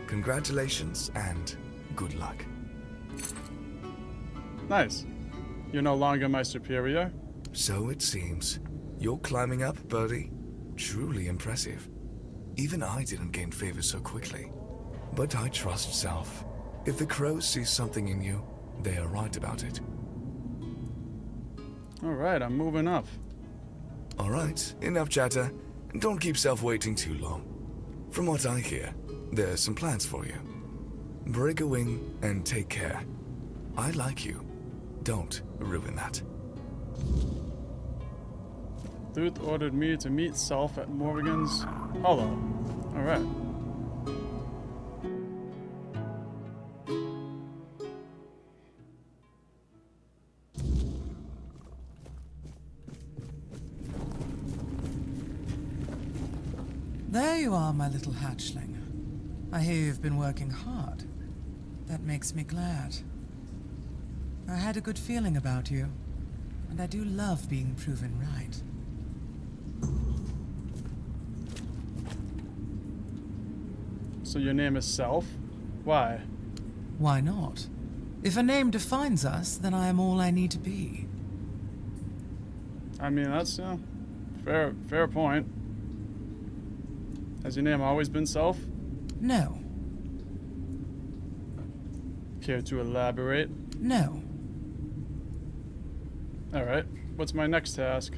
Congratulations and good luck. Nice. You're no longer my superior? So it seems. You're climbing up, Birdie. Truly impressive. Even I didn't gain favor so quickly. But I trust Self. If the crows see something in you, they are right about it. Alright, I'm moving up. Alright, enough chatter. Don't keep Self waiting too long. From what I hear, there's some plans for you. Break a wing and take care. I like you. Don't ruin that. Dude ordered me to meet Self at Morrigan's Hollow. Alright. There you are, my little hatchling. I hear you've been working hard. That makes me glad. I had a good feeling about you, and I do love being proven right. So your name is Self? Why? Why not? If a name defines us, then I am all I need to be. I mean, that's fair point. Has your name always been Self? No. Care to elaborate? No. Alright, what's my next task?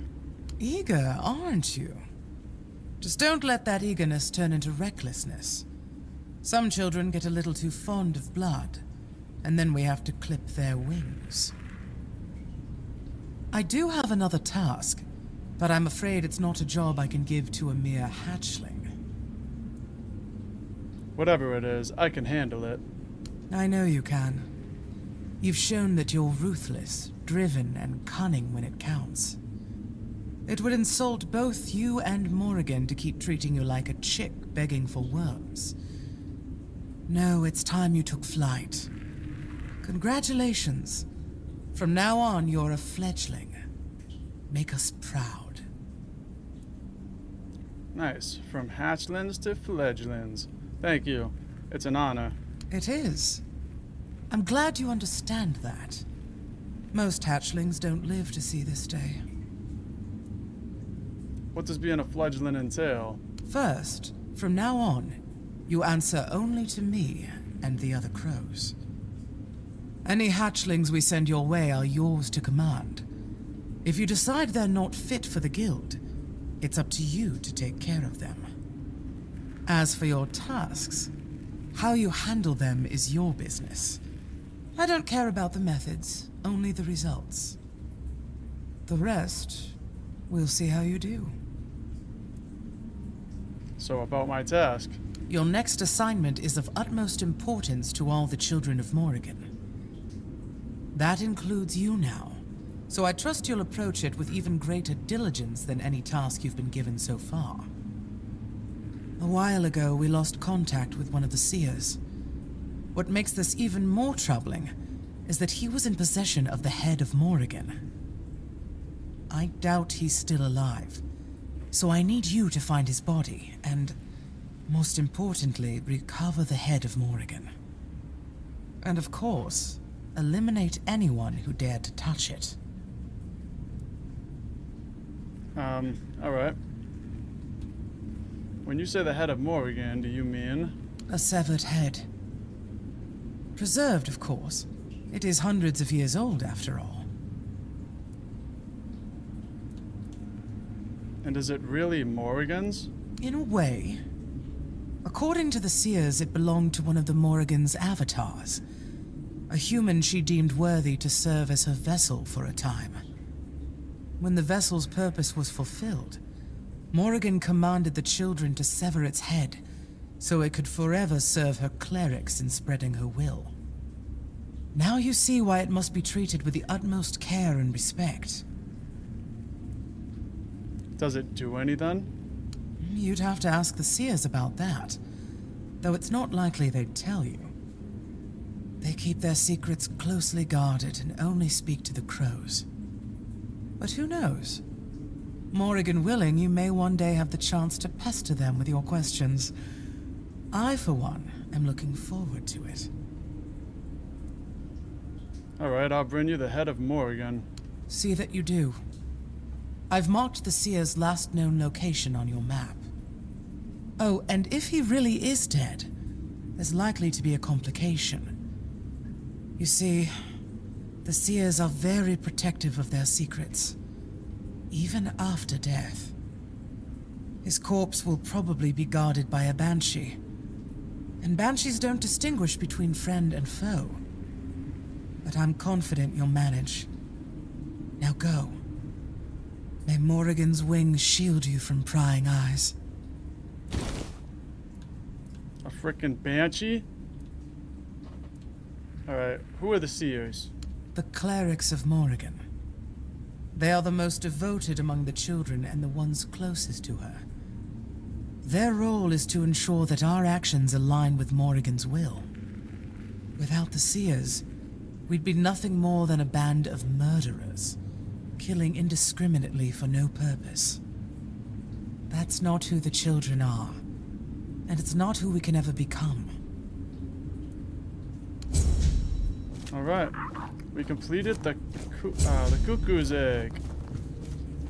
Eager, aren't you? Just don't let that eagerness turn into recklessness. Some children get a little too fond of blood, and then we have to clip their wings. I do have another task, but I'm afraid it's not a job I can give to a mere hatchling. Whatever it is, I can handle it. I know you can. You've shown that you're ruthless, driven, and cunning when it counts. It would insult both you and Morrigan to keep treating you like a chick begging for worms. No, it's time you took flight. Congratulations. From now on, you're a fledgling. Make us proud. Nice. From hatchlings to fledglings. Thank you. It's an honor. It is. I'm glad you understand that. Most hatchlings don't live to see this day. What does being a fledgling entail? First, from now on, you answer only to me and the other crows. Any hatchlings we send your way are yours to command. If you decide they're not fit for the guild, it's up to you to take care of them. As for your tasks, how you handle them is your business. I don't care about the methods, only the results. The rest, we'll see how you do. So about my task. Your next assignment is of utmost importance to all the children of Morrigan. That includes you now, so I trust you'll approach it with even greater diligence than any task you've been given so far. A while ago, we lost contact with one of the seers. What makes this even more troubling is that he was in possession of the head of Morrigan. I doubt he's still alive, so I need you to find his body and, most importantly, recover the head of Morrigan. And of course, eliminate anyone who dared to touch it. Alright. When you say the head of Morrigan, do you mean? A severed head. Preserved, of course. It is hundreds of years old, after all. And is it really Morrigan's? In a way. According to the seers, it belonged to one of the Morrigan's avatars. A human she deemed worthy to serve as her vessel for a time. When the vessel's purpose was fulfilled, Morrigan commanded the children to sever its head so it could forever serve her clerics in spreading her will. Now you see why it must be treated with the utmost care and respect. Does it do anything? You'd have to ask the seers about that, though it's not likely they'd tell you. They keep their secrets closely guarded and only speak to the crows. But who knows? Morrigan willing, you may one day have the chance to pester them with your questions. I, for one, am looking forward to it. Alright, I'll bring you the head of Morrigan. See that you do. I've marked the seer's last known location on your map. Oh, and if he really is dead, there's likely to be a complication. You see, the seers are very protective of their secrets, even after death. His corpse will probably be guarded by a banshee, and banshees don't distinguish between friend and foe. But I'm confident you'll manage. Now go. May Morrigan's wings shield you from prying eyes. A frickin' banshee? Alright, who are the seers? The clerics of Morrigan. They are the most devoted among the children and the ones closest to her. Their role is to ensure that our actions align with Morrigan's will. Without the seers, we'd be nothing more than a band of murderers, killing indiscriminately for no purpose. That's not who the children are, and it's not who we can ever become. Alright, we completed the cuckoo's egg.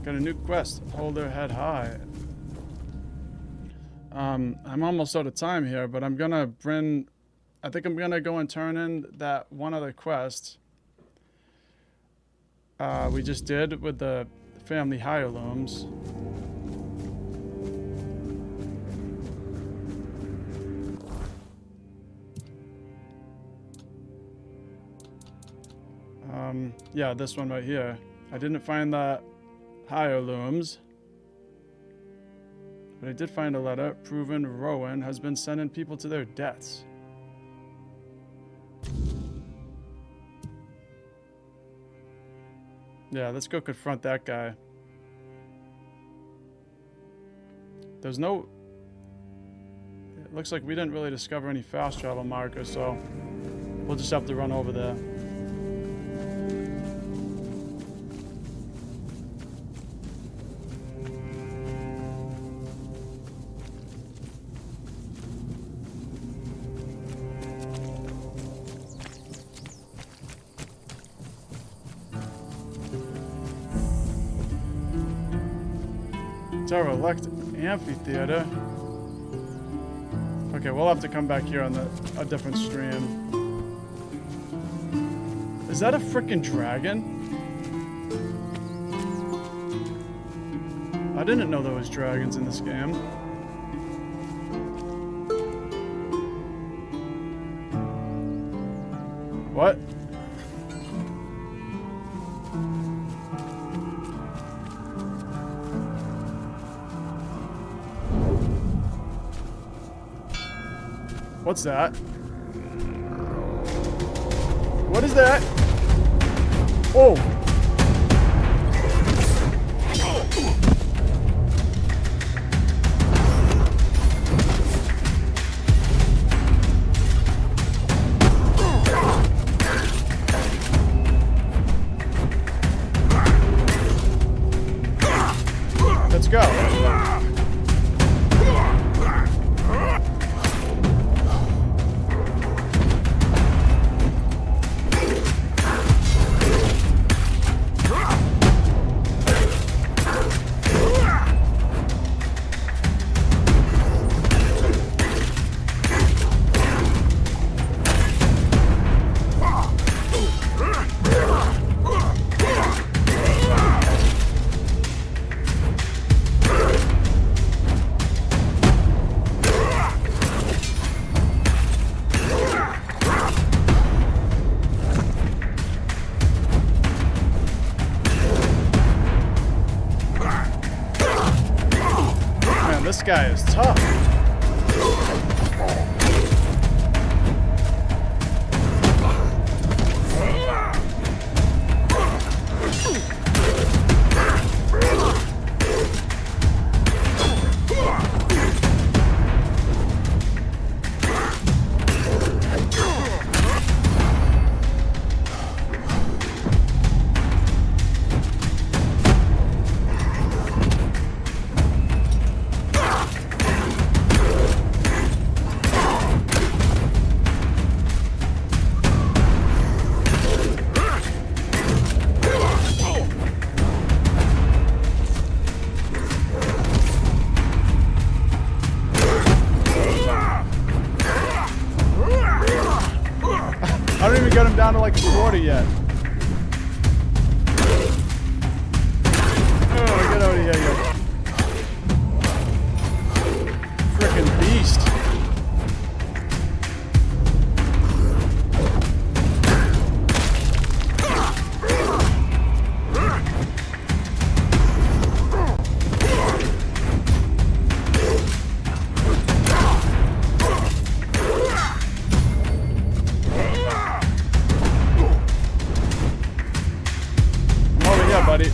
Got a new quest, hold their head high. I'm almost out of time here, but I think I'm gonna go and turn in that one other quest we just did with the family hirelooms. Yeah, this one right here. I didn't find the hirelooms, but I did find a letter proving Rowan has been sending people to their deaths. Yeah, let's go confront that guy. There's no... It looks like we didn't really discover any fast travel markers, so we'll just have to run over there. Derelict Amphitheater. Okay, we'll have to come back here on a different stream. Is that a frickin' dragon? I didn't know there was dragons in this game. What? What's that? What is that? Oh! Let's go. This guy is tough. buddy.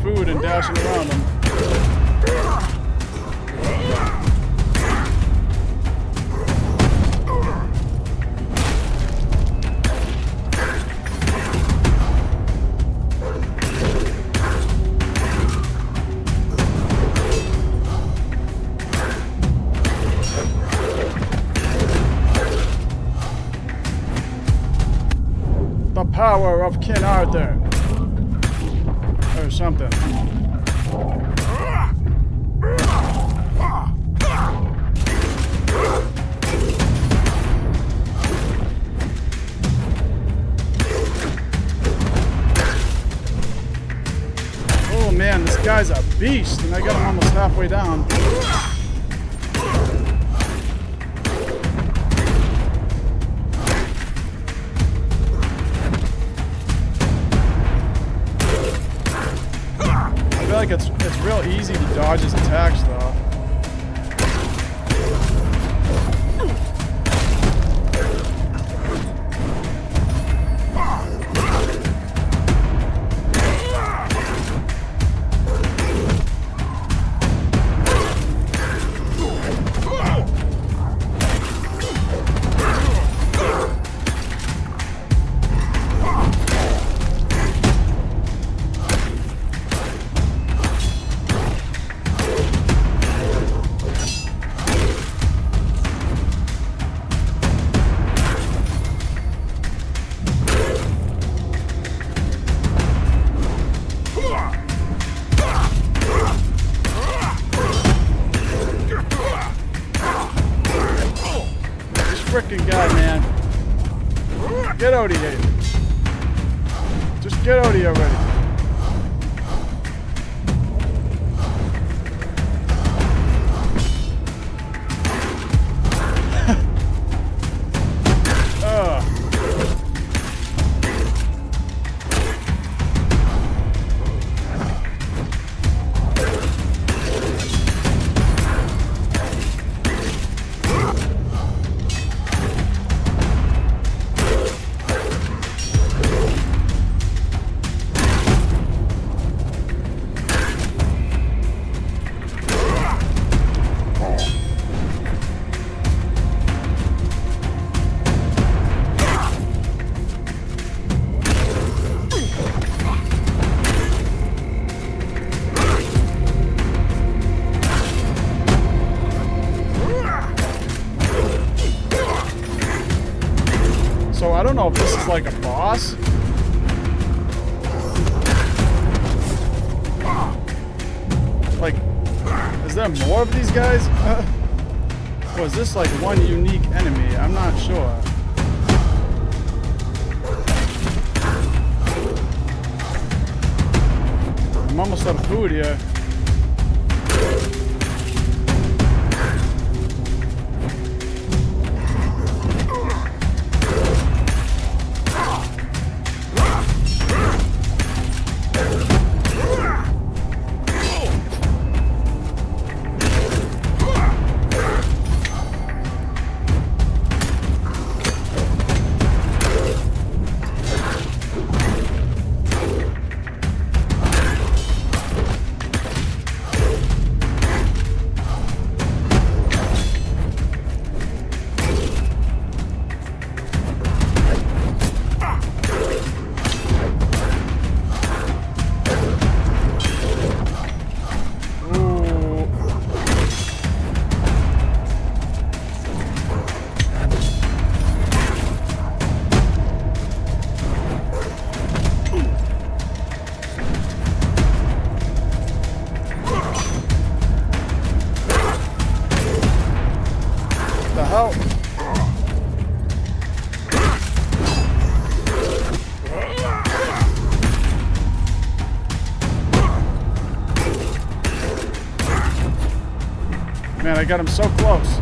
Food and dashing around them. The power of King Arthur. Or something. Oh man, this guy's a beast, and I got him almost halfway down. I feel like it's real easy to dodge his attacks though. Frickin' guy, man. Get out of here. Just get out of here already. So I don't know if this is like a boss. Like, is there more of these guys? Or is this like one unique enemy? I'm not sure. I'm almost out of food here. got him so close.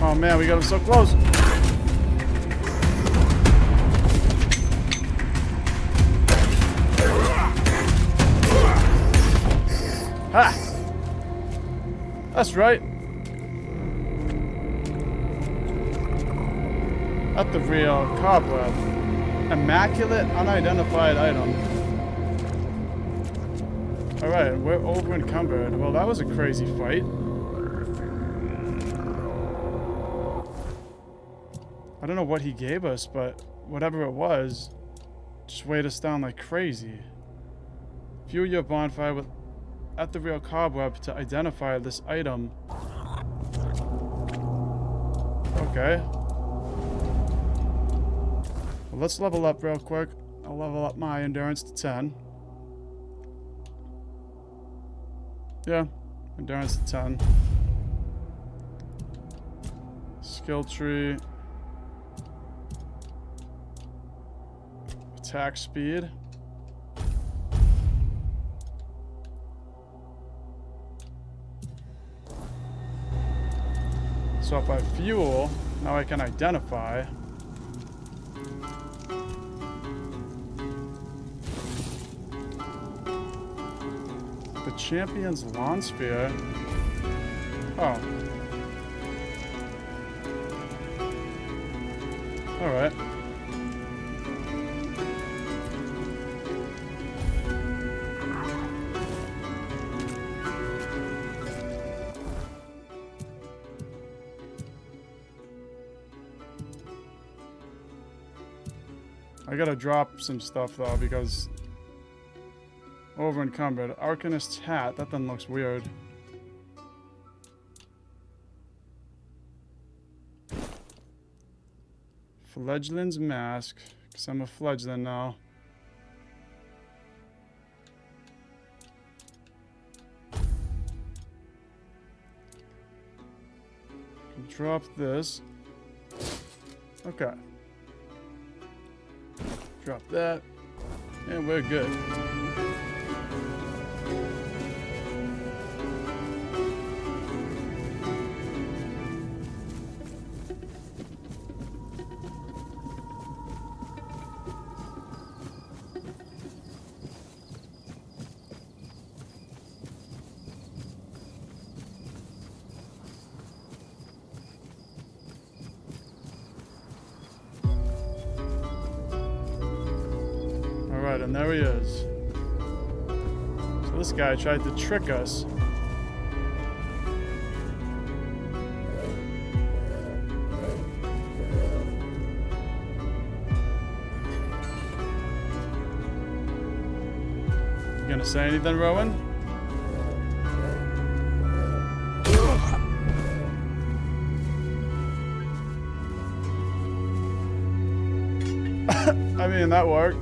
Oh man, we got him so close. Ha! That's right. Arthurian cobweb. Immaculate unidentified item. Alright, we're over encumbered. Well, that was a crazy fight. I don't know what he gave us, but whatever it was, just weighed us down like crazy. Fuel your bonfire with Arthurian cobweb to identify this item. Okay. Well, let's level up real quick. I'll level up my endurance to 10. Yeah, endurance to 10. Skill tree. Attack speed. So if I fuel, now I can identify. The champion's lawn spear. Oh. Alright. I gotta drop some stuff though because over encumbered. Arcanist's hat, that then looks weird. Fledgling's mask, because I'm a fledgling now. Drop this. Okay. Drop that. And we're good. And there he is. So this guy tried to trick us. You gonna say anything, Rowan? I mean, that worked.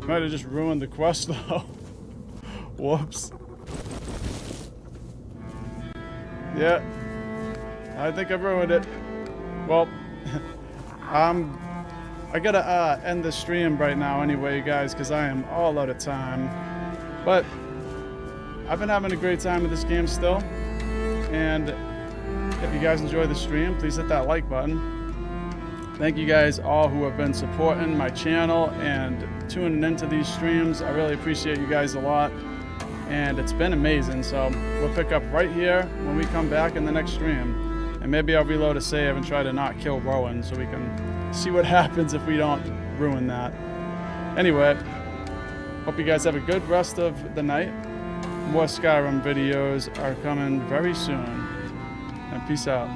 Might have just ruined the quest though. Whoops. Yeah. I think I ruined it. Well, I gotta end the stream right now anyway, guys, because I am all out of time. But I've been having a great time with this game still. And if you guys enjoy the stream, please hit that like button. Thank you guys all who have been supporting my channel and tuning into these streams. I really appreciate you guys a lot. And it's been amazing. So we'll pick up right here when we come back in the next stream. And maybe I'll reload a save and try to not kill Rowan so we can see what happens if we don't ruin that. Anyway, hope you guys have a good rest of the night. More Skyrim videos are coming very soon. And peace out.